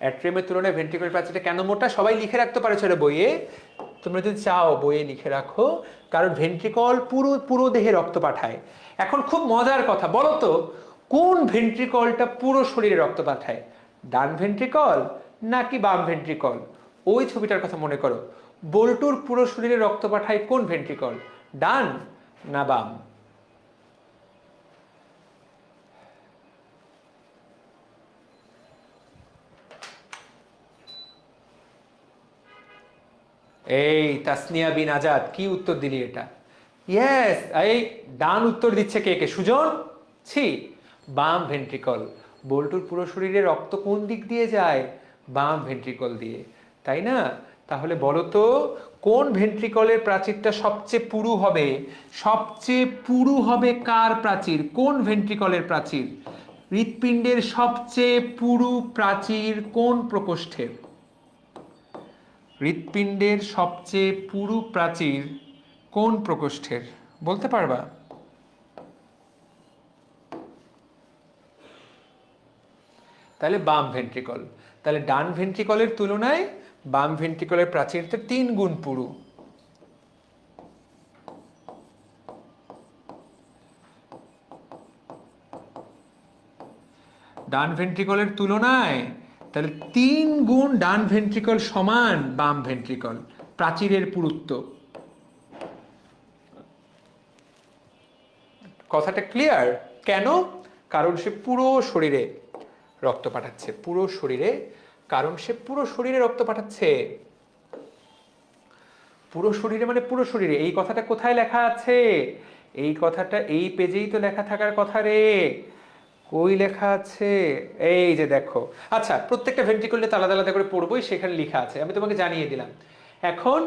অ্যাট্রিয়ামের তুলনায় ভেন্ট্রিকলের প্রাচীরটা কেন মোটা? সবাই লিখে রাখতে পারছো এটা বইয়ে, তোমরা যদি চাও বইয়ে লিখে রাখো। কারণ ভেন্ট্রিকল পুরো পুরো দেহে রক্ত পাঠায়। এখন খুব মজার কথা, বলো তো কোন ভেন্ট্রিকলটা পুরো শরীরে রক্ত পাঠায়? ডান ভেন্ট্রিকল নাকি বাম ভেন্ট্রিকল? ওই ছবিটার কথা মনে করো। বল্টুর পুরো শরীরে রক্ত পাঠায় কোন ভেন্ট্রিকল, ডান না বাম? এই তাসনিয়া বিন আজাদ, কি উত্তর দিলি এটা? ইয়েস, এই ডান উত্তর দিচ্ছে কে কে? সুজন? ছি, বাম ভেন্ট্রিকল। বল্টুর পুরো শরীরে রক্ত কোন দিক দিয়ে যায়? বাম ভেন্ট্রিকল দিয়ে, তাই না? তাহলে বলো তো কোন ভেন্ট্রিকলের প্রাচীরটা সবচেয়ে পুরু হবে? সবচেয়ে পুরু হবে কার প্রাচীর? কোন ভেন্ট্রিকলের প্রাচীর? হৃৎপিণ্ডের সবচেয়ে পুরু প্রাচীর কোন প্রকোষ্ঠের? হৃৎপিণ্ডের সবচেয়ে পুরু প্রাচীর কোন প্রকোষ্ঠের? বলতে পারবা? তাহলে বাম ভেন্ট্রিকল। তাহলে ডান ভেন্ট্রিকলের তুলনায় বাম ভেন্ট্রিকলের প্রাচীরটা 3 গুণ পুরু। ডান ভেন্ট্রিকলের তুলনায় তাহলে 3 গুণ ডান ভেন্ট্রিকল সমান বাম ভেন্ট্রিকল প্রাচীরের পুরুত্ব। কথাটা ক্লিয়ার? কেন? কারণ সে পুরো শরীরে রক্ত পাঠাচ্ছে, পুরো শরীরে। কারণ সে পুরো শরীরে রক্ত পাঠাচ্ছে। পুরো শরীরে মানে পুরো শরীরে। এই কথাটা কোথায় লেখা আছে? এই কথাটা এই পেজেই তো লেখা থাকার কথা রে। কই লেখা আছে? এই যে দেখো। আচ্ছা, প্রত্যেকটা ভেন্ট্রিকল নিয়ে আলাদা আলাদা করে পড়বোই, সেখানে লেখা আছে, আমি তোমাকে জানিয়ে দিলাম। এখন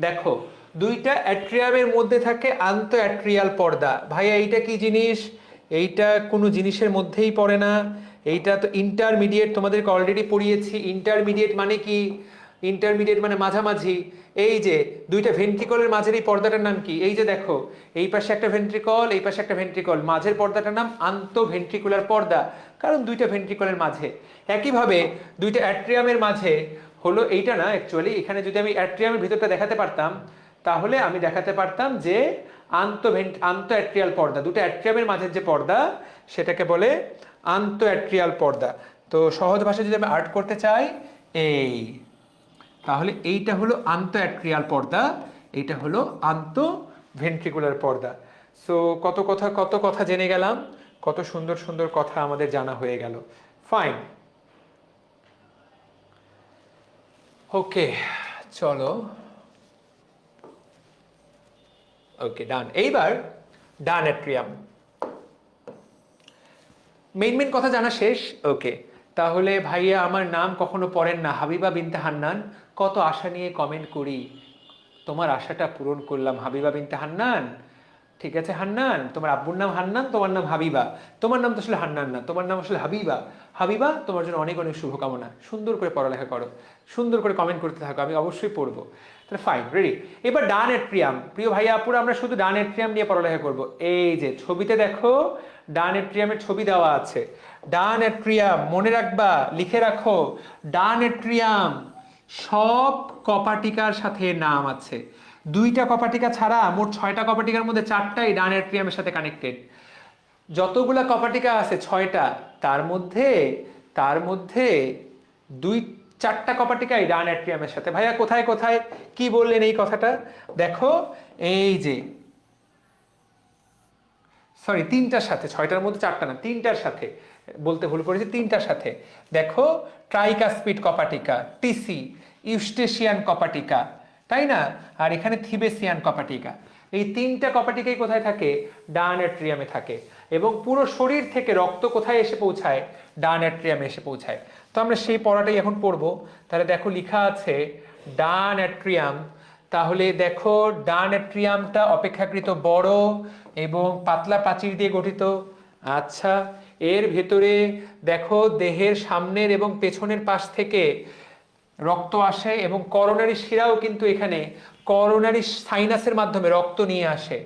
দেখো, দুইটা অ্যাট্রিয়ামের মধ্যে থাকে আন্তঃ অ্যাট্রিয়াল পর্দা। ভাইয়া এইটা কি জিনিস? এইটা কোনো জিনিসের মধ্যেই পড়ে না। এইটা তো ইন্টারমিডিয়েট, তোমাদেরকে অলরেডি পড়িয়েছি। ইন্টারমিডিয়েট মানে কি? ইন্টারমিডিয়েট মানে মাঝামাঝি। এই যে দুইটা ভেন্ট্রিকলের মাঝের এই পর্দাটার নাম কি? এই যে দেখো, এই পাশে একটা ভেন্ট্রিকল, এই পাশে একটা ভেন্ট্রিকল, মাঝের পর্দাটার নাম আন্তঃভেন্ট্রিকুলার পর্দা, কারণ দুইটা ভেন্ট্রিকলের মাঝে। একইভাবে দুইটা অ্যাট্রিয়ামের মাঝে হলো এইটা না, অ্যাকচুয়ালি এখানে যদি আমি অ্যাট্রিয়ামের ভিতরটা দেখাতে পারতাম, তাহলে আমি দেখাতে পারতাম যে আন্তঃ অ্যাট্রিয়াল পর্দা, দুটো অ্যাট্রিয়ামের মাঝের যে পর্দা সেটাকে বলে আন্তঃ অ্যাট্রিয়াল পর্দা। তো সহজ ভাষায় যদি আমি আর্ট করতে চাই, এই তাহলে এইটা হলো আন্তঃ অ্যাট্রিয়াল পর্দা, এইটা হলো আন্তঃ ভেন্ট্রিকুলার পর্দা। সো কত কথা জেনে গেলাম, কত সুন্দর সুন্দর কথা আমাদের জানা হয়ে গেল। ফাইন, ওকে, চলো। ওকে, ডান। এইবার ডান অ্যাট্রিয়াম। মেইন কথা জানা শেষ। ওকে, তাহলে ভাইয়া আমার নাম কখনো পড়েন না, হাবিবা বিনতে হান্নান। কত আশা নিয়ে কমেন্ট করি, তোমার আশাটা পূরণ করলাম। হাবিবা বিনতে হান্নান, ঠিক আছে হান্নান, তোমার আব্বুর নাম হান্নান, তোমার নাম হাবিবা। তোমার নাম তো আসলে হান্নান না, তোমার নাম আসলে হাবিবা। হাবিবা, তোমার জন্য অনেক অনেক শুভকামনা। সুন্দর করে পড়ালেখা করো, সুন্দর করে কমেন্ট করতে থাকো, আমি অবশ্যই পড়বো। তাহলে ফাইন, রেডি। এবার ডান অ্যাট্রিয়াম। প্রিয় ভাইয়া আপুরা, আমরা শুধু ডান অ্যাট্রিয়াম নিয়ে পড়ালেখা করব। এই যে ছবিতে দেখো, ডান অ্যাট্রিয়ামের ছবি দেওয়া আছে। ডান অ্যাট্রিয়াম মনে রাখবা, লিখে রাখো, ডান অ্যাট্রিয়াম সব কপাটিকার সাথে নাম আছে। দুইটা কপাটিকা ছাড়া মোট 6টা কপাটিকার মধ্যে 4টাই ডান অ্যাট্রিয়ামের সাথে কানেক্টেড। যতগুলা কপাটিকা আছে 6টা, তার মধ্যে 4টা কপাটিকাই ডান অ্যাট্রিয়ামের সাথে। ভাইয়া কোথায় কোথায় কি বললেন এই কথাটা? দেখো, এই যে সরি 3টার সাথে, 6টার মধ্যে 4টা না, 3টার সাথে বলতে ভুল করেছি, 3টার সাথে। দেখো, ট্রাইকাসপিড কপাটিকা, টিসি, ইউস্টেশিয়ান কপাটিকা, তাই না? আর এখানে থিবেসিয়ান কপাটিকা। এই 3টা কপাটিকাই কোথায় থাকে? ডান অ্যাট্রিয়ামে থাকে। এবং পুরো শরীর থেকে রক্ত কোথায় এসে পৌঁছায়? ডান অ্যাট্রিয়ামে এসে পৌঁছায়। তো আমরা সেই পড়াটাই এখন পড়বো। তাহলে দেখো লেখা আছে ডান অ্যাট্রিয়াম। তাহলে দেখো, ডান অ্যাট্রিয়ামটা অপেক্ষাকৃত বড় এবং পাতলা প্রাচীর দিয়ে গঠিত। আচ্ছা, এর ভেতরে দেখো দেহের সামনের এবং পেছনের পাশ থেকে রক্ত আসে এবং করোনারি শিরাও কিন্তু এখানে করোনারি সাইনাসের মাধ্যমে রক্ত নিয়ে আসে।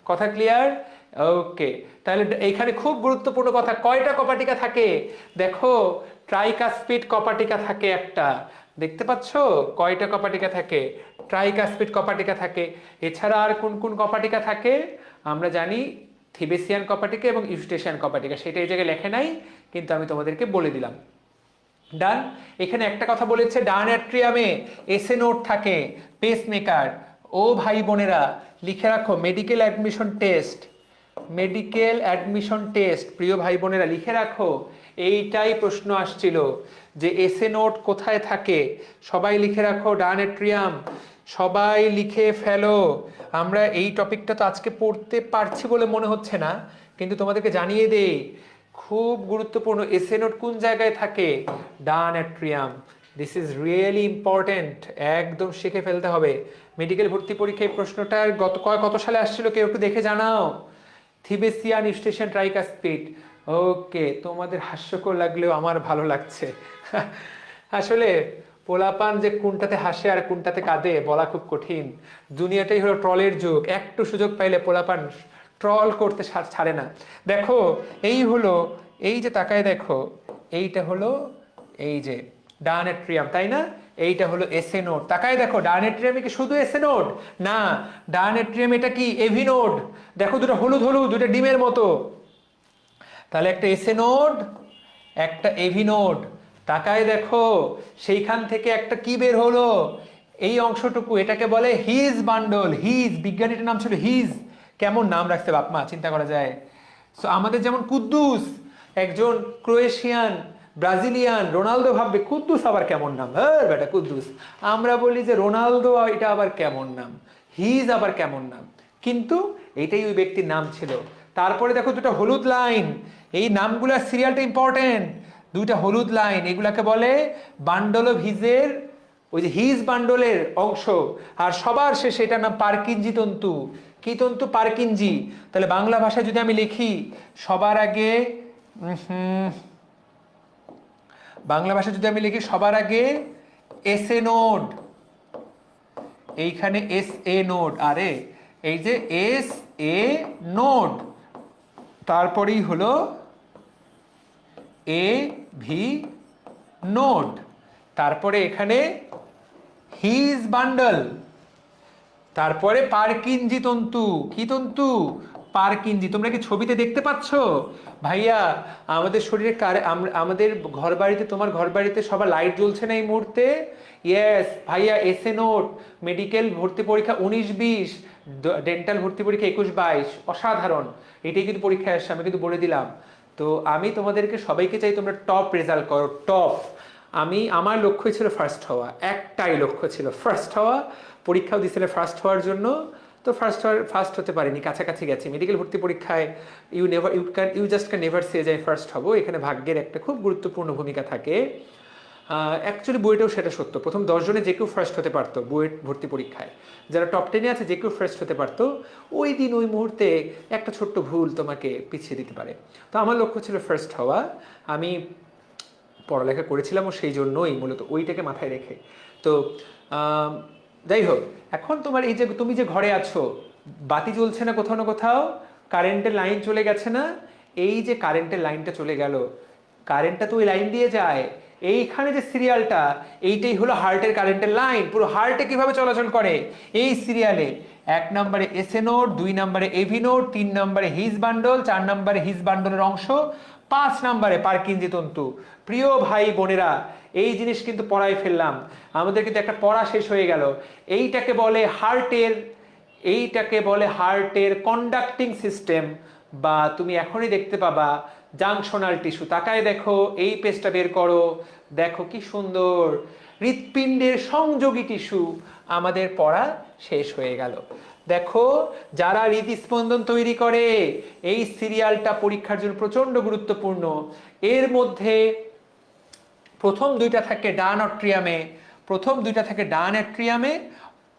কথা ক্লিয়ার? ওকে, তাহলে এইখানে খুব গুরুত্বপূর্ণ কথা, কয়টা কপাটিকা থাকে দেখো। ট্রাইকাসপিড কপাটিকা থাকে একটা, দেখতে পাচ্ছ কয়টা কপাটিকা থাকে? ট্রাইকাসপিড কপাটিকা থাকে। এছাড়া আর কোন কোন কপাটিকা থাকে আমরা জানি? থিবেসিয়ান কপাটিকা এবং ইউস্টেশিয়ান কপাটিকা, সেটা এই জায়গায় লেখে নাই, কিন্তু আমি তোমাদেরকে বলে দিলাম। ডান। এখানে একটা কথা বলেছে, ডান অ্যাট্রিয়ামে এসএ নোড থাকে, পেসমেকার। ও ভাই বোনেরা লিখে রাখো, medical admission test, medical admission test, প্রিয় ভাই বোনেরা লিখে রাখো, এইটাই প্রশ্ন আসছিল যে এসএ নোড কোথায় থাকে। সবাই লিখে রাখো, ডান অ্যাট্রিয়াম, সবাই লিখে ফেলো। আমরা এই টপিকটা তো আজকে পড়তে পারছি বলে মনে হচ্ছে না, কিন্তু তোমাদেরকে জানিয়ে দেই, খুব গুরুত্বপূর্ণ। এসএ নোড কোন জায়গায় থাকে? ডান atrium. This is really important, একদম শিখে ফেলতে হবে। মেডিকেল ভর্তি পরীক্ষায় প্রশ্নটা কত সালে আসছিল কেউ একটু দেখে জানাও। থিবেসিয়ান ইউস্টেশিয়ান ট্রাইকাসপিড। ওকে, তোমাদের হাস্যকর লাগলেও আমার ভালো লাগছে। আসলে পোলাপান যে কোনটাতে হাসে আর কোনটাতে কাঁদে বলা খুব কঠিন। দুনিয়াটাই হলো ট্রলের যুগ, একটু সুযোগ পাইলে পোলাপান ট্রল করতে ছাড়ে না। দেখো এই হলো, এই যে তাকায় দেখো, এইটা হলো এই যে ডান অ্যাট্রিয়াম, তাই না? এইটা হলো এসএ নোড। তাকায় দেখো, ডান অ্যাট্রিয়ামে কি শুধু এসএ নোড? না, ডান অ্যাট্রিয়াম এটা কি এভি নোড। দেখো দুটো হলুদ হলুদ, দুটো ডিমের মতো। তাহলে একটা এসএ নোড, একটা এভি নোড। তাকায় দেখো, সেইখান থেকে একটা কি বের হলো, এই অংশটুকু, এটাকে বলে হিজ বান্ডল। হিজ, বিজ্ঞানীটার নাম ছিল হিজ। কেমন নাম রাখছে বাপমা, চিন্তা করা যায়। সো আমাদের যেমন কুদ্দুস, একজন ক্রোয়েশিয়ান, ব্রাজিলিয়ান, রোনালদো ভাববে কুদ্দুস আবার কেমন নাম, হ্যাঁ বেটা কুদ্দুস। আমরা বলি যে রোনালদো, এটা আবার কেমন নাম, হিজ আবার কেমন নাম, কিন্তু এইটাই ওই ব্যক্তির নাম ছিল। তারপরে দেখো দুটো হলুদ লাইন, এই নামগুলোর সিরিয়ালটা ইম্পর্টেন্ট। দুইটা হলুদ লাইন, এগুলাকে বলে বান্ডল অফ হিজের, ওই যে হিজ বান্ডলের অংশ। আর সবার শেষে এটার নাম পারকিনজি তন্তু। কি তন্তু? পারকিনজি। তাহলে বাংলা ভাষায় যদি আমি লিখি, সবার আগে, বাংলা ভাষায় যদি আমি লিখি সবার আগে এস এ নোড, এইখানে এস এ নোড, আরে এই যে এস এ নোড, তারপরেই হলো এ ভি নোড, তারপরে এখানে হিজ বান্ডল, তারপরে পারকিনজি তন্তু। কি তন্তু? পারকিনজি। তোমরা কি ছবিতে দেখতে পাচ্ছ ভাইয়া? আমাদের শরীরে আমাদের ঘর বাড়িতে, তোমার ঘর বাড়িতে সবার লাইট জ্বলছে না এই মুহূর্তে? ইয়েস ভাইয়া, এসএ নোট, মেডিকেল ভর্তি পরীক্ষা 19-20, ডেন্টাল ভর্তি পরীক্ষা 21-22, অসাধারণ। এটাই কিন্তু পরীক্ষায় আসছে, আমি কিন্তু বলে দিলাম। তো আমি তোমাদেরকে সবাইকে চাই তোমরা টপ রেজাল্ট করো, টপ। আমার লক্ষ্য ছিল ফার্স্ট হওয়া, একটাই লক্ষ্য ছিল ফার্স্ট হওয়া। পরীক্ষাও দিয়েছিলে ফার্স্ট হওয়ার জন্য, তো ফার্স্ট হতে পারিনি, কাছাকাছি গেছি। মেডিকেল ভর্তি পরীক্ষায় ইউ জাস্ট ক্যান নেভার সে যে ফার্স্ট হবো, এখানে ভাগ্যের একটা খুব গুরুত্বপূর্ণ ভূমিকা থাকে। অ্যাকচুয়ালি বইটাও সেটা সত্য, প্রথম 10 জনে যে কেউ ফার্স্ট হতে পারতো বইয়ের ভর্তি পরীক্ষায়, যারা টপ 10-এ আছে যে কেউ ফার্স্ট হতে পারতো। ওই দিন ওই মুহূর্তে একটা ছোট্ট ভুল তোমাকে পিছিয়ে দিতে পারে। তো আমার লক্ষ্য ছিল ফার্স্ট হওয়া। আমি পড়ালেখা করেছিলাম ও সেই জন্যই মূলত ওইটাকে মাথায় রেখে। তো যাই হোক, এখন তোমার এই যে তুমি যে ঘরে আছো, বাতি জ্বলছে না কোথাও না কোথাও, কারেন্টের লাইন চলে গেছে না? এই যে কারেন্টের লাইনটা চলে গেল, কারেন্টটা তো ওই লাইন দিয়ে যায়। এইখানে যে সিরিয়ালটা, এইটাই হলো হার্টের কারেন্টের লাইন। পুরো হার্টে কিভাবে চলাচল করে এই সিরিয়ালে, 1 নম্বরে এসএ নোড, 2 নম্বরে এভি নোড, 3 নম্বরে হিজ বান্ডল, 4 নম্বরে হিজ বান্ডলের অংশ, 5 নম্বরে পারকিনজি তন্তু। প্রিয় ভাই বোনেরা, এই জিনিস কিন্তু পড়াই ফেললাম, আমাদের কিন্তু একটা পড়া শেষ হয়ে গেল। এইটাকে বলে হার্টের কন্ডাক্টিং সিস্টেম, বা তুমি এখনই দেখতে পাবা জাংশনাল টিস্যু। তাকায় দেখো, এই পেজটা বের করো, দেখো কি সুন্দর হৃৎপিণ্ডের সংযোগী টিস্যু। আমাদের পড়া শেষ হয়ে গেল। দেখো, যারা হৃদস্পন্দন তৈরি করে, এই সিরিয়ালটা পরীক্ষার জন্য প্রচন্ড গুরুত্বপূর্ণ। এর মধ্যে প্রথম 2টা থাকে ডান অট্রিয়ামে,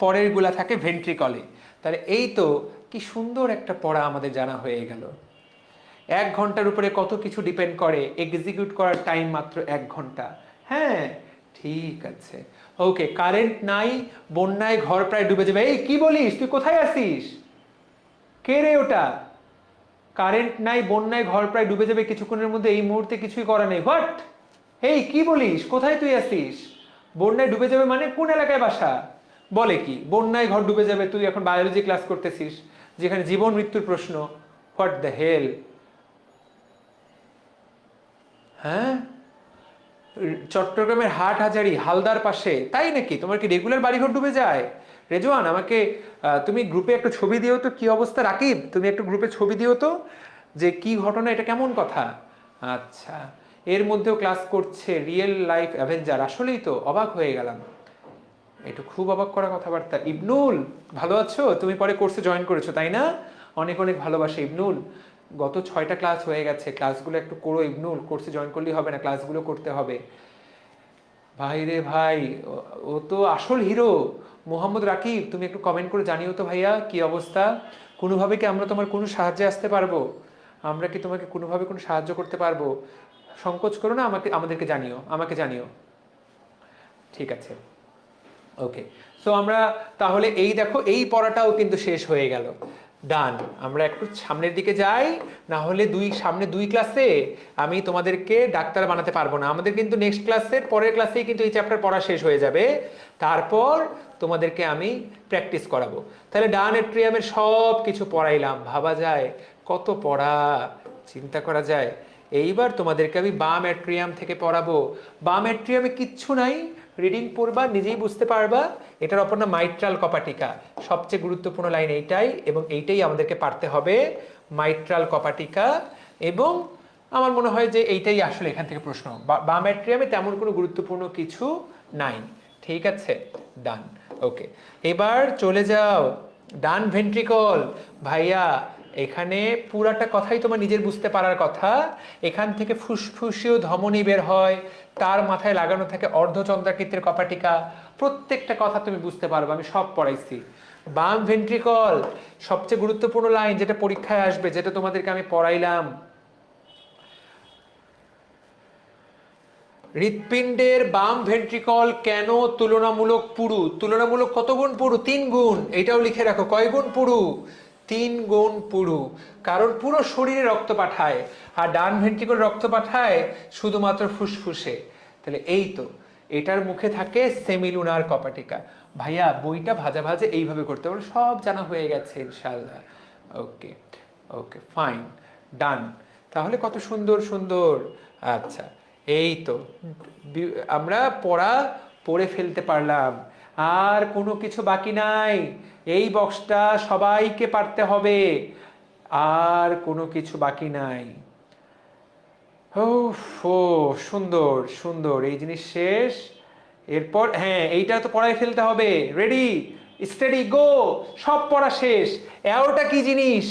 পরের গুলা থাকে ভেন্ট্রিকলে। তাহলে এই তো কি সুন্দর একটা পড়া আমাদের জানা হয়ে গেল। 1 ঘন্টার উপরে কত কিছু ডিপেন্ড করে, এক্সিকিউট করার টাইম মাত্র 1 ঘন্টা। হ্যাঁ ঠিক আছে, ওকে। কারেন্ট নাই, বন্যায় ঘর প্রায় ডুবে যাবে। এই কি বলিস, তুই কোথায় আছিস? কে রে ওটা? কারেন্ট নাই, বন্যায় ঘর প্রায় ডুবে যাবে কিছুক্ষণের মধ্যে, এই মুহূর্তে কিছুই করা নেই। হোয়াট? এই কি বলিস? কোথায় তুই আছিস? বন্যায় ডুবে যাবে মানে কোন এলাকায় বাসা? বলে কি বন্যায় ঘর ডুবে যাবে? তুই এখন বায়োলজি ক্লাস করতেছিস যেখানে জীবন মৃত্যুর প্রশ্ন। What the hell? হ্যাঁ, চট্টগ্রামের হাটহাজারী হালদার পাশে, তাই নাকি? তোমার কি রেগুলার বাড়িঘর ডুবে যায়? রেজওয়ান, আমাকে তুমি গ্রুপে একটা ছবি দিও তো, কি অবস্থা। রাকিব, তুমি একটু গ্রুপে ছবি দিও তো, যে কি ঘটনা, এটা কেমন কথা। আচ্ছা, এর মধ্যেও ক্লাস করছে রিয়েল লাইফ অ্যাভেঞ্জার। আসলেই তো অবাক হয়ে গেলাম, একটু খুব অবাক করা কথাবার্তা। ইবনুল, ভালো আছো? তুমি পরে কোর্সে জয়েন করেছো তাই না? অনেক অনেক ভালোবাসা ইবনুল। গত 6টা ক্লাস হয়ে গেছে, ক্লাসগুলো একটু করো ইবনুল, কোর্সে জয়েন করলেই হবে না, ক্লাসগুলো করতে হবে। ভাই রে ভাই, ও তো আসল হিরো। মোহাম্মদ রাকিব, তুমি একটু কমেন্ট করে জানিও তো ভাইয়া কি অবস্থা। কোনোভাবে কি আমরা তোমার কোনো সাহায্যে আসতে পারবো? আমরা কি তোমাকে কোনোভাবে কোনো সাহায্য করতে পারবো? সংকোচ করো না, আমাদেরকে জানিও, আমাকে জানিও। ঠিক আছে, ওকে। সো আমরা তাহলে এই দেখো, এই পড়াটাও কিন্তু শেষ হয়ে গেল। ডান। আমরা একটু সামনের দিকে যাই, না হলে সামনে 2 ক্লাসে আমি তোমাদেরকে ডাক্তার বানাতে পারবো না। আমাদের কিন্তু নেক্সট ক্লাসের পরের ক্লাসেই কিন্তু এই চ্যাপ্টার পড়া শেষ হয়ে যাবে, তারপর তোমাদেরকে আমি প্র্যাকটিস করাবো। তাহলে ডান এট্রিয়ামের সব কিছু পড়াইলাম, ভাবা যায় কত পড়া, চিন্তা করা যায়। এইবার তোমাদেরকে আমি বাম অ্যাট্রিয়াম থেকে পড়াবো। বাম অ্যাট্রিয়ামে কিচ্ছু নাই, রিডিং পড়বা, নিজেই বুঝতে পারবা। এটার অপর নাম মাইট্রাল কপাটিকা। সবচেয়ে গুরুত্বপূর্ণ লাইন এইটাই, এবং এইটাই আমাদেরকে পারতে হবে, মাইট্রাল কপাটিকা। এবং আমার মনে হয় যে এইটাই আসলে এখান থেকে প্রশ্ন। বাম অ্যাট্রিয়ামে তেমন কোনো গুরুত্বপূর্ণ কিছু নাই। ঠিক আছে, ডান। ওকে, এবার চলে যাও ডান ভেন্ট্রিকল। ভাইয়া, এখানে পুরাটা কথাই তোমার নিজের বুঝতে পারার কথা। এখান থেকে ফুসফুসীয় ধমনী বের হয়, তার মাথায় লাগানো থাকে অর্ধচন্দ্রাকৃতির কপাটিকা। প্রত্যেকটা কথা তুমি বুঝতে পারবে, আমি সব পড়াইছি। বাম ভেন্ট্রিকল, সবচেয়ে গুরুত্বপূর্ণ লাইন যেটা পরীক্ষায় আসবে, যেটা তোমাদেরকে আমি পড়াইলাম। হৃৎপিণ্ডের বাম ভেন্ট্রিকল কেন তুলনামূলক পুরু? তুলনামূলক কত গুণ পুরু? 3 গুণ। এটাও লিখে রাখো, কয় গুণ পুরু? 3 গুণ পুরু। কারণ পুরো শরীরে রক্ত পাঠায়, আর ডান ভেন্ট্রিকল রক্ত পাঠায় শুধুমাত্র ফুসফুসে। তাহলে এই তো, এটার মুখে থাকে সেমিলুনার কপাটিকা। ভাইয়া, বইটা ভাজা ভাজা এইভাবে করতে পারো, সব জানা হয়ে গেছে ইনশাল্লাহ। ওকে, ওকে, ফাইন, ডান। তাহলে কত সুন্দর সুন্দর। আচ্ছা, এই তো আমরা পড়ে ফেলতে পারলাম, আর কোনো কিছু বাকি নাই। এই বক্সটা সবাইকে পারতে হবে, আর কোনো কিছু বাকি নাই। ও, সুন্দর সুন্দর, এই জিনিস শেষ। এরপর হ্যাঁ, এইটা তো পড়াই ফেলতে হবে। রেডি, স্টেডি, গো। সব পড়া শেষ। অ্যাওর্টা কি জিনিস?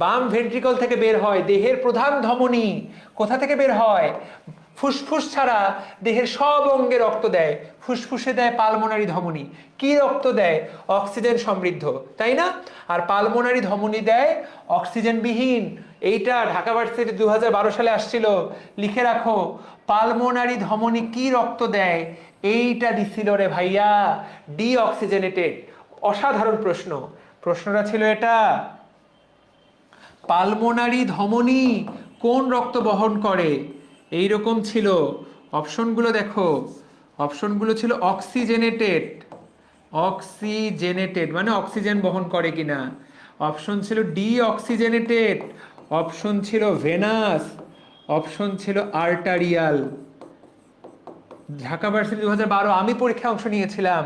বাম ভেন্ট্রিকল থেকে বের হয়, দেহের প্রধান ধমনী। কোথা থেকে বের হয়? ফুসফুস ছাড়া দেহের সব অঙ্গে রক্ত দেয়। ফুসফুসে দেয় পালমোনারি ধমনী। কি রক্ত দেয়? অক্সিজেন সমৃদ্ধ, তাই না? আর পালমোনারি ধমনী দেয় অক্সিজেনবিহীন। এইটা ঢাকা ভার্সিটি 2012 সালে আসছিল, লিখে রাখো। পালমোনারি ধমনী কি রক্ত দেয়? এইটা দিছিল রে ভাইয়া, ডিঅক্সিজেনেটেড। অসাধারণ প্রশ্ন, প্রশ্নটা ছিল এটা। পালমোনারি ধমনী কোন রক্ত বহন করে? এই রকম ছিল অপশনগুলো, দেখো অপশনগুলো ছিল অক্সিজেনেটেড, অক্সিজেনেটেড মানে অক্সিজেন বহন করে কিনা। অপশন ছিল ডিঅক্সিজেনেটেড, অপশন ছিল ভেনাস, অপশন ছিল আর্টারিয়াল। ঢাকা ভার্সিটি 2012, আমি পরীক্ষায় অংশ নিয়েছিলাম,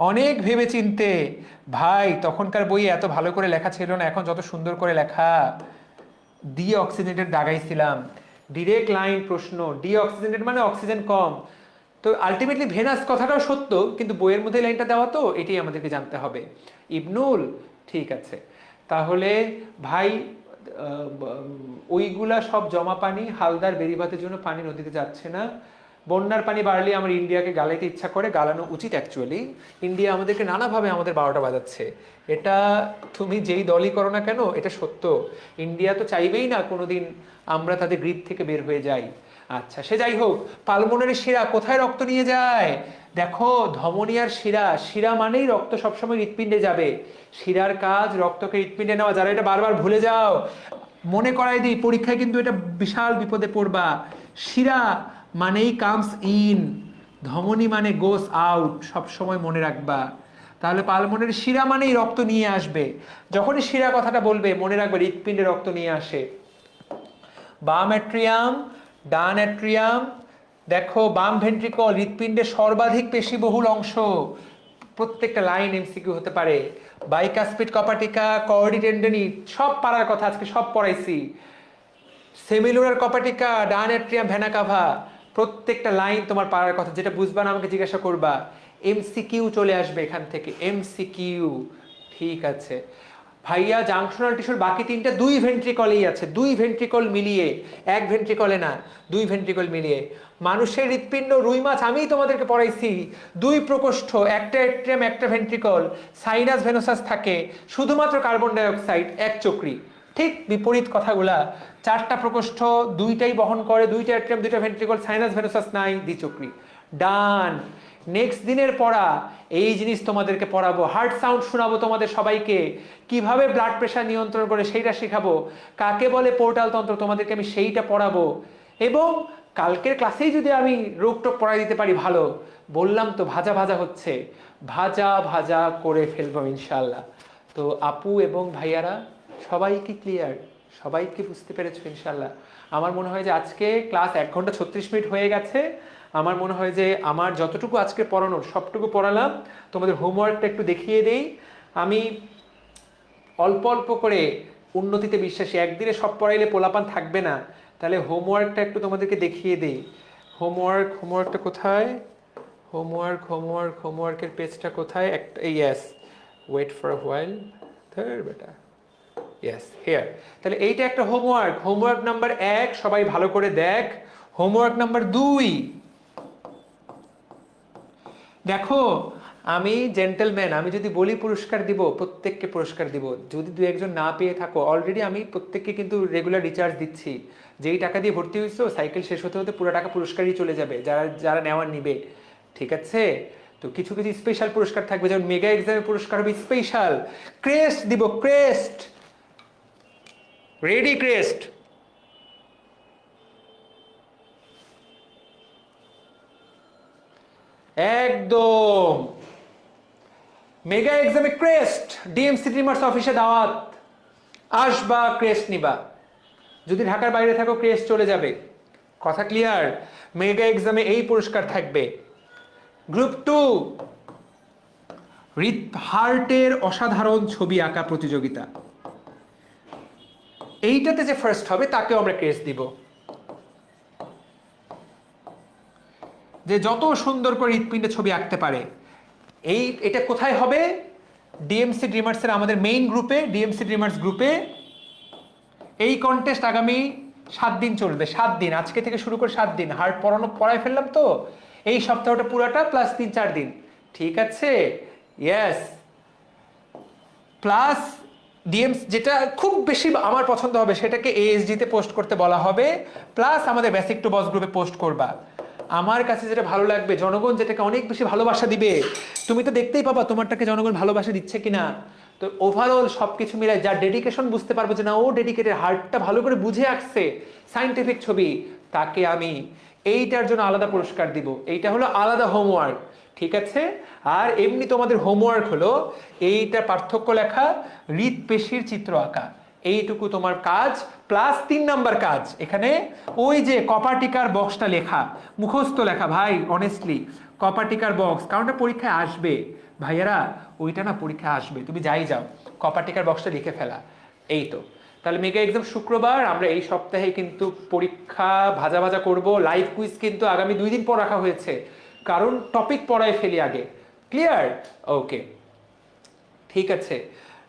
অনেক ভেবে চিনতে। ভাই, তখনকার বইয়ে এত ভালো করে লেখা ছিল না, এখন যত সুন্দর করে লেখা। ডিঅক্সিজেনেটেড দাগাইছিলাম, ডিরেক্ট লাইন প্রশ্ন। ডিঅক্সিজেনেটেড মানে অক্সিজেন কম। তো আলটিমেটলি ভেনাস কথাটাও সত্য, কিন্তু বইয়ের মধ্যে লাইনটা দেওয়া, তো এটাই আমাদেরকে জানতে হবে। ইবনুল, ঠিক আছে। তাহলে ভাই, ওইগুলা সব জমা পানি, হালদার বেড়িবাঁধের জন্য পানি নদীতে যাচ্ছে না। বন্যার পানি বাড়লে আমার ইন্ডিয়াকে গালাইতে ইচ্ছা করে, গালানো উচিত অ্যাকচুয়ালি। ইন্ডিয়া আমাদেরকে নানাভাবে আমাদের 12টা বাজাচ্ছে, এটা তুমি যেই দলই করো না কেন, এটা সত্য। ইন্ডিয়া তো চাইবেই না কোনোদিন আমরা তাদের গ্রিপ থেকে বের হয়ে যাই। আচ্ছা, সে যাই হোক, পালমোনারি শিরা কোথায় রক্ত নিয়ে যায়? দেখো, ধমনী আর শিরা, শিরা মানেই রক্ত সবসময় হৃৎপিণ্ডে যাবে। শিরার কাজ রক্তকে হৃৎপিণ্ডে নেওয়া, যারা এটা বারবার ভুলে যাও। মনে করাই দিই, পরীক্ষায় কিন্তু এটা বিশাল বিপদে পড়বা। শিরা মানেই কামস ইন, ধমনী মানে গোস আউট, সব সময় মনে রাখবা। তাহলে পালমোনারি শিরা মানেই রক্ত নিয়ে আসবে। যখনই শিরা কথাটা বলবে মনে রাখবে হৃৎপিণ্ডে রক্ত নিয়ে আসে। বাম অ্যাট্রিয়াম, ডান অ্যাট্রিয়াম, দেখো বাম ভেন্ট্রিকল হৃৎপিণ্ডের সর্বাধিক পেশিবহুল অংশ। প্রত্যেকটা লাইন এমসিকিউ হতে পারে। বাইকাসপিড কপাটিকা, কর্ডি টেন্ডনি, সব পারার কথা, আজকে সব পড়াইছি। সেমিলুরার কপাটিকা, ডান অ্যাট্রিয়াম, ভেনা কাভা, প্রত্যেকটা লাইন তোমার পারার কথা। যেটা বুঝবা না আমাকে জিজ্ঞাসা করবা। এমসিকিউ চলে আসবে এখান থেকে, এমসিকিউ। ঠিক আছে ভাইয়া, জাংশনাল টিস্যুর বাকি তিনটা দুই ভেন্ট্রিকলেই আছে, দুই ভেন্ট্রিকল মিলিয়ে, এক ভেন্ট্রিকলে না, দুই ভেন্ট্রিকল মিলিয়ে। মানুষের হৃৎপিণ্ড রুই মাছ আমিই তোমাদেরকে পড়াইছি, দুই প্রকোষ্ঠ, একটা অ্যাট্রিয়াম একটা ভেন্ট্রিকল, সাইনাস ভেনোসাস থাকে, শুধুমাত্র কার্বন ডাইঅক্সাইড, এক চক্রী। ঠিক বিপরীত কথাগুলা, চারটা প্রকোষ্ঠ, দুইটাই বহন করে, দুইটা অ্যাট্রিয়াম দুইটা ভেন্ট্রিকল, সাইনাস ভেনোসাস নাই, দ্বিচক্রী। ডান। নেক্সট দিনের পড়া এই জিনিস তোমাদেরকে পড়াবো, হার্ট সাউন্ড শোনাবো তোমাদের সবাইকে, কিভাবে ব্লাড প্রেশার নিয়ন্ত্রণ করে সেইটা শেখাবো, কাকে বলে পোর্টাল তন্ত্র তোমাদেরকে আমি সেইটা পড়াবো। এবং কালকের ক্লাসেই যদি আমি রোগটোক পড়াই দিতে পারি ভালো। বললাম তো ভাজা ভাজা হচ্ছে, ভাজা ভাজা করে ফেলবো ইনশাল্লাহ। তো আপু এবং ভাইয়ারা সবাই কি ক্লিয়ার? সবাই কি বুঝতে পেরেছো ইনশাল্লাহ? আমার মনে হয় যে আজকে ক্লাস 1 ঘন্টা 36 মিনিট হয়ে গেছে। আমার মনে হয় যে আমার যতটুকু আজকে পড়ানোর সবটুকু পড়ালাম। তোমাদের হোমওয়ার্কটা একটু দেখিয়ে দেই। আমি অল্প অল্প করে উন্নতিতে বিশ্বাসী, একদিনে সব পড়াইলে পোলাপান থাকবে না। তাহলে হোমওয়ার্কটা একটু তোমাদেরকে দেখিয়ে দেই। হোমওয়ার্কটা কোথায়? হোমওয়ার্কের পেজটা কোথায়? একটা, yes, wait for a while, ধর বেটা, ইয়েস হিয়ার। তাহলে এইটা একটা হোমওয়ার্ক নাম্বার 1, সবাই ভালো করে দেখ। হোমওয়ার্ক নাম্বার 2, দেখো আমি জেন্টলম্যান, আমি যদি বলি পুরস্কার দিব, প্রত্যেককে পুরস্কার দিব। যদি দু একজন না পেয়ে থাকো, অলরেডি আমি প্রত্যেককে কিন্তু রেগুলার রিচার্জ দিচ্ছি। যেই টাকা দিয়ে ভর্তি হয়েছো, সাইকেল শেষ হতে হতে পুরো টাকা পুরস্কারই চলে যাবে, যারা যারা নেওয়ার নিবে। ঠিক আছে? তো কিছু কিছু স্পেশাল পুরস্কার থাকবে, যেমন মেগা এক্সামের পুরস্কার হবে স্পেশাল। ক্রেস্ট দিব, ক্রেস্ট, রেডি ক্রেস্ট। একদম মেগা এক্সামে ক্রেস্ট, ডিএমসি ড্রিমার্স অফিসে দাওয়াত, আসবা ক্রেস্ট নিবা। যদি ঢাকার বাইরে থাকো ক্রেস্ট চলে যাবে। কথা ক্লিয়ার? মেগা এক্সামে এই পুরস্কার থাকবে। গ্রুপ 2, হার্টের অসাধারণ ছবি আঁকা প্রতিযোগিতা, এইটাতে যে ফার্স্ট হবে তাকেও আমরা ক্রেস্ট দিব। যে যত সুন্দর করে হৃৎপিণ্ডে ছবি আঁকতে পারে। এটা কোথায় হবে? ডিএমসি ড্রিমার্সের আমাদের মেইন গ্রুপে, ডিএমসি ড্রিমার্স গ্রুপে। এই কন্টেস্ট আগামী 7 দিন চলবে, 7 দিন, আজকে থেকে শুরু করে 7 দিন। হার্ট পড়ায় ফেললাম তো, এই সপ্তাহটা পুরাটা প্লাস 3-4 দিন। ঠিক আছে? ইয়েস। প্লাস ডিএমস যেটা খুব বেশি আমার পছন্দ হবে সেটাকে এএসডি তে পোস্ট করতে বলা হবে, প্লাস আমাদের বেসিক টু বস গ্রুপে পোস্ট করবা। আমার কাছে যেটা ভালো লাগবে, জনগণ যেটাকে অনেক বেশি ভালোবাসা দিবে, তুমি তো দেখতেই পাবা তোমারটাকে জনগণ ভালোবাসা দিচ্ছে কিনা। তো ওভারঅল সবকিছু মিলে যার ডেডিকেশন বুঝতে পারবো যে না ও ডেডিকেটেড, হার্টটা ভালো করে বুঝে আঁকছে, সাইন্টিফিক ছবি, তাকে আমি এইটার জন্য আলাদা পুরস্কার দিব। এইটা হলো আলাদা হোমওয়ার্ক। ঠিক আছে? আর এমনি তোমাদের হোমওয়ার্ক হলো এইটা পার্থক্য লেখা, হৃৎপেশির চিত্র আঁকা, এইটুকু তোমার কাজ। প্লাস 3 নাম্বার কাজ এখানে ওই যে কপাটিকার বক্সটা লেখা, মুখস্থ লেখা ভাই, অনেস্টলি কপাটিকার বক্স, কারণটা পরীক্ষায় আসবে ভাইয়েরা, ওইটা না পরীক্ষায় আসবে, তুমি যাই যাও কপাটিকার বক্সটা লিখে ফেলা। এই তো। তাহলে মেগা এক্সাম শুক্রবার, আমরা এই সপ্তাহে কিন্তু পরীক্ষা ভাজা ভাজা করব। লাইভ কুইজ কিন্তু আগামী 2 দিন পর রাখা হয়েছে, কারণ টপিক পড়ায় ফেলি আগে। ক্লিয়ার? ওকে, ঠিক আছে।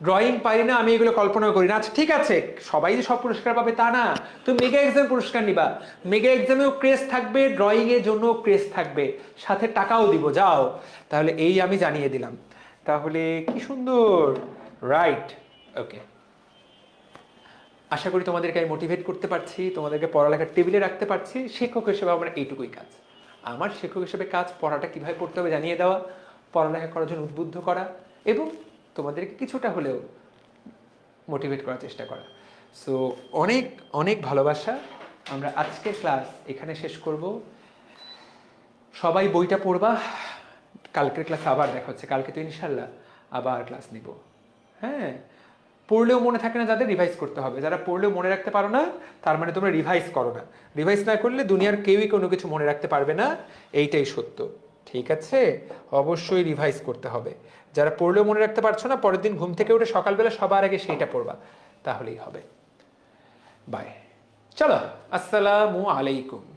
ড্রয়িং পারি না আমি, এগুলো কল্পনা করি না। আচ্ছা ঠিক আছে, সবাই যে সব পুরস্কার পাবে তা না, তুমি মেগা এক্সাম পুরস্কার নিবা। মেগা এক্সামেও ক্রেজ থাকবে, ড্রয়িং এর জন্য ক্রেজ থাকবে, সাথে টাকাও দিব, যাও। তাহলে এই আমি জানিয়ে দিলাম। তাহলে কি সুন্দর, রাইট? ওকে, আশা করি তোমাদেরকে আমি মোটিভেট করতে পারছি, তোমাদেরকে পড়ালেখার টেবিলে রাখতে পারছি। শিক্ষক হিসেবে আমার এইটুকুই কাজ। আমার শিক্ষক হিসেবে কাজ পড়াটা কিভাবে পড়তে হবে জানিয়ে দেওয়া, পড়ালেখা করার জন্য উদ্বুদ্ধ করা, এবং তোমাদেরকে কিছুটা হলেও মোটিভেট করার চেষ্টা করা। সো অনেক অনেক ভালোবাসা। আমরা আজকের ক্লাস এখানে শেষ করব। সবাই বইটা পড়বা। কালকের ক্লাস আবার দেখা হচ্ছে। কালকে তো ইনশাল্লাহ আবার ক্লাস নিব। হ্যাঁ, পড়লেও মনে থাকে না যাদের, রিভাইজ করতে হবে। যারা পড়লেও মনে রাখতে পারো না, তার মানে তোমরা রিভাইজ করো না। রিভাইজ না করলে দুনিয়ার কেউই কোনো কিছু মনে রাখতে পারবে না, এইটাই সত্য। ঠিক আছে, অবশ্যই রিভাইজ করতে হবে। যারা পড়লেও মনে রাখতে পারছো না, পরের দিন ঘুম থেকে উঠে সকালবেলা সবার আগে সেইটা পড়বা, তাহলেই হবে। বাই। চলো, আসসালামু আলাইকুম।